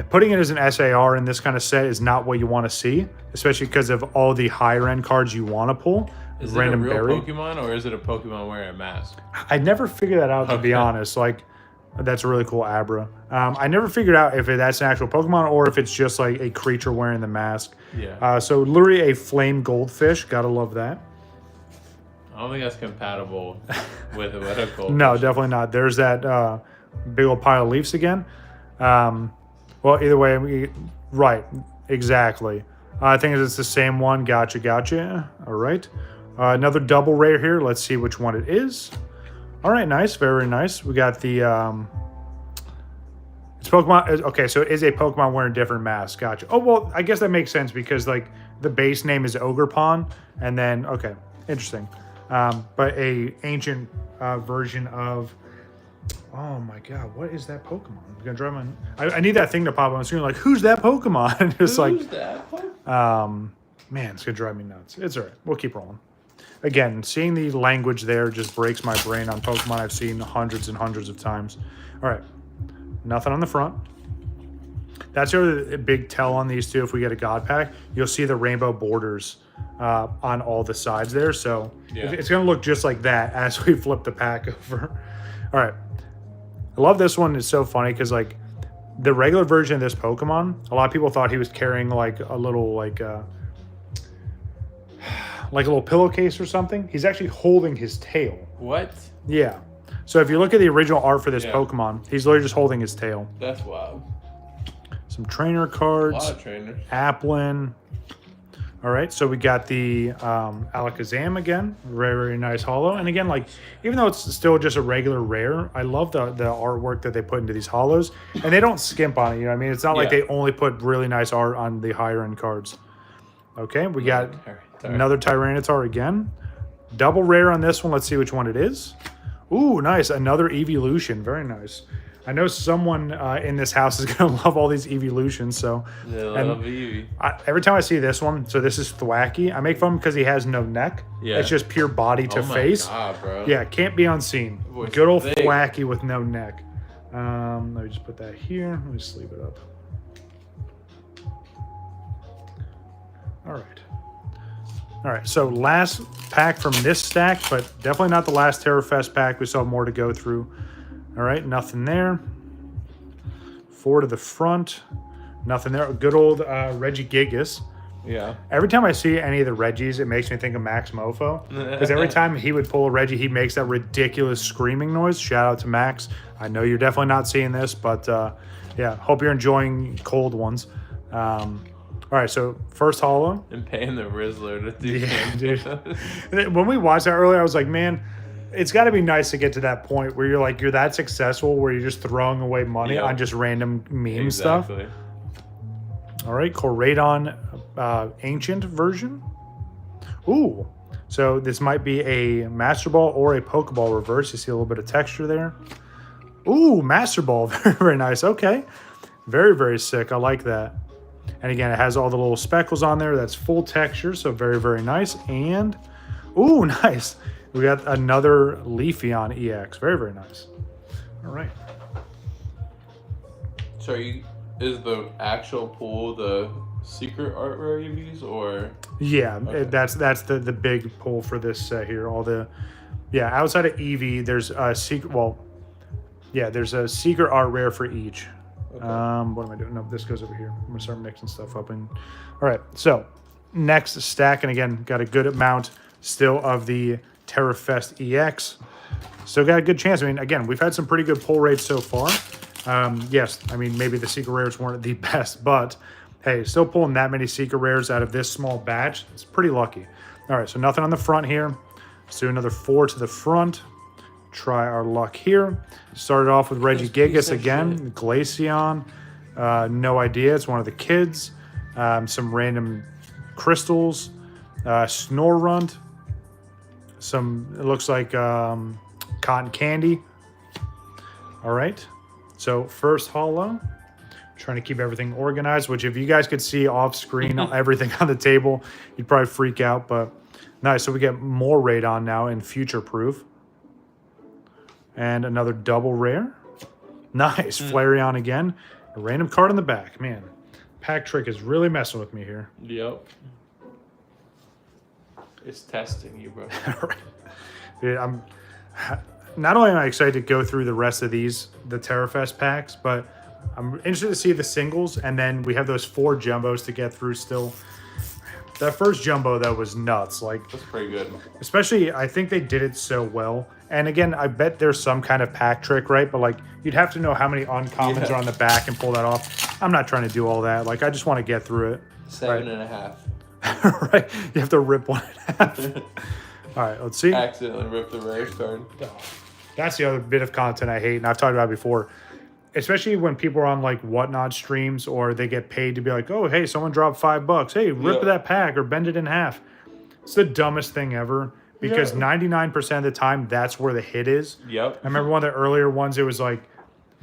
putting it as an SAR in this kind of set is not what you want to see, especially because of all the higher end cards you want to pull. Is it a real Pokemon or is it a Pokemon wearing a mask? I never figured that out, to be honest. Like, that's a really cool Abra. I never figured out if that's an actual Pokemon or if it's just like a creature wearing the mask. Yeah. So literally a flame goldfish. Gotta love that. I don't think that's compatible with a goldfish. No, definitely not. There's that big old pile of leaves again. Well, either way, right, exactly. I think it's the same one. Gotcha. All right. Another double rare here. Let's see which one it is. All right, nice, very nice. We got the it's Pokemon. Okay, so it is a Pokemon wearing different masks. Gotcha. Oh well, I guess that makes sense because like the base name is Ogerpon, and then okay, interesting. But a ancient version of. Oh my God, what is that Pokemon? I'm gonna drive my. I need that thing to pop on the screen. Like, who's that Pokemon? It's Who's that Pokemon? Man, it's gonna drive me nuts. It's all right. We'll keep rolling. Again, seeing the language there just breaks my brain on Pokemon I've seen hundreds and hundreds of times. All right, nothing on the front. That's a big tell on these two. If we get a God Pack, you'll see the rainbow borders on all the sides there. So yeah. It's gonna look just like that as we flip the pack over. All right, I love this one. It's so funny because like the regular version of this Pokemon, a lot of people thought he was carrying like a little like a little pillowcase or something. He's actually holding his tail. What? Yeah. So if you look at the original art for this Pokemon, he's literally just holding his tail. That's wild. Some trainer cards. A lot of trainers. Applin. All right, so we got the Alakazam again. Very, very nice holo. And again, like, even though it's still just a regular rare, I love the artwork that they put into these holos. And they don't skimp on it, you know what I mean? It's not like they only put really nice art on the higher end cards. Okay, we got another Tyranitar again. Double rare on this one. Let's see which one it is. Ooh, nice. Another Evolution. Very nice. I know someone in this house is going to love all these Evolutions. So, every time I see this one, so this is Thwacky. I make fun of him because he has no neck. Yeah. It's just pure body to face. God, bro. Yeah, can't be unseen. Good old Thwacky with no neck. Let me just put that here. Let me just leave it up. All right, so last pack from this stack, but definitely not the last Terrorfest pack. We still have more to go through. All right, nothing there. 4 to the front. Nothing there. Good old Regigigas. Yeah. Every time I see any of the Reggies, it makes me think of Max Mofo. Because every time he would pull a Reggie, he makes that ridiculous screaming noise. Shout out to Max. I know you're definitely not seeing this, but yeah, hope you're enjoying cold ones. All right, so first holo. And paying the Rizzler to do dude. When we watched that earlier, I was like, man, it's got to be nice to get to that point where you're that successful where you're just throwing away money on just random meme stuff. All right, Koraidon ancient version. Ooh, so this might be a Master Ball or a Pokeball reverse. You see a little bit of texture there. Ooh, Master Ball, very, very nice. Okay, very, very sick. I like that. And again, it has all the little speckles on there. That's full texture, so very, very nice. And, ooh, nice. We got another Leafeon EX. Very, very nice. All right. So is the actual pool the secret art rare EVs or? Yeah, okay. that's the big pull for this set here. All the, outside of EV, there's a secret. Well, yeah, there's a secret art rare for each. Okay. What am I doing? No, this goes over here. I'm gonna start mixing stuff up. And all right, so next stack, and again, got a good amount still of the Terrafest EX. Still got a good chance. I mean, again, we've had some pretty good pull rates so far. Yes, I mean, maybe the secret rares weren't the best, but hey, still pulling that many secret rares out of this small batch. It's pretty lucky. All right, so nothing on the front here. Let's do another 4 to the front. Try our luck here. Started off with Regigigas again, Glaceon. No idea. It's one of the kids. Some random crystals. Snorunt. It looks like cotton candy. All right. So first holo. Trying to keep everything organized, which if you guys could see off screen everything on the table, you'd probably freak out. But nice. So we get more Radon now in Future Proof. And another double rare. Nice. Flareon again. A random card in the back. Man, Pack Trick is really messing with me here. Yep. It's testing you, bro. Right. Dude, not only am I excited to go through the rest of the Terrafest packs, but I'm interested to see the singles. And then we have those 4 jumbos to get through still. That first jumbo, that was nuts. Like, that's pretty good. Especially, I think they did it so well. And again, I bet there's some kind of pack trick, right? But like, you'd have to know how many uncommons are on the back and pull that off. I'm not trying to do all that. Like, I just want to get through it. 7.5. Right? You have to rip 1.5. All right, let's see. Accidentally ripped the rare card. That's the other bit of content I hate, and I've talked about it before. Especially when people are on like Whatnot streams or they get paid to be like, oh, hey, someone dropped $5. Hey, rip that pack or bend it in half. It's the dumbest thing ever because 99% of the time that's where the hit is. Yep. I remember one of the earlier ones, it was like,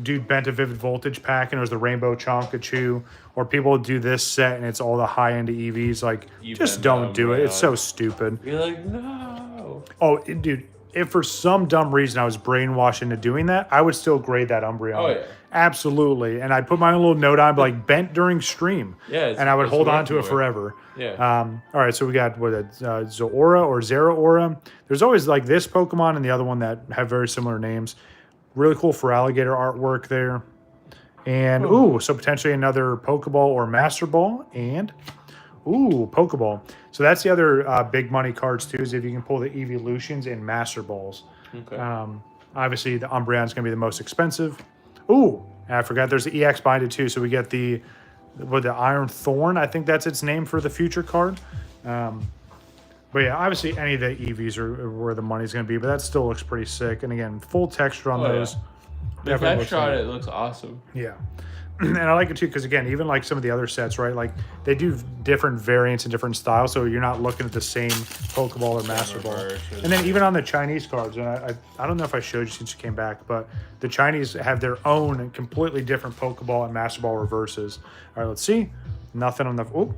dude bent a Vivid Voltage pack and it was the Rainbow Chonkachu. Or people do this set and it's all the high-end EVs. Like, just don't do it. It's so stupid. You're like, no. Oh, dude. If for some dumb reason I was brainwashed into doing that, I would still grade that Umbreon. Oh, yeah. Absolutely. And I'd put my own little note on, like, bent during stream. Yeah. And I would hold on to it forever. Yeah. All right, so we got, Zeraora or Zeraora. There's always, like, this Pokemon and the other one that have very similar names. Really cool for alligator artwork there. And, so potentially another Pokeball or Master Ball. And, Pokeball. So that's the other big money cards too, is if you can pull the Evolutions and Master Balls. Okay. Obviously, the Umbreon's going to be the most expensive. And I forgot there's the EX binded too. So we get the Iron Thorn. I think that's its name for the future card. But yeah, obviously any of the EVs are where the money's going to be, but that still looks pretty sick. And again, full texture on those. Yeah. The texture on it looks awesome. Yeah. And I like it too because, again, even like some of the other sets, right? Like they do different variants and different styles, so you're not looking at the same Pokeball or Master Ball. And then even on the Chinese cards, and I don't know if I showed you since you came back, but the Chinese have their own and completely different Pokeball and Master Ball reverses. All right, let's see. Nothing on the... Oh.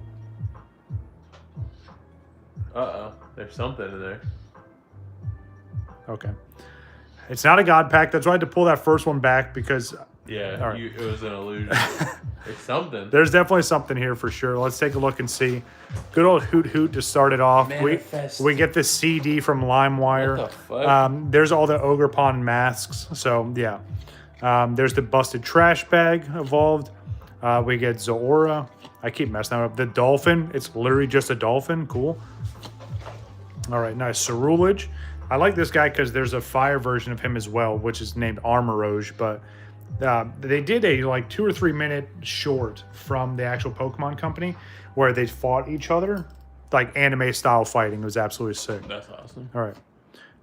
Uh-oh. There's something in there. Okay. It's not a God Pack. That's why I had to pull that first one back because... Yeah, right. It was an illusion. It's something. There's definitely something here for sure. Let's take a look and see. Good old Hoot Hoot to start it off. We get the CD from LimeWire. What the fuck? There's all the Ogre Pond masks. So, yeah. There's the Busted Trash Bag evolved. We get Zeraora. I keep messing that up. The Dolphin. It's literally just a dolphin. Cool. All right, nice. Cerulege. I like this guy because there's a fire version of him as well, which is named Armorage, but... they did a like 2 or 3 minute short from the actual Pokemon company where they fought each other, like anime style fighting. It was absolutely sick. That's awesome. All right.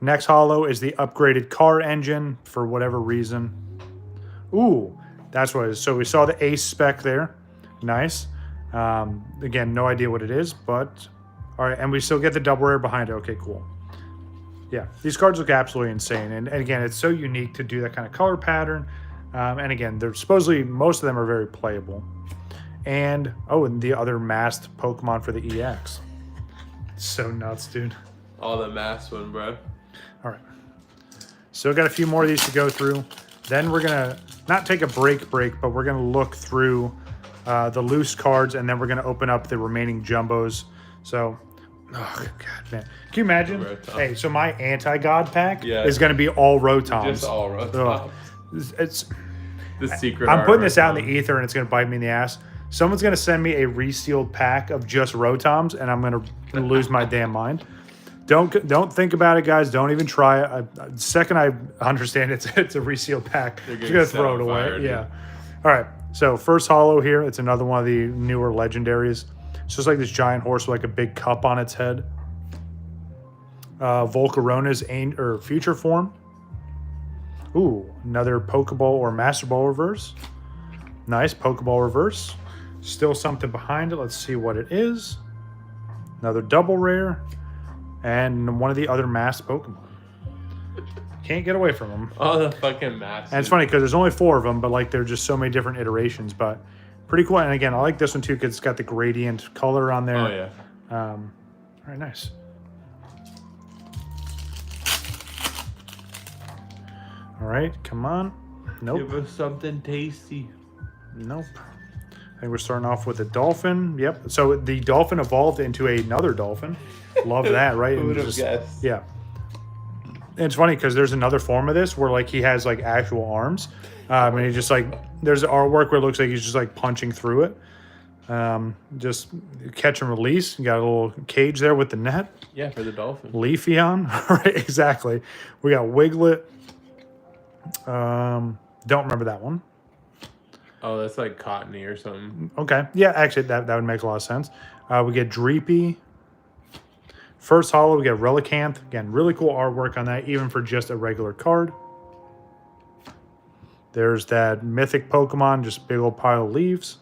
Next holo is the upgraded car engine for whatever reason. Ooh, that's what it is. So we saw the ace spec there. Nice. Again, no idea what it is, but all right. And we still get the double rare behind it. Okay, cool. Yeah, these cards look absolutely insane. And again, it's so unique to do that kind of color pattern. And again, they're supposedly, most of them are very playable. And, and the other masked Pokemon for the EX. So nuts, dude. All the masked one, bro. All right. Still got a few more of these to go through. Then we're going to not take a break, but we're going to look through the loose cards, and then we're going to open up the remaining jumbos. So, oh, God, man. Can you imagine? Hey, so my anti-God pack is going to be all Rotoms. Just all Rotoms. It's the secret. I'm putting this out in the ether, and it's going to bite me in the ass. Someone's going to send me a resealed pack of just Rotoms, and I'm going to lose my damn mind. Don't think about it, guys. Don't even try it. The second I understand it's a resealed pack, I'm going to throw it away. Fire, yeah. All right. So first holo here. It's another one of the newer legendaries. It's just like this giant horse with like a big cup on its head. Volcarona's future form. Ooh, another Pokeball or Master Ball reverse. Nice Pokeball reverse. Still something behind it. Let's see what it is. Another double rare. And one of the other masked Pokemon. Can't get away from them. Oh, the fucking masks. And it's funny because there's only 4 of them, but like there's just so many different iterations. But pretty cool. And again, I like this one too because it's got the gradient color on there. Oh, yeah. All right, nice. All right, come on. Nope. Give us something tasty. Nope. I think we're starting off with a dolphin. Yep. So the dolphin evolved into another dolphin. Love that, right? Who would have guessed? Yeah. And it's funny because there's another form of this where like he has like actual arms. And he just like, there's artwork where it looks like he's just like punching through it. Just catch and release. You got a little cage there with the net. Yeah, for the dolphin. Leafeon. Right, exactly. We got Wiglet. Don't remember that one. Oh, that's like cottony or something. Okay. Yeah, actually, that would make a lot of sense. We get Dreepy. First holo, we get Relicanth. Again, really cool artwork on that, even for just a regular card. There's that mythic Pokemon, just big old pile of leaves.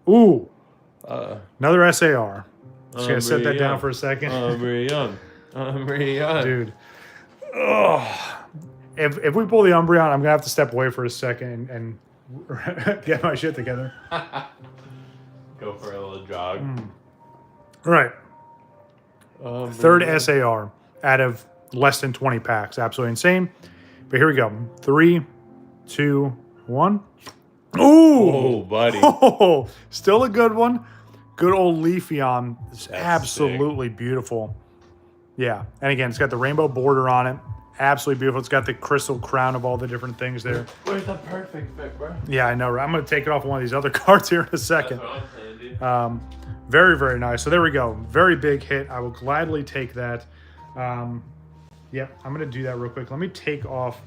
Ooh. Another SAR. Just going to set that down for a second. Umbreon. Dude. Ugh. If we pull the Umbreon, I'm going to have to step away for a second and get my shit together. Go for a little jog. All right. Third SAR out of less than 20 packs. Absolutely insane. But here we go. 3, 2, 1. Ooh! Oh, buddy. Oh, still a good one. Good old Leafeon. It's That's absolutely beautiful. Yeah. And again, it's got the rainbow border on it. Absolutely beautiful. It's got the crystal crown of all the different things there. Where's the perfect fit, bro? Yeah, I know, right? I'm going to take it off one of these other cards here in a second. That's what I'm saying, dude. Very, very nice. So there we go. Very big hit. I will gladly take that. Yep, I'm going to do that real quick. Let me take off.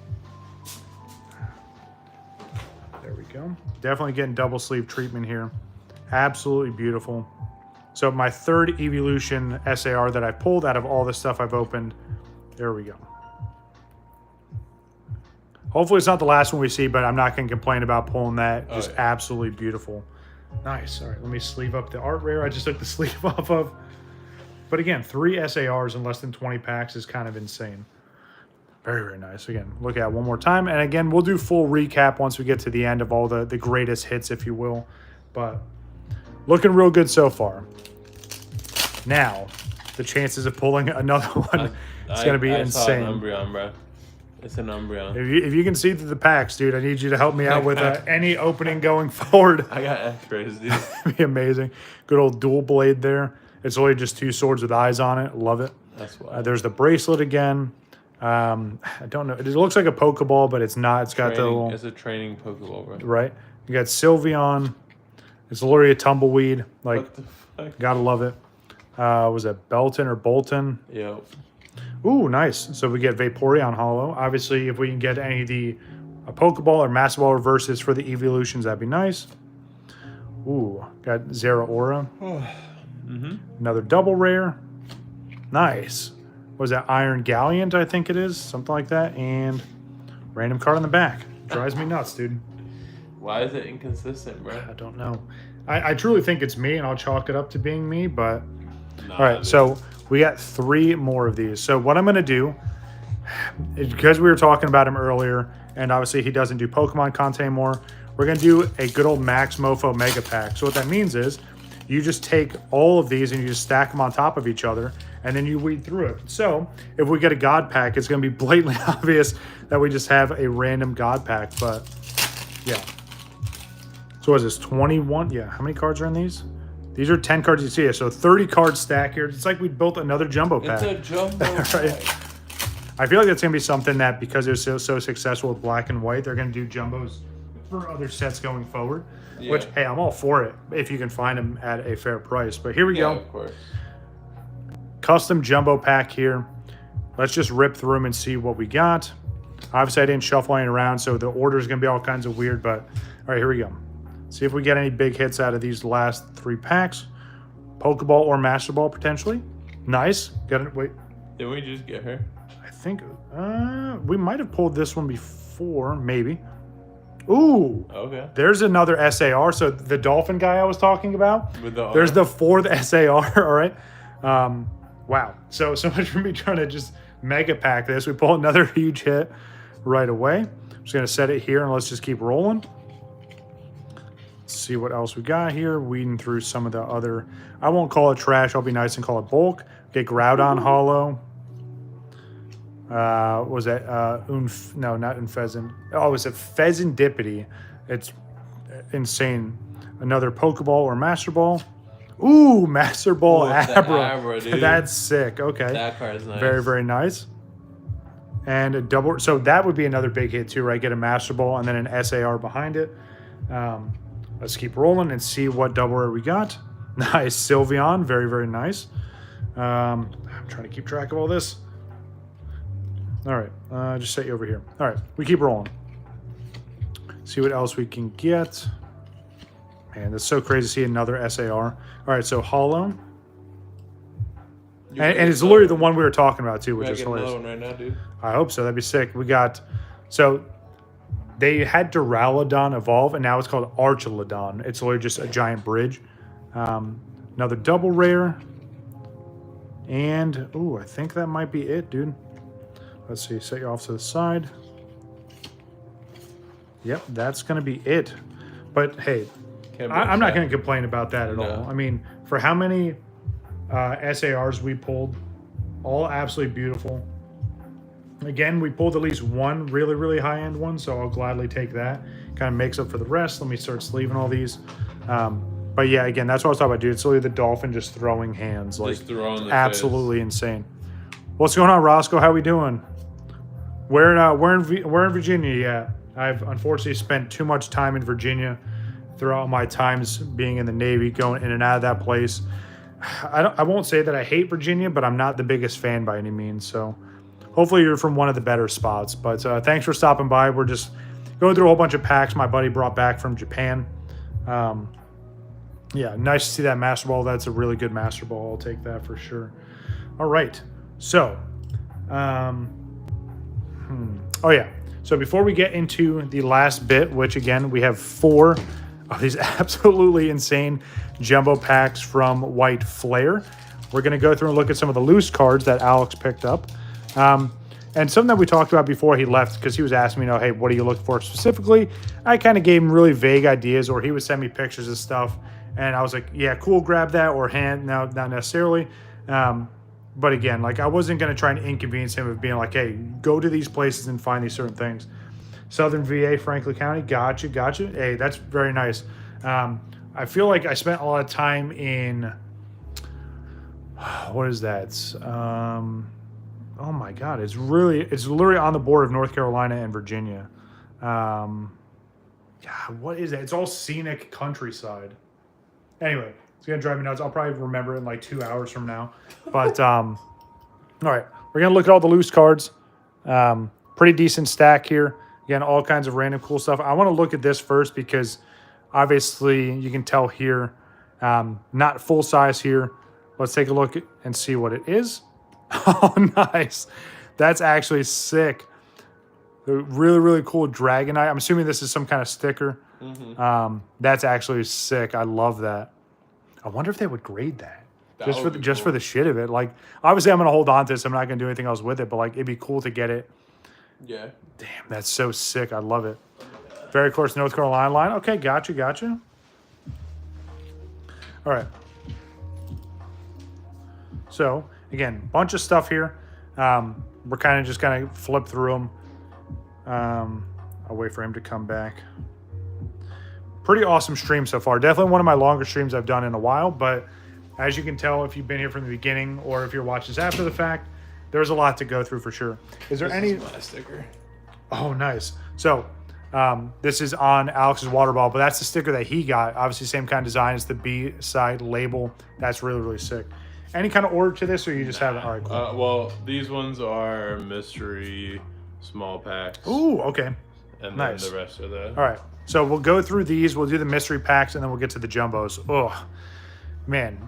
There we go. Definitely getting double sleeve treatment here. Absolutely beautiful. So my third evolution SAR that I pulled out of all the stuff I've opened. There we go. Hopefully it's not the last one we see, but I'm not going to complain about pulling that. Just absolutely beautiful. Nice. All right, let me sleeve up the art rare I just took the sleeve off of. But again, 3 SARs in less than 20 packs is kind of insane. Very, very nice. Again, look at it one more time. And again, we'll do full recap once we get to the end of all the greatest hits, if you will. But looking real good so far. Now, the chances of pulling another one is going to be insane. Saw an Umbreon, bro. It's an Umbreon. If you can see through the packs, dude, I need you to help me out with any opening going forward. I got X-rays, dude. That'd be amazing. Good old dual blade there. It's only just 2 swords with eyes on it. Love it. That's why. There's the bracelet again. I don't know. It looks like a Pokeball, but it's not. It's got the little... It's a training Pokeball, bro. Right. You got Sylveon. It's literally a Tumbleweed. Like, what the fuck? Gotta love it. Was it Belton or Bolton? Yep. Ooh, nice. So we get Vaporeon Holo. Obviously, if we can get any of the Pokeball or Master Ball reverses for the evolutions, that'd be nice. Ooh, got Zeraora. Another double rare. Nice. was that Iron Galleon, I think it is, something like that, and random card on the back. Drives me nuts, dude. Why is it inconsistent, bro? I don't know. I truly think it's me, and I'll chalk it up to being me, but... Nah, all right, so we got 3 more of these. So what I'm going to do, because we were talking about him earlier, and obviously he doesn't do Pokemon content anymore, we're going to do a good old Max Mofo Mega Pack. So what that means is you just take all of these and you just stack them on top of each other, and then you weed through it. So if we get a God Pack, it's going to be blatantly obvious that we just have a random God Pack, but yeah. So what is this, 21? Yeah, how many cards are in these? These are 10 cards you see. So 30 card stack here. It's like we built another jumbo pack. It's a jumbo right? pack. I feel like that's going to be something that, because they're so successful with black and white, they're going to do jumbos for other sets going forward. Yeah. Which, hey, I'm all for it if you can find them at a fair price. But here we go. Of course. Custom jumbo pack here. Let's just rip through them and see what we got. Obviously, I didn't shuffle any around, so the order is going to be all kinds of weird. But, all right, here we go. See if we get any big hits out of these last 3 packs. Pokeball or Master Ball, potentially. Nice. Got it. Wait. Did we just get her? I think we might have pulled this one before, maybe. Ooh. Okay. There's another SAR. So the dolphin guy I was talking about. There's the 4th SAR. All right. Wow. So much for me trying to just mega pack this. We pull another huge hit right away. I'm just going to set it here and let's just keep rolling. See what else we got here. Weeding through some of the other, I won't call it trash, I'll be nice and call it bulk. Okay, Groudon Hollow. Was that no, not Unfezant. Oh, it's a Pheasantipity. It's insane. Another Pokeball or Master Ball. Ooh, Master Ball Abra. That's sick. Okay. That card is nice. Very, very nice. And a double, so that would be another big hit too, right? Get a Master Ball and then an SAR behind it. Let's keep rolling and see what double rare we got. Nice. Sylveon. Very, very nice. I'm trying to keep track of all this. All right. Just set you over here. All right. We keep rolling. See what else we can get. Man, that's so crazy to see another SAR. All right. So Hollow. And it's literally the one we were talking about too, which is hilarious. One right now, dude. I hope so. That'd be sick. We got... So... They had Duraludon evolve, and now it's called Archaludon. It's literally just a giant bridge. Another double rare. And, ooh, I think that might be it, dude. Let's see. Set you off to the side. Yep, that's going to be it. But, hey, I'm not going to complain about that at all. I mean, for how many SARs we pulled, all absolutely beautiful. Again, we pulled at least one really, really high-end one, so I'll gladly take that. Kind of makes up for the rest. Let me start sleeving all these. But yeah, again, that's what I was talking about, dude. It's literally the dolphin just throwing hands. Like, just throwing the absolutely face. Insane. What's going on, Roscoe? How we doing? Where in Virginia? Yeah, I've unfortunately spent too much time in Virginia throughout my times being in the Navy, going in and out of that place. I won't say that I hate Virginia, but I'm not the biggest fan by any means, so... Hopefully you're from one of the better spots. But thanks for stopping by. We're just going through a whole bunch of packs my buddy brought back from Japan. Yeah, nice to see that Master Ball. That's a really good Master Ball. I'll take that for sure. All right. So, oh yeah. So before we get into the last bit, which again, we have 4 of these absolutely insane jumbo packs from White Flare. We're going to go through and look at some of the loose cards that Alex picked up. And something that we talked about before he left, because he was asking me, hey, what are you looking for specifically? I kind of gave him really vague ideas, or he would send me pictures of stuff. And I was like, yeah, cool, grab that, or hand. No, not necessarily. But again, like I wasn't going to try and inconvenience him of being like, hey, go to these places and find these certain things. Southern VA, Franklin County. Gotcha. Hey, that's very nice. I feel like I spent a lot of time in, what is that? Oh my God, it's literally on the border of North Carolina and Virginia. God, what is that? It's all scenic countryside. Anyway, it's gonna drive me nuts. I'll probably remember it in like 2 hours from now. But all right, we're gonna look at all the loose cards. Pretty decent stack here. Again, all kinds of random cool stuff. I want to look at this first because obviously you can tell here, not full size here. Let's take a look and see what it is. Oh, nice. That's actually sick. Really, really cool Dragonite. I'm assuming this is some kind of sticker. That's actually sick. I love that. I wonder if they would grade that. Just for the shit of it. Like, obviously I'm gonna hold on to this. I'm not gonna do anything else with it, but like it'd be cool to get it. Yeah. Damn, that's so sick. I love it. Very close North Carolina line. Okay, gotcha. All right. So again, bunch of stuff here. We're kind of just gonna flip through them. I'll wait for him to come back. Pretty awesome stream so far. Definitely one of my longer streams I've done in a while, but as you can tell, if you've been here from the beginning or if you're watching this after the fact, there's a lot to go through for sure. Is there any? This is my sticker. Oh, nice. So this is on Alex's water bottle, but that's the sticker that he got. Obviously, same kind of design as the B side label. That's really, really sick. Any kind of order to this, or you just have it? All right, cool. Well, these ones are mystery small packs. Ooh, okay. And nice. then the rest are the. All right. So we'll go through these. We'll do the mystery packs, and then we'll get to the jumbos. Oh, man.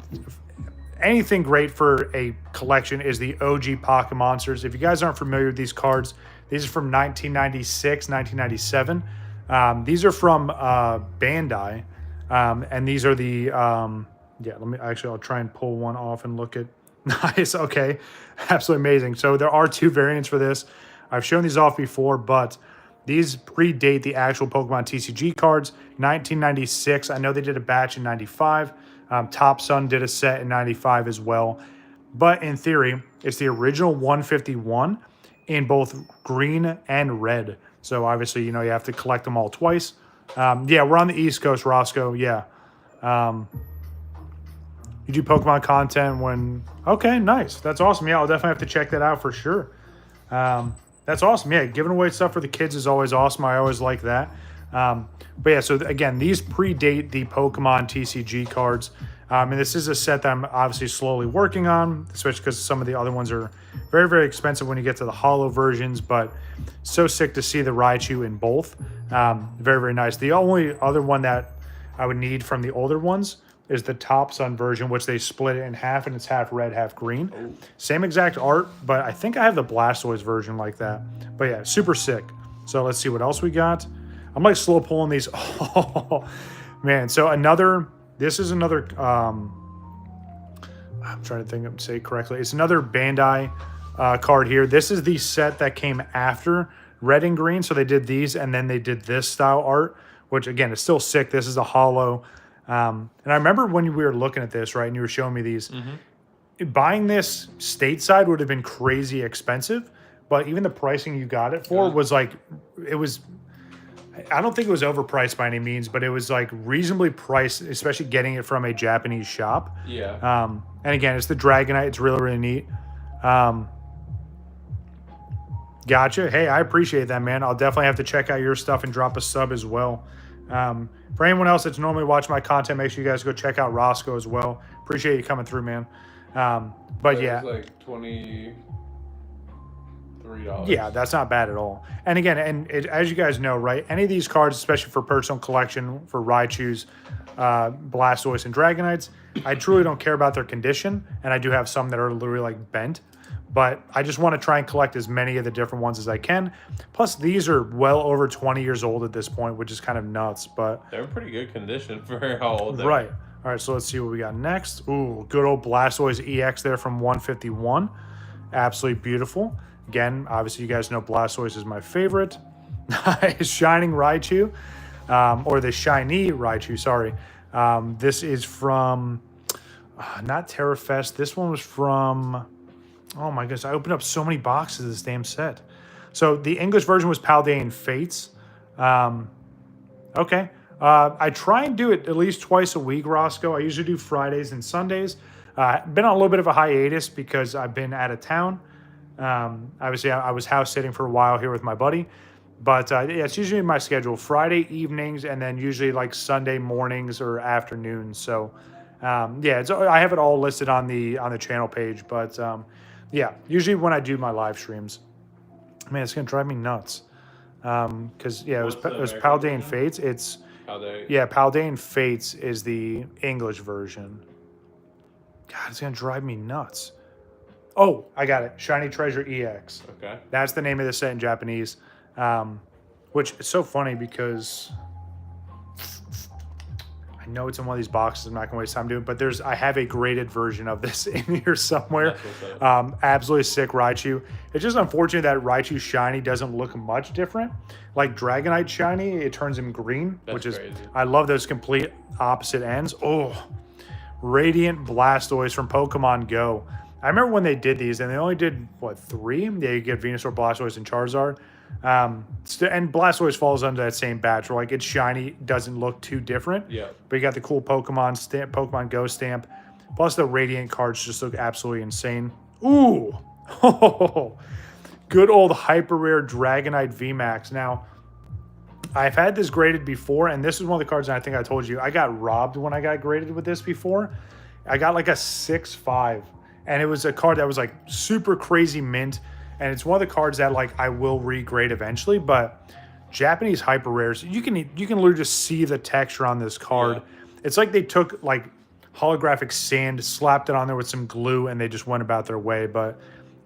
Anything great for a collection is the OG Pocket Monsters. If you guys aren't familiar with these cards, these are from 1996, 1997. These are from Bandai, and these are the I'll try and pull one off and look at. Nice. Okay, absolutely amazing. So there are two variants for this. I've shown these off before, but these predate the actual Pokemon TCG cards. 1996. I know they did a batch in 95. Top Sun did a set in 95 as well. But in theory, it's the original 151 in both green and red. So obviously, you have to collect them all twice. Yeah, we're on the East Coast, Roscoe. Yeah. You do Pokemon content when... Okay, nice. That's awesome. Yeah, I'll definitely have to check that out for sure. That's awesome. Yeah, giving away stuff for the kids is always awesome. I always like that. But yeah, so again, these predate the Pokemon TCG cards. And this is a set that I'm obviously slowly working on, especially because some of the other ones are very, very expensive when you get to the holo versions. But so sick to see the Raichu in both. Very, very nice. The only other one that I would need from the older ones is the Top Sun version, which they split it in half, and it's half red, half green. Oh. Same exact art, but I think I have the Blastoise version like that. But yeah, super sick. So let's see what else we got. I'm like slow pulling these. Oh, man. So this is another, I'm trying to think of say it correctly. It's another Bandai card here. This is the set that came after red and green. So they did these and then they did this style art, which again is still sick. This is a holo. And I remember when we were looking at this, right, and you were showing me these, buying this stateside would have been crazy expensive, but even the pricing you got it for was like, I don't think it was overpriced by any means, but it was like reasonably priced, especially getting it from a Japanese shop. Yeah. And again, it's the Dragonite. It's really, really neat. Gotcha. Hey, I appreciate that, man. I'll definitely have to check out your stuff and drop a sub as well. For anyone else that's normally watching my content, make sure you guys go check out Roscoe as well. Appreciate you coming through, man. But yeah. It was like $23. Yeah, that's not bad at all. And again, as you guys know, right, any of these cards, especially for personal collection, for Raichus, Blastoise, and Dragonites, I truly don't care about their condition, and I do have some that are literally like bent. But I just want to try and collect as many of the different ones as I can. Plus, these are well over 20 years old at this point, which is kind of nuts. But they're in pretty good condition for how old they are. Right. All right, so let's see what we got next. Ooh, good old Blastoise EX there from 151. Absolutely beautiful. Again, obviously, you guys know Blastoise is my favorite. Shining Raichu, or the Shiny Raichu, sorry. This is from, not TerraFest. This one was from... Oh my goodness, I opened up so many boxes of this damn set. So the English version was Paldean Fates. Okay. I try and do it at least twice a week, Roscoe. I usually do Fridays and Sundays. Been on a little bit of a hiatus because I've been out of town. Obviously, I was house sitting for a while here with my buddy. But yeah, it's usually my schedule. Friday evenings and then usually like Sunday mornings or afternoons. So yeah, I have it all listed on the channel page. But yeah, usually when I do my live streams, man, it's gonna drive me nuts. Because yeah, it was Paldean Fates. It's Paldean Fates is the English version. God, it's gonna drive me nuts. Oh, I got it. Shiny Treasure EX. Okay. That's the name of the set in Japanese. Which is so funny because I know it's in one of these boxes. I'm not gonna waste time doing it, but I have a graded version of this in here somewhere. Absolutely sick Raichu. It's just unfortunate that Raichu Shiny doesn't look much different. Like Dragonite Shiny, it turns him green, which is crazy. I love those complete opposite ends. Oh, Radiant Blastoise from Pokemon Go. I remember when they did these, and they only did what 3? They get Venusaur, Blastoise, and Charizard. And Blastoise falls under that same batch where like it's shiny, doesn't look too different. Yeah. But you got the cool Pokemon stamp, Pokemon Go stamp, plus the Radiant cards just look absolutely insane. Ooh, good old hyper rare Dragonite VMAX. Now, I've had this graded before, and this is one of the cards that I think I told you I got robbed when I got graded with this before. I got like a 6.5, and it was a card that was like super crazy mint. And it's one of the cards that like I will regrade eventually, but Japanese hyper rares, you can literally just see the texture on this card. Yeah. It's like they took like holographic sand, slapped it on there with some glue, and they just went about their way. But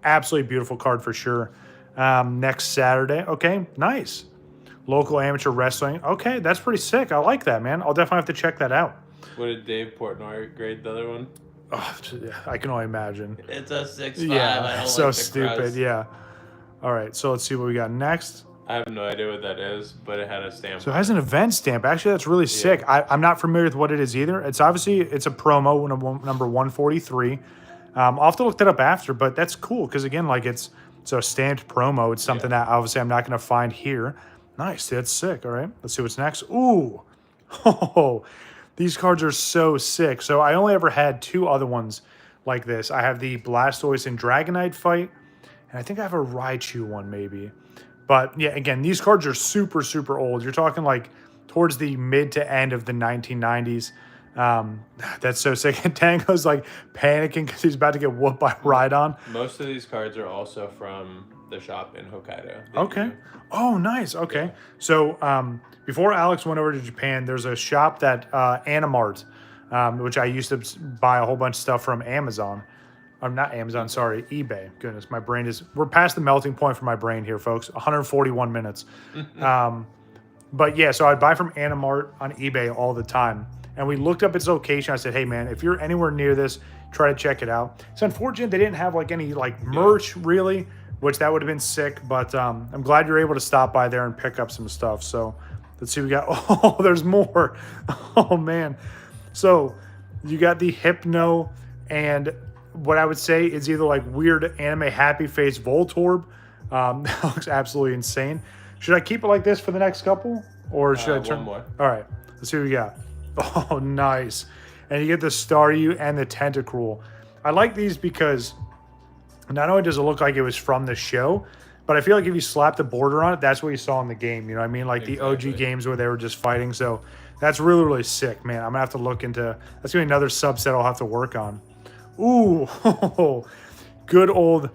absolutely beautiful card for sure. Next Saturday, okay, nice. Local amateur wrestling, okay, that's pretty sick. I like that, man. I'll definitely have to check that out. What did Dave Portnoy grade the other one? Oh, I can only imagine. It's a 6.5. Yeah, so like stupid. crust. Yeah. All right, so let's see what we got next. I have no idea what that is, but it had a stamp. So it has an event stamp. Actually, that's really sick. I'm not familiar with what it is either. It's obviously it's a promo number 143. I'll have to look that up after, but that's cool because again, like it's a stamped promo. It's something that obviously I'm not going to find here. Nice, that's sick. All right, let's see what's next. Ooh, oh. These cards are so sick. So I only ever had 2 other ones like this. I have the Blastoise and Dragonite fight, and I think I have a Raichu one maybe. But yeah, again, these cards are super, super old. You're talking like towards the mid to end of the 1990s. That's so sick. And Tango's like panicking because he's about to get whooped by Rhydon. Most of these cards are also from the shop in Hokkaido. Okay. Oh, nice. Okay. So before Alex went over to Japan, there's a shop that Animart, which I used to buy a whole bunch of stuff from Amazon. Not Amazon, sorry, eBay. Goodness, my brain we're past the melting point for my brain here, folks. 141 minutes. But yeah, so I'd buy from Animart on eBay all the time. And we looked up its location. I said, hey man, if you're anywhere near this, try to check it out. It's unfortunate they didn't have like any like merch really, which that would have been sick. But I'm glad you're able to stop by there and pick up some stuff. So let's see what we got. Oh, there's more. Oh man. So you got the Hypno and what I would say is either like weird anime happy face Voltorb. That looks absolutely insane. Should I keep it like this for the next couple? Or should I turn? One more. All right. Let's see what we got. Oh, nice. And you get the Staryu and the Tentacruel. I like these because not only does it look like it was from the show, but I feel like if you slap the border on it, that's what you saw in the game. You know what I mean? Like the OG games where they were just fighting. So that's really, really sick, man. I'm going to have to look into... That's going to be another subset I'll have to work on. Ooh. Good old...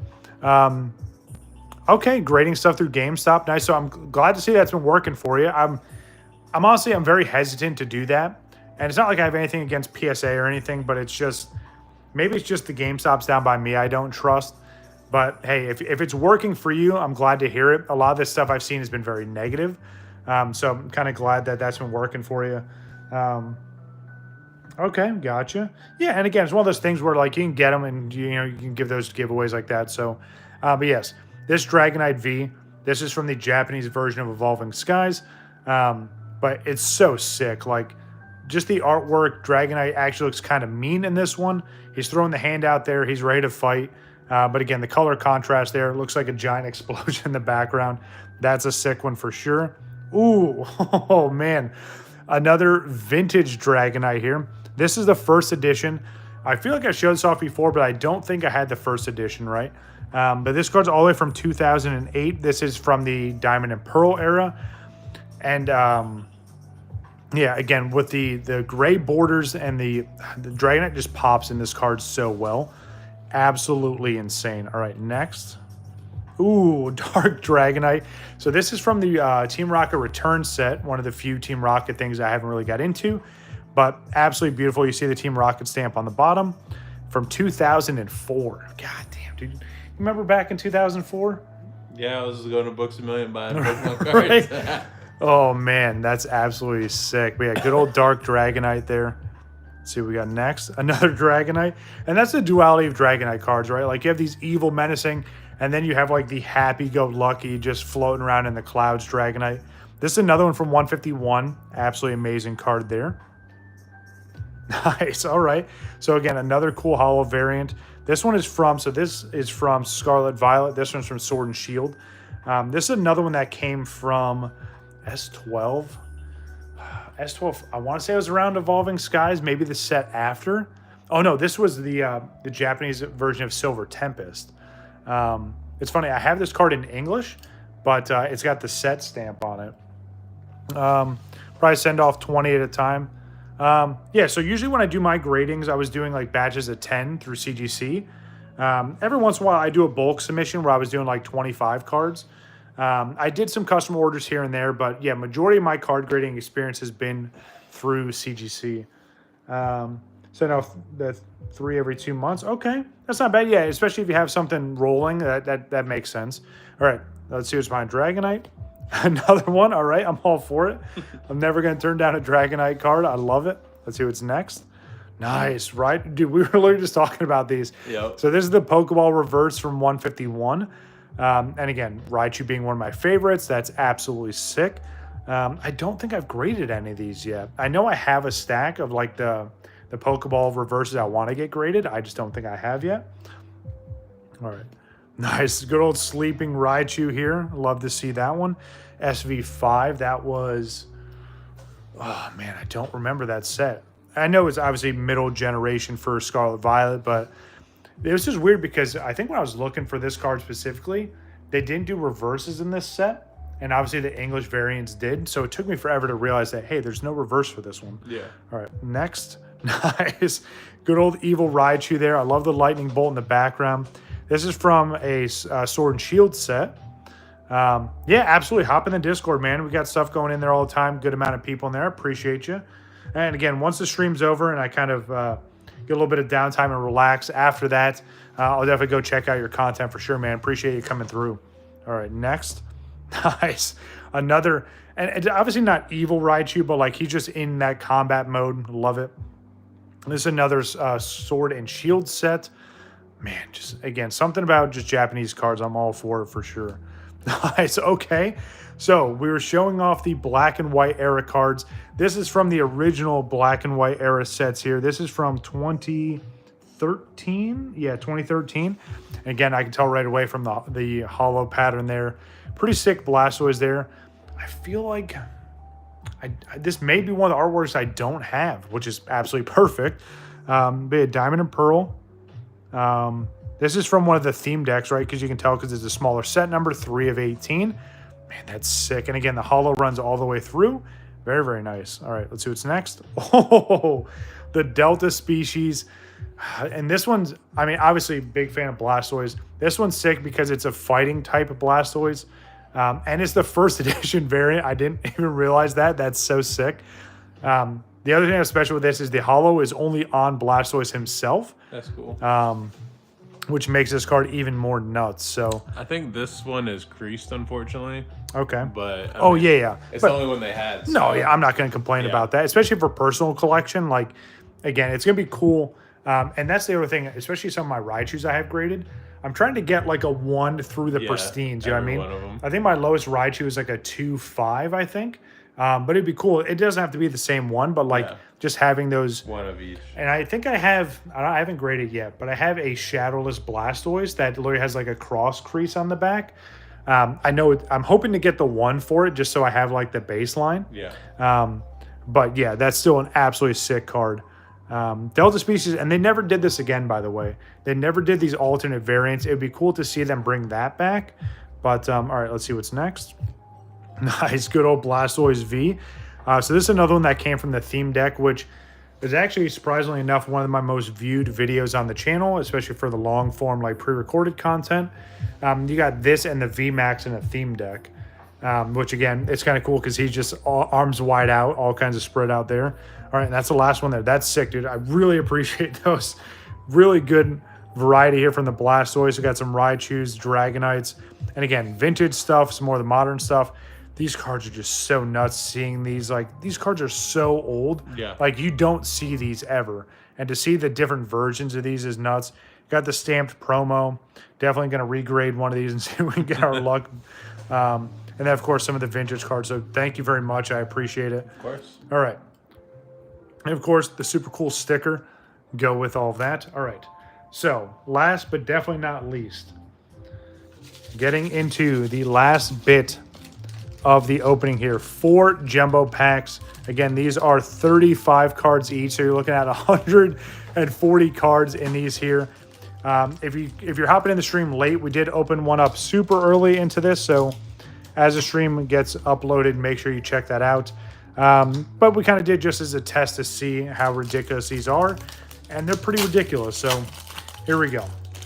okay, grading stuff through GameStop. Nice. So I'm glad to see that's been working for you. I'm honestly, I'm very hesitant to do that. And it's not like I have anything against PSA or anything, but it's just... Maybe it's just the GameStops down by me I don't trust. But hey, if it's working for you, I'm glad to hear it. A lot of this stuff I've seen has been very negative. So I'm kind of glad that that's been working for you. Okay, gotcha. Yeah, and again, it's one of those things where like you can get them and you can give those giveaways like that. So, but yes, this Dragonite V, this is from the Japanese version of Evolving Skies. But it's so sick. Like just the artwork, Dragonite actually looks kind of mean in this one. He's throwing the hand out there. He's ready to fight. But again, the color contrast there looks like a giant explosion in the background. That's a sick one for sure. Ooh, oh man. Another vintage Dragonite here. This is the first edition. I feel like I showed this off before, but I don't think I had the first edition, right? But this card's all the way from 2008. This is from the Diamond and Pearl era. And yeah, again, with the gray borders and the Dragonite just pops in this card so well. Absolutely insane. All right, next. Ooh, Dark Dragonite. So this is from the Team Rocket Return set, one of the few Team Rocket things I haven't really got into, but absolutely beautiful. You see the Team Rocket stamp on the bottom. from 2004. God damn, dude. You remember back in 2004? Yeah, I was going to Books A Million buying Pokemon Right? cards. Oh, man, that's absolutely sick. We got good old Dark Dragonite there. Let's see what we got next. Another Dragonite. And that's the duality of Dragonite cards, right? Like, you have these evil, menacing, and then you have, like, the happy-go-lucky, just floating around in the clouds Dragonite. This is another one from 151. Absolutely amazing card there. Nice. All right. So, again, another cool holo variant. This one is from, so this is from Scarlet Violet. This one's from Sword and Shield. This is another one that came from S12. S12, I want to say it was around Evolving Skies, maybe the set after. Oh, no, this was the Japanese version of Silver Tempest. It's funny, I have this card in English, but it's got the set stamp on it. Probably send off 20 at a time. Yeah, so usually when I do my gradings, I was doing like batches of 10 through CGC. Every once in a while, I do a bulk submission where I was doing like 25 cards. I did some custom orders here and there, but yeah, majority of my card grading experience has been through CGC. So now the 3 every 2 months. Okay, that's not bad. Yeah, especially if you have something rolling, that makes sense. All right, let's see what's behind Dragonite. Another one. All right, I'm all for it. I'm never going to turn down a Dragonite card. I love it. Let's see what's next. Nice, right? Dude, we were literally just talking about these. Yep. So this is the Pokeball reverse from 151. And again, Raichu being one of my favorites. That's absolutely sick. I don't think I've graded any of these yet. I know I have a stack of like the Pokeball reverses I want to get graded. I just don't think I have yet. All right. Nice. Good old Sleeping Raichu here. Love to see that one. SV5. That was... Oh, man, I don't remember that set. I know it's obviously middle generation for Scarlet Violet, but it was just weird because I think when I was looking for this card specifically, they didn't do reverses in this set, and obviously the English variants did, so it took me forever to realize that, hey, there's no reverse for this one. Yeah. All right, next. Nice. Good old Evil Raichu there. I love the lightning bolt in the background. This is from a Sword and Shield set. Yeah, absolutely. Hop in the Discord, man. We got stuff going in there all the time. Good amount of people in there. Appreciate you. And again, once the stream's over and I kind of get a little bit of downtime and relax after that, I'll definitely go check out your content for sure, man. Appreciate you coming through. All right, next. Nice. Another, and obviously not evil Raichu, but like he's just in that combat mode. Love it. This is another Sword and Shield set. Man, just again, something about just Japanese cards. I'm all for it for sure. Nice. Okay. So we were showing off the black and white era cards. This is from the original black and white era sets here. This is from 2013. Yeah, 2013. Again, I can tell right away from the hollow pattern there. Pretty sick Blastoise there. I feel like this may be one of the artworks I don't have, which is absolutely perfect. Be a Diamond and Pearl. This is from one of the theme decks, right? Because you can tell because it's a smaller set number, 3 of 18. Man, that's sick. And again, the holo runs all the way through. Very, very nice. All right, let's see what's next. Oh, the Delta species. And this one's, I mean, obviously big fan of Blastoise. This one's sick because it's a fighting type of Blastoise. And it's the first edition variant. I didn't even realize that. That's so sick. The other thing that's special with this is the holo is only on Blastoise himself. That's cool. Which makes this card even more nuts. So I think this one is creased, unfortunately. Okay. But I mean, yeah. It's but, the only one they had. So. No, yeah, I'm not going to complain about that, especially for personal collection. Like, again, it's going to be cool. And that's the other thing, especially some of my Raichus I have graded. I'm trying to get like a 1 through the pristines. You know what I mean? One of them. I think my lowest Raichu is like a 2.5, I think. But it'd be cool. It doesn't have to be the same one, but like just having those. One of each. And I think I haven't graded yet, but I have a Shadowless Blastoise that literally has like a cross crease on the back. I know I'm hoping to get the 1 for it just so I have like the baseline. Yeah. But yeah, that's still an absolutely sick card. Delta species, and they never did this again, by the way. They never did these alternate variants. It would be cool to see them bring that back. But all right, let's see what's next. Nice, good old Blastoise V. So this is another one that came from the theme deck, which is actually, surprisingly enough, one of my most viewed videos on the channel, especially for the long form, like pre-recorded content. You got this and the VMAX in a theme deck, which again, it's kind of cool because he's just arms wide out, all kinds of spread out there. All right, and that's the last one there. That's sick, dude. I really appreciate those really good variety here from the Blastoise. We got some Raichus, Dragonites, and again, vintage stuff, some more of the modern stuff. These cards are just so nuts seeing these. Like, these cards are so old. Yeah. Like, you don't see these ever. And to see the different versions of these is nuts. Got the stamped promo. Definitely going to regrade one of these and see if we can get our luck. And then, of course, some of the vintage cards. So thank you very much. I appreciate it. Of course. All right. And, of course, the super cool sticker. Go with all of that. All right. So, last but definitely not least, getting into the last bit of the opening here. 4 jumbo packs. Again, these are 35 cards each, so you're looking at 140 cards in these here. If you're hopping in the stream late, we did open one up super early into this, so as the stream gets uploaded, make sure you check that out. But we kind of did just as a test to see how ridiculous these are, and they're pretty ridiculous. So here we go.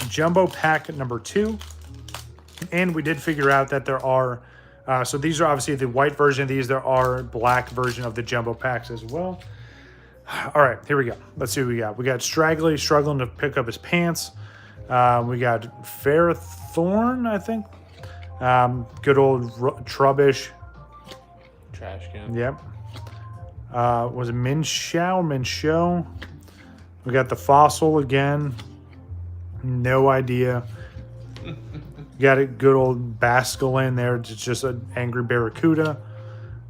Jumbo pack number 2, and we did figure out that there are so these are obviously the white version of these. There are black version of the jumbo packs as well. All right, here we go. Let's see what we got. We got Straggly struggling to pick up his pants. We got Ferrothorn, I think. Good old Trubbish. Trash can. Yep. Was it Minshew? We got the Fossil again. No idea. Got a good old Basculin there. It's just an angry Barracuda.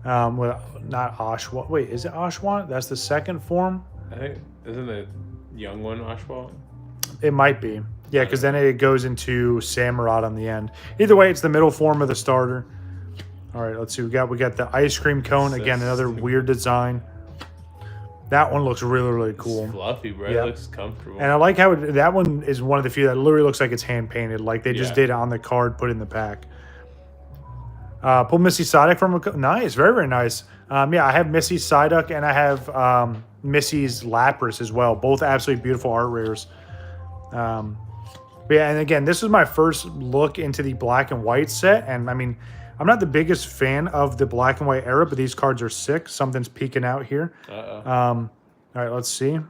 Well, not Oshawott. Wait, is it Oshawott? That's the second form? I think, isn't the young one Oshawott? It might be. Yeah, because then it goes into Samurott on the end. Either way, it's the middle form of the starter. All right, let's see. We got the ice cream cone. Again, another weird design. That one looks really, really cool. It's fluffy, bro. Yep. It looks comfortable. And I like how that one is one of the few that literally looks like it's hand painted. Like they just Yeah. did it on the card, put it in the pack. Pull Missy Psyduck from a... Nice, very, very nice. Yeah, I have Missy Psyduck and I have Missy's Lapras as well. Both absolutely beautiful art rares. But yeah, and again, this is my first look into the black and white set. And I mean, I'm not the biggest fan of the black and white era, but these cards are sick. Something's peeking out here. All right, let's see. All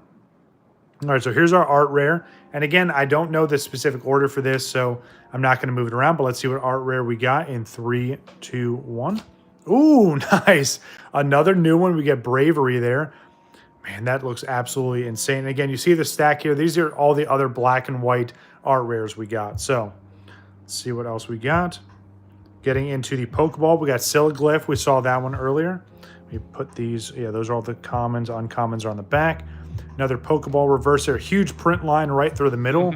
right, so here's our art rare. And again, I don't know the specific order for this, so I'm not going to move it around. But let's see what art rare we got in 3, 2, 1. Ooh, nice. Another new one. We get Bravery there. Man, that looks absolutely insane. And again, you see the stack here. These are all the other black and white art rares we got. So let's see what else we got. Getting into the Pokeball, we got Silaglyph. We saw that one earlier. We put these, yeah, those are all the commons. Uncommons are on the back. Another Pokeball reverse there. Huge print line right through the middle.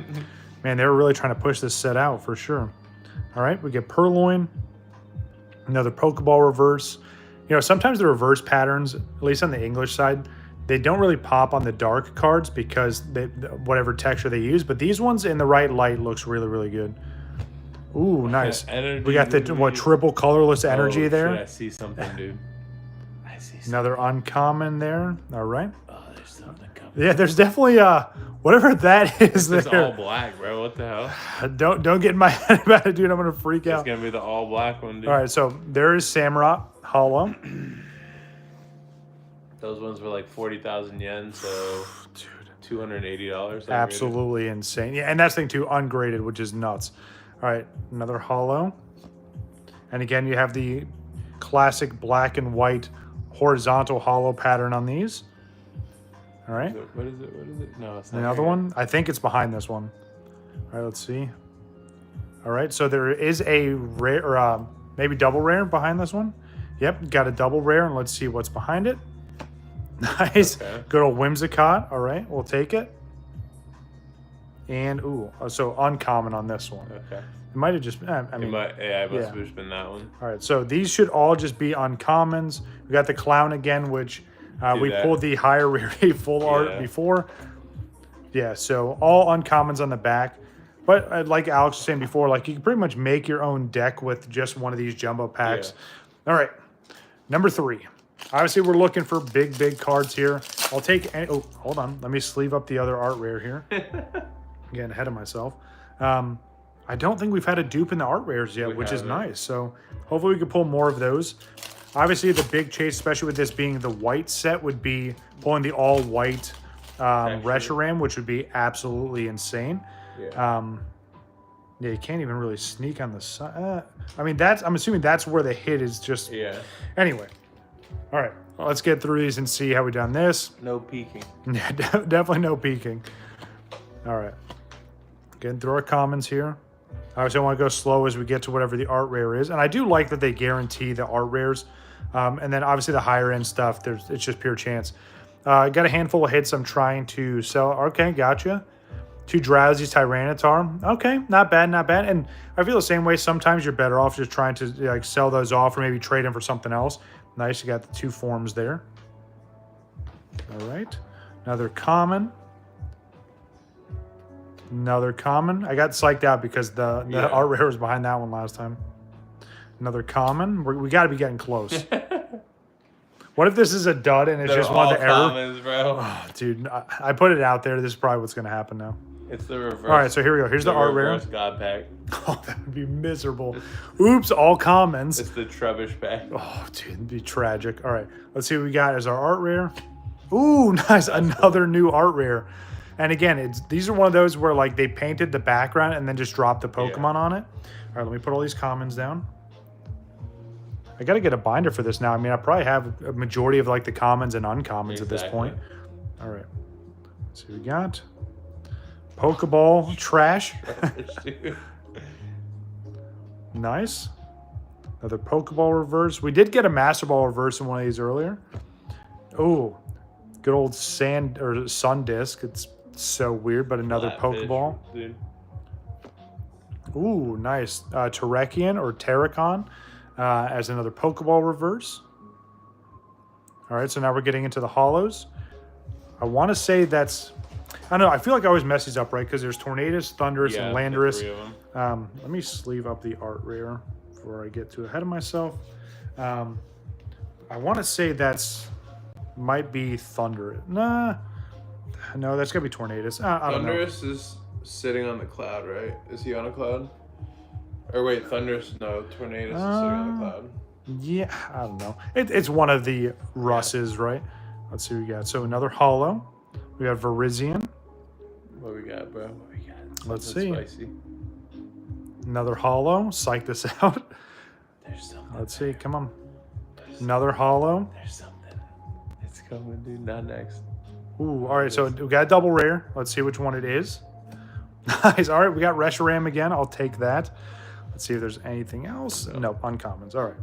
Man, they were really trying to push this set out for sure. All right, we get Purloin. Another Pokeball reverse. You know, sometimes the reverse patterns, at least on the English side, they don't really pop on the dark cards because they, whatever texture they use. But these ones in the right light looks really, really good. Ooh, nice. Energy, we got the triple colorless energy there. Shit, I see something, dude. I see something. Another uncommon there. All right. Oh, there's something coming. Yeah, there's definitely whatever that is It's there. all black, bro. What the hell? Don't get in my head about it, dude. I'm gonna freak It's out. gonna be the all black one, dude. All right, so there is Samurott Hollow. Those ones were like 40,000 yen, so Dude, $280. absolutely insane. Yeah, and that's the thing too, ungraded, which is nuts. All right, another hollow. And again, you have the classic black and white horizontal hollow pattern on these. All right. What is it? What is it? No, it's not. Another here. one. I think it's behind this one. All right, let's see. All right, so there is a rare, or maybe double rare behind this one. Yep, got a double rare, and let's see what's behind it. Nice. Okay. Good old Whimsicott. All right, we'll take it. And, ooh, so uncommon on this one. Okay. It might have just, I mean, It must have just been that one. all right, so these should all just be uncommons. We got the clown again, which we that. pulled the higher rarity full art Yeah. before. Yeah, so all uncommons on the back. But like Alex was saying before, like you can pretty much make your own deck with just one of these jumbo packs. All right, number 3. Obviously, we're looking for big cards here. I'll take any, oh, hold on. Let me sleeve up the other art rare here. Getting ahead of myself. I don't think we've had a dupe in the art rares yet, which is nice. So hopefully we can pull more of those. Obviously, the big chase, especially with this being the white set, would be pulling the all white Reshiram, which would be absolutely insane. Yeah. Yeah, you can't even really sneak on the side. I mean, I'm assuming that's where the hit is just. Yeah. Anyway. All right. Well, let's get through these and see how we done this. No peeking. Yeah, definitely no peeking. All right. Getting through our commons here. Obviously, I want to go slow as we get to whatever the art rare is. And I do like that they guarantee the art rares. And then obviously the higher end stuff, it's just pure chance. I got a handful of hits I'm trying to sell. Okay, gotcha. 2 Drowsy Tyranitar. Okay, not bad, not bad. And I feel the same way. Sometimes you're better off just trying to like sell those off or maybe trade them for something else. Nice, you got the 2 forms there. All right. Another common. Another common. I got psyched out because the art rare was behind that one last time. Another common. We got to be getting close. What if this is a dud and it's just one of the commons, bro. Oh, dude, I put it out there. This is probably what's going to happen now. It's the reverse. All right, so here we go. Here's the art rare. God pack. Oh, that would be miserable. Oops, all commons. It's the Trubbish pack. Oh, dude, it'd be tragic. All right, let's see what we got as our art rare. Ooh, nice. Another new art rare. And again, these are one of those where like they painted the background and then just dropped the Pokemon on it. All right, let me put all these commons down. I got to get a binder for this now. I mean, I probably have a majority of like the commons and uncommons at this point. All right, let's see what we got. Pokeball trash. Nice. Another Pokeball reverse. We did get a Master Ball reverse in one of these earlier. Oh, good old sand or sun disc. It's so weird, but another Pokeball. Dude. Ooh, nice. Terrakion or Terracon as another Pokeball reverse. All right, so now we're getting into the holos. I want to say that's... I don't know. I feel like I always mess these up, right? Because there's Tornadus, Thundurus, and Landorus. Let me sleeve up the art rare before I get too ahead of myself. I want to say might be Thunder. Nah, no, that's gonna be Tornadus. I don't know. Thundurus is sitting on the cloud, right? Is he on a cloud? Or wait, Thundurus? No, Tornadus is sitting on the cloud. Yeah, I don't know. It's one of the Russes, right? Let's see what we got. So another holo. We got Virizion. What we got, bro? What we got? Let's see. Spicy. Another holo. Psych this out. There's something. Let's see. Come on. Another holo. There's something. It's coming, dude. Not next. Ooh, all right. So we got a double rare. Let's see which one it is. Nice. All right. We got Reshiram again. I'll take that. Let's see if there's anything else. Nope. Uncommons. All right.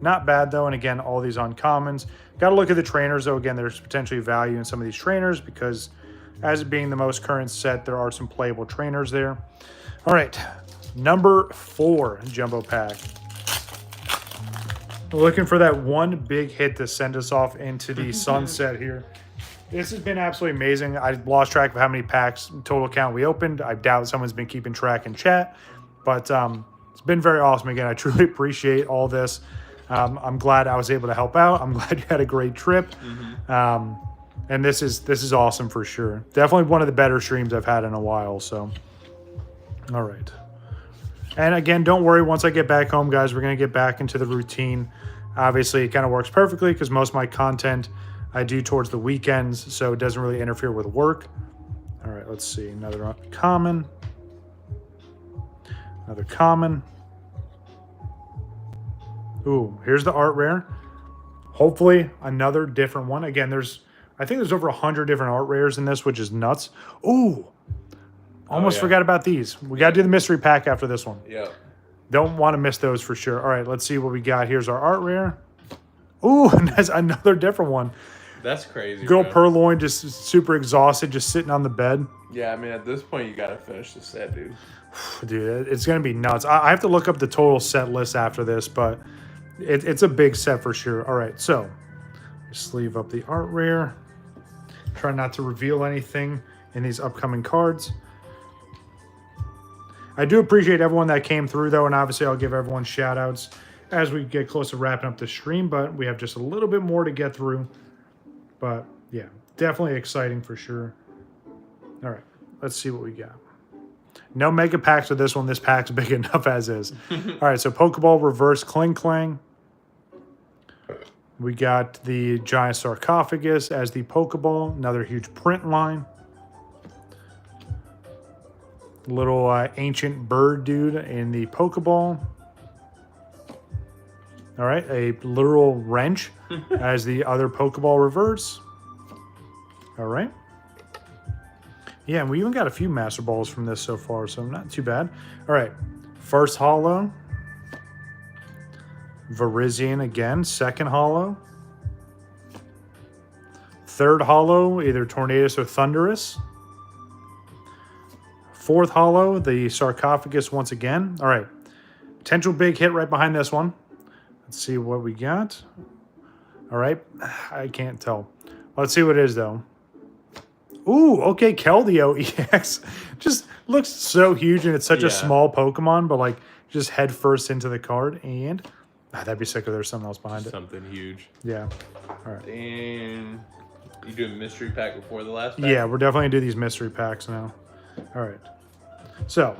Not bad, though. And again, all these uncommons. Got to look at the trainers, though. Again, there's potentially value in some of these trainers because as it being the most current set, there are some playable trainers there. All right. Number 4 jumbo pack. We're looking for that one big hit to send us off into the sunset here. This has been absolutely amazing. I lost track of how many packs total count we opened. I doubt someone's been keeping track in chat. But it's been very awesome. Again, I truly appreciate all this. I'm glad I was able to help out. I'm glad you had a great trip. And this is awesome for sure. Definitely one of the better streams I've had in a while. So, all right. And again, don't worry. Once I get back home, guys, we're going to get back into the routine. Obviously, it kind of works perfectly because most of my content I do towards the weekends, so it doesn't really interfere with work. All right, let's see. Another common. Another common. Ooh, here's the art rare. Hopefully, another different one. Again, I think there's over 100 different art rares in this, which is nuts. Ooh. Almost forgot about these. We got to do the mystery pack after this one. Yeah. Don't want to miss those for sure. All right, let's see what we got. Here's our art rare. Ooh, and that's another different one. That's crazy. Girl Purloin just super exhausted, just sitting on the bed. Yeah, I mean, at this point, you got to finish the set, dude. Dude, it's going to be nuts. I have to look up the total set list after this, but it's a big set for sure. All right, so sleeve up the art rare. Try not to reveal anything in these upcoming cards. I do appreciate everyone that came through, though, and obviously I'll give everyone shout-outs as we get close to wrapping up the stream, but we have just a little bit more to get through. But, yeah, definitely exciting for sure. All right, let's see what we got. No mega packs with this one. This pack's big enough as is. All right, so Pokeball Reverse Kling Klang. We got the giant sarcophagus as the Pokeball. Another huge print line. Little ancient bird dude in the Pokeball. All right, a literal wrench as the other Pokeball reverse. All right. Yeah, and we even got a few Master Balls from this so far, so not too bad. All right, first holo. Virizion again, second holo. Third holo, either Tornadus or Thundurus. Fourth holo, the Sarcophagus once again. All right, potential big hit right behind this one. Let's see what we got. All right, I can't tell. Let's see what it is, though. Ooh, okay, Keldeo EX. Just looks so huge, and it's such a small Pokemon, but like just head first into the card. And that'd be sick if there's something else behind it. Something huge. Yeah. All right. And you doing mystery pack before the last pack? Yeah, we're definitely going to do these mystery packs now. All right. So,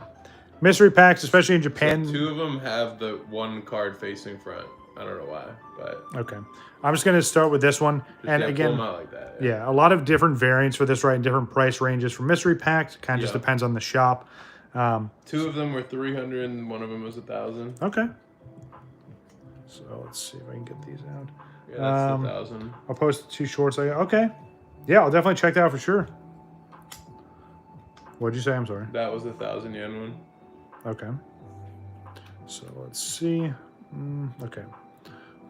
mystery packs, especially in Japan. So 2 of them have the one card facing front. I don't know why, but okay. I'm just going to start with this one. And again, pull 'em out like that, yeah, a lot of different variants for this, right? And different price ranges for mystery packs. Kind of just depends on the shop. 2 of them were 300 and one of them was 1,000. Okay. So let's see if I can get these out. Yeah, that's 1,000. I'll post 2 shorts. Okay. Yeah, I'll definitely check that out for sure. What'd you say? I'm sorry. That was 1,000 yen one. Okay. So let's see. Okay.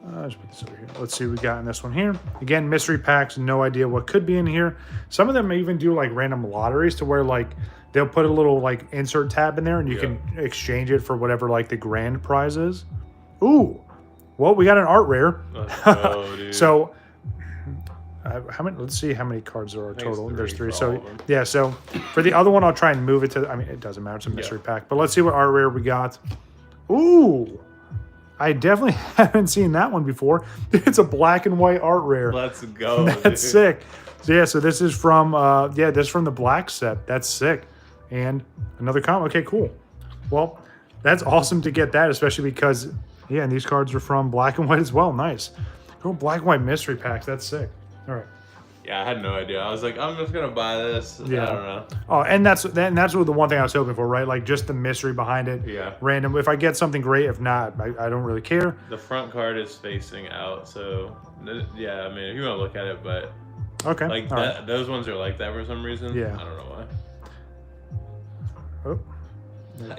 Let's put this over here. Let's see what we got in this one here. Again, mystery packs, no idea what could be in here. Some of them even do like random lotteries to where like they'll put a little like insert tab in there and you can exchange it for whatever like the grand prize is. Ooh. Well, we got an art rare. Oh, dude. So how many? Let's see how many cards there are total. There's 3. So yeah. So for the other one, I'll try and move it to. I mean, it doesn't matter. It's a mystery pack. But let's see what art rare we got. Ooh, I definitely haven't seen that one before. It's a black and white art rare. Let's go. That's sick. So yeah. So this is from this is from the black set. That's sick. And another comment. Okay, cool. Well, that's awesome to get that, especially because yeah, and these cards are from black and white as well. Nice. Go black and white mystery packs. That's sick. All right. Yeah, I had no idea. I was like, I'm just gonna buy this. Yeah. I don't know. Oh, and that's what the one thing I was hoping for, right? Like just the mystery behind it. Yeah. Random. If I get something great, if not, I don't really care. The front card is facing out, so yeah. I mean, if you want to look at it, but okay. like that, those ones are like that for some reason. Yeah. I don't know why. Oh. I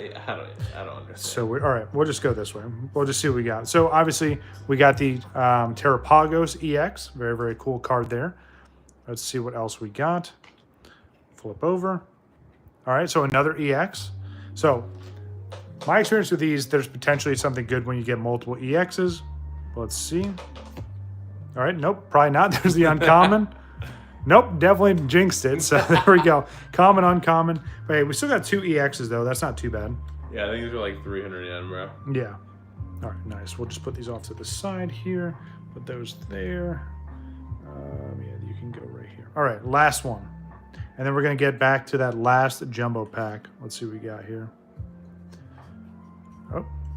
don't understand. So all right. We'll just go this way. We'll just see what we got. So obviously we got the Terrapagos EX. Very, very cool card there. Let's see what else we got. Flip over. All right, so another EX. So my experience with these, there's potentially something good when you get multiple EXs. Let's see. All right, nope, probably not. There's the uncommon. Nope, definitely jinxed it. So there we go. Common, uncommon. But hey, we still got 2 EXs though. That's not too bad. Yeah, I think these are like 300 yen, bro. Yeah. All right, nice. We'll just put these off to the side here. Put those there. Yeah, you can go right here. All right, last one. And then we're going to get back to that last jumbo pack. Let's see what we got here.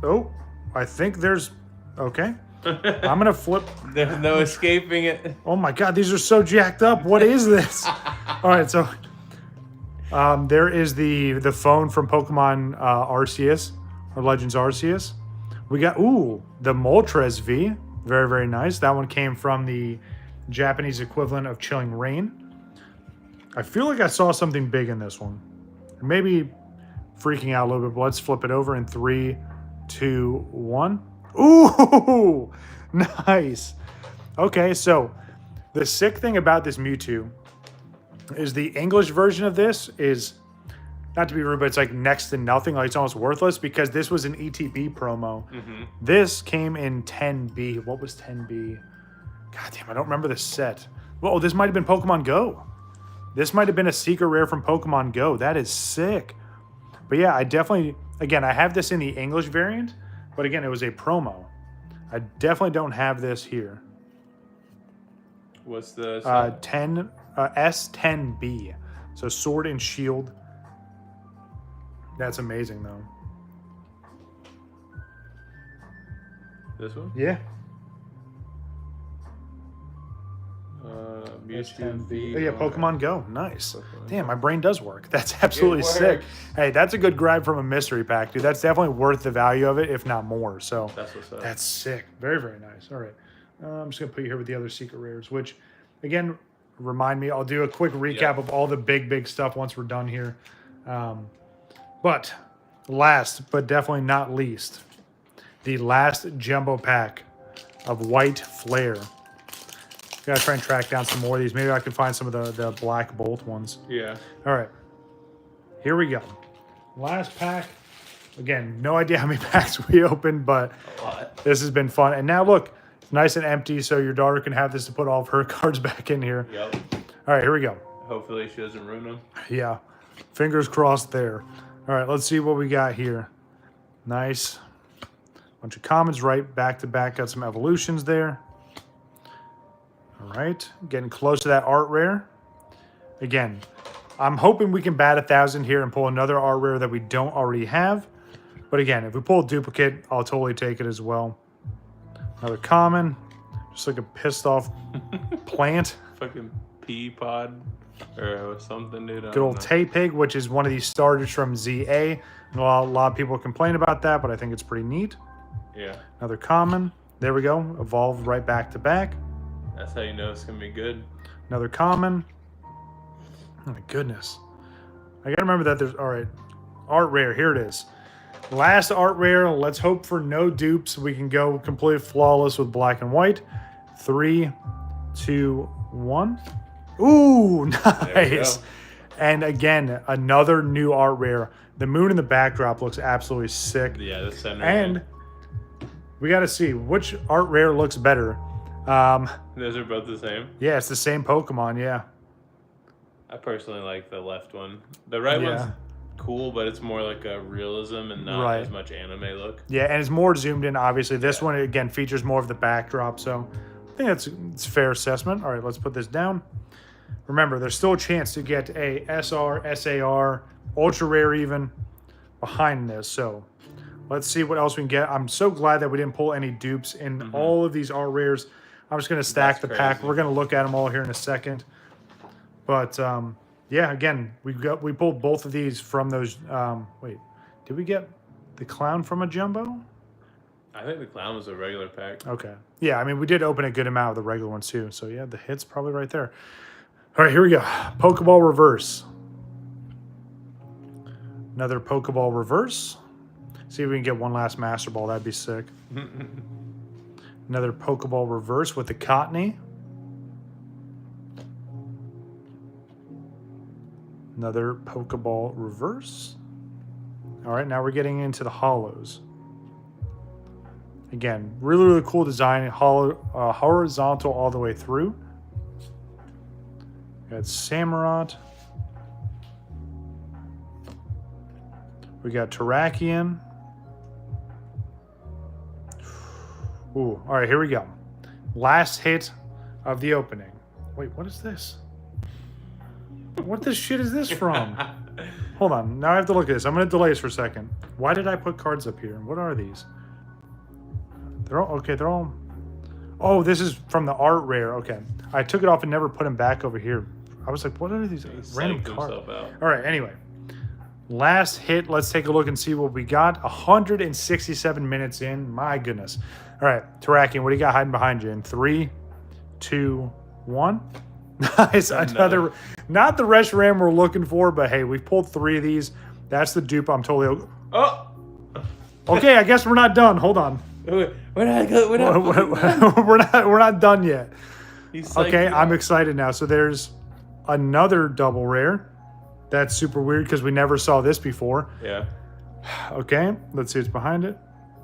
Oh, I think there's... Okay. I'm going to flip... There's no escaping it. Oh my God, these are so jacked up. What is this? All right, so... there is the phone from Pokemon Arceus, or Legends Arceus. We got, the Moltres V. Very, very nice. That one came from the Japanese equivalent of Chilling Rain. I feel like I saw something big in this one. Maybe freaking out a little bit, but let's flip it over in 3, 2, 1. Ooh, nice. Okay, so the sick thing about this Mewtwo is the English version of this is, not to be rude, but it's like next to nothing. Like it's almost worthless because this was an ETB promo. Mm-hmm. This came in 10B. What was 10B? God damn, I don't remember the set. Well, this might have been Pokemon Go. This might have been a secret rare from Pokemon Go. That is sick. But yeah, I definitely, again, I have this in the English variant, but again, it was a promo. I definitely don't have this here. What's the S10B. So Sword and Shield. That's amazing, though. This one? Yeah. Mewtwo Oh, yeah, Pokemon Go. Nice. Pokemon Damn, my brain does work. That's absolutely sick. works. Hey, that's a good grab from a mystery pack, dude. That's definitely worth the value of it, if not more. So That's what's up. that's sick. Very, very nice. All right. I'm just going to put you here with the other secret rares, which, again, remind me, I'll do a quick recap of all the big stuff once we're done here. But last, but definitely not least, the last jumbo pack of White Flare. Gotta try and track down some more of these. Maybe I can find some of the Black Bolt ones. Yeah. All right. Here we go. Last pack. Again, no idea how many packs we opened, but A lot. this has been fun. And now look, it's nice and empty, so your daughter can have this to put all of her cards back in here. Yep. All right, here we go. Hopefully she doesn't ruin them. Yeah. Fingers crossed there. All right, let's see what we got here. Nice. Bunch of commons right back to back. Got some evolutions there. All right, getting close to that art rare. Again, I'm hoping we can bat 1,000 here and pull another art rare that we don't already have. But again, if we pull a duplicate, I'll totally take it as well. Another common, just like a pissed off plant. Fucking pea pod or something, dude. Good old Tay-Pig, which is one of these starters from ZA. And a lot of people complain about that, but I think it's pretty neat. Yeah. Another common. There we go. Evolved right back to back. That's how you know it's gonna be good. Another common. Oh my goodness. I gotta remember that there's, all right, art rare, here it is. Last art rare, let's hope for no dupes. We can go completely flawless with black and white. 3, 2, 1. Ooh, nice. And again, another new art rare. The moon in the backdrop looks absolutely sick. Yeah, the center. And we gotta see which art rare looks better. Those are both the same. Yeah, it's the same Pokemon, yeah. I personally like the left one. The right one's cool, but it's more like a realism and not as much anime look. Yeah, and it's more zoomed in, obviously. This one, again, features more of the backdrop, so I think it's a fair assessment. All right, let's put this down. Remember, there's still a chance to get a SR, SAR, ultra rare even behind this, so let's see what else we can get. I'm so glad that we didn't pull any dupes in all of these art rares. I'm just going to stack the pack. We're going to look at them all here in a second. But, yeah, again, we pulled both of these from those. Wait, did we get the clown from a jumbo? I think the clown was a regular pack. Okay. Yeah, I mean, we did open a good amount of the regular ones, too. So, yeah, the hit's probably right there. All right, here we go. Pokeball reverse. Another Pokeball reverse. See if we can get one last Master Ball. That'd be sick. Another Pokeball reverse with the Cottony. Another Pokeball reverse. All right, now we're getting into the hollows. Again, really cool design. Horizontal all the way through. Got Samurott. We got Terrakion. Ooh, all right, here we go. Last hit of the opening. Wait, what is this? What the shit is this from? Hold on, now I have to look at this. I'm gonna delay this for a second. Why did I put cards up here? What are these? They're all, okay, they're all, oh, this is from the art rare. Okay, I took it off and never put them back over here. I was like, what are these random cards? All right, anyway. Last hit, let's take a look and see what we got. 167 minutes in, my goodness. All right, Terrakion, what do you got hiding behind you? In 3, 2, 1. Nice, another, not the Reshiram we're looking for, but hey, we pulled 3 of these. That's the dupe. I'm totally. Oh. Okay, I guess we're not done. Hold on. We're not done yet. Okay, I'm like, excited now. So there's another double rare. That's super weird because we never saw this before. Yeah. Okay, let's see what's behind it.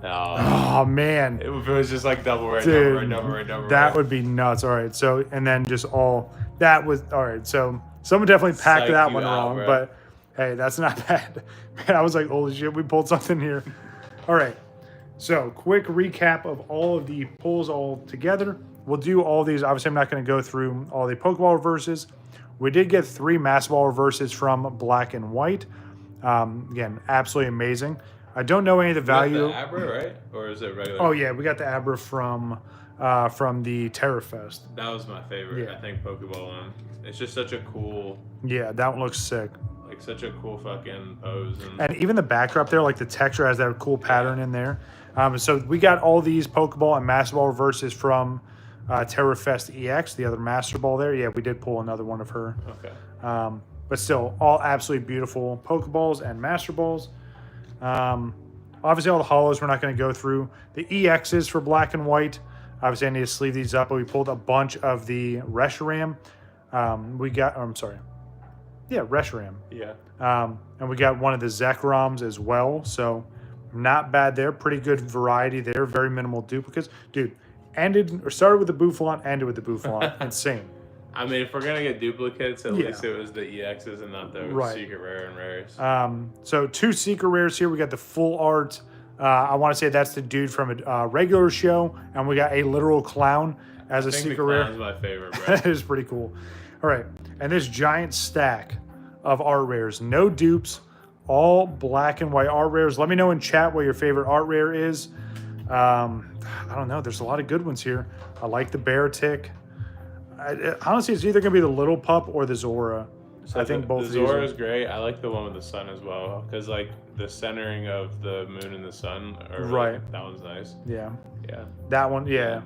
Oh, man. If it was just like double rare, Dude, double rare. That would be nuts. All right, so, and then just all, that was, all right, so someone definitely packed that one wrong, bro. but hey, that's not bad. Man, I was like, holy shit, we pulled something here. All right, so quick recap of all of the pulls all together. We'll do all these. Obviously, I'm not going to go through all the Pokeball reverses. We did get 3 Master Ball reverses from Black and White. Again, absolutely amazing. I don't know any of the value. The Abra, right? Or is it regular? Oh, yeah, we got the Abra from from the Terra Fest. That was my favorite. Yeah. I think Pokeball one. It's just such a cool, Yeah, that one looks sick. like such a cool fucking pose. And even the backdrop there, like the texture has that cool pattern in there. So we got all these Pokeball and Master Ball reverses from Terra Fest EX, the other Master Ball there. Yeah, we did pull another one of her. Okay. But still, all absolutely beautiful Pokeballs and Master Balls. Obviously, all the holos we're not going to go through. The EXs for black and white. Obviously, I need to sleeve these up, but we pulled a bunch of the Reshiram. Reshiram. Yeah. And we got one of the Zekrams as well. So not bad there. Pretty good variety there. Very minimal duplicates. Dude, started with the Bouffalon, ended with the Bouffalon. Insane. I mean, if we're gonna get duplicates, at least it was the EXs and not the secret rare and rares. So 2 secret rares here. We got the full art. I want to say that's the dude from a regular show, and we got a literal clown as a secret rare. Clown's my favorite, bro. That is pretty cool. All right, and this giant stack of art rares, no dupes, all black and white art rares. Let me know in chat what your favorite art rare is. I don't know. There's a lot of good ones here. I like the Beartic. Honestly, it's either going to be the Little Pup or the Zora. So I think both the of these Zora is great. I like the one with the sun as well, because like the centering of the moon and the sun are right. That one's nice. Yeah. Yeah. That one, yeah.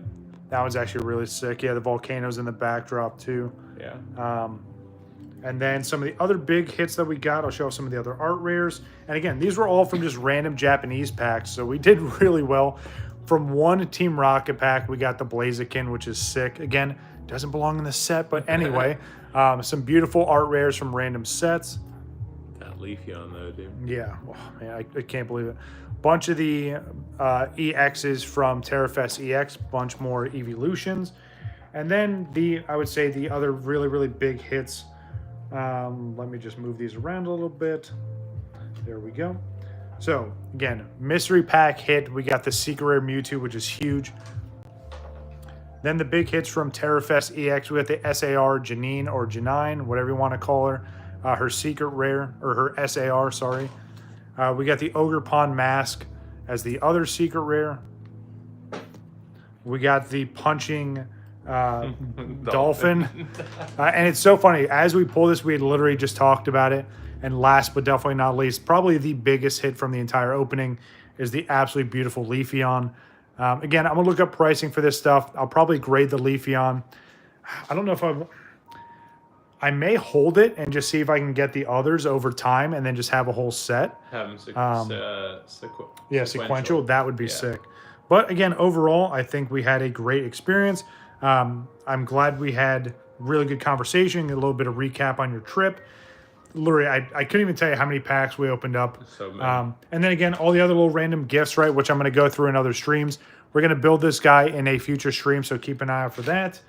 That one's actually really sick. Yeah, the volcanoes in the backdrop too. Yeah. And then some of the other big hits that we got, I'll show some of the other art rares. And again, these were all from just random Japanese packs, so we did really well. From one Team Rocket pack, we got the Blaziken, which is sick. Again, doesn't belong in the set, but anyway, some beautiful art rares from random sets. That Leafeon though, dude. Yeah, oh, man, I can't believe it. Bunch of the EXs from TerraFest EX, bunch more Evolutions. And then I would say the other really, really big hits. Let me just move these around a little bit. There we go. So again, mystery pack hit. We got the secret rare Mewtwo, which is huge. Then the big hits from TerraFest EX. We got the SAR Janine or Janine, whatever you want to call her. Her secret rare, or her SAR, sorry. We got the Ogre Pond Mask as the other secret rare. We got the punching dolphin. And it's so funny. As we pull this, we had literally just talked about it. And last but definitely not least, probably the biggest hit from the entire opening is the absolutely beautiful Leafeon. Again, I'm going to look up pricing for this stuff. I'll probably grade the Leafeon. I don't know if I may hold it and just see if I can get the others over time and then just have a whole set. Have them sequential. That would be sick. But again, overall, I think we had a great experience. I'm glad we had really good conversation, a little bit of recap on your trip. Literally, I couldn't even tell you how many packs we opened up. So many. And then again, all the other little random gifts, right, which I'm going to go through in other streams. We're going to build this guy in a future stream, so keep an eye out for that.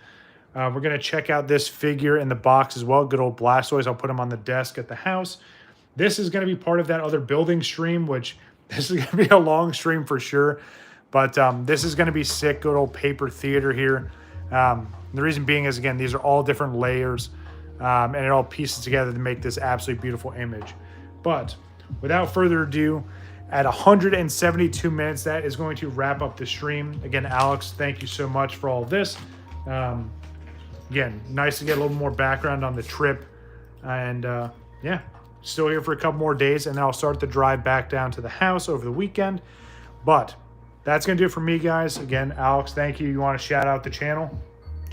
We're going to check out this figure in the box as well. Good old Blastoise. I'll put him on the desk at the house. This is going to be part of that other building stream, which this is going to be a long stream for sure. But this is going to be sick. Good old paper theater here. The reason being is, again, these are all different layers. And it all pieces together to make this absolutely beautiful image. But without further ado, at 172 minutes, that is going to wrap up the stream. Again, Alex, thank you so much for all of this. Again, nice to get a little more background on the trip. And yeah, still here for a couple more days, and then I'll start the drive back down to the house over the weekend. But that's going to do it for me, guys. Again, Alex, thank you. You want to shout out the channel?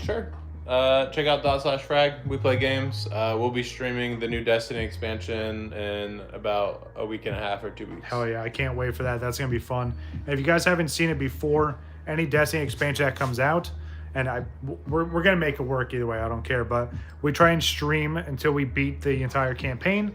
Sure. Check out ./frag. We play games. We'll be streaming the new Destiny expansion in about a week and a half or 2 weeks. Hell yeah, I can't wait for that. That's going to be fun. And if you guys haven't seen it before, any Destiny expansion that comes out, and we're going to make it work either way, I don't care, but we try and stream until we beat the entire campaign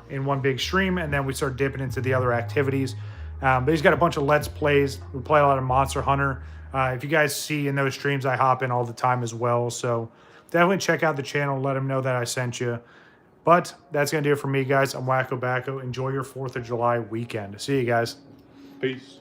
in one big stream, and then we start dipping into the other activities. But he's got a bunch of Let's Plays. We play a lot of Monster Hunter. If you guys see in those streams, I hop in all the time as well. So definitely check out the channel. Let them know that I sent you. But that's going to do it for me, guys. I'm WakoBako. Enjoy your 4th of July weekend. See you guys. Peace.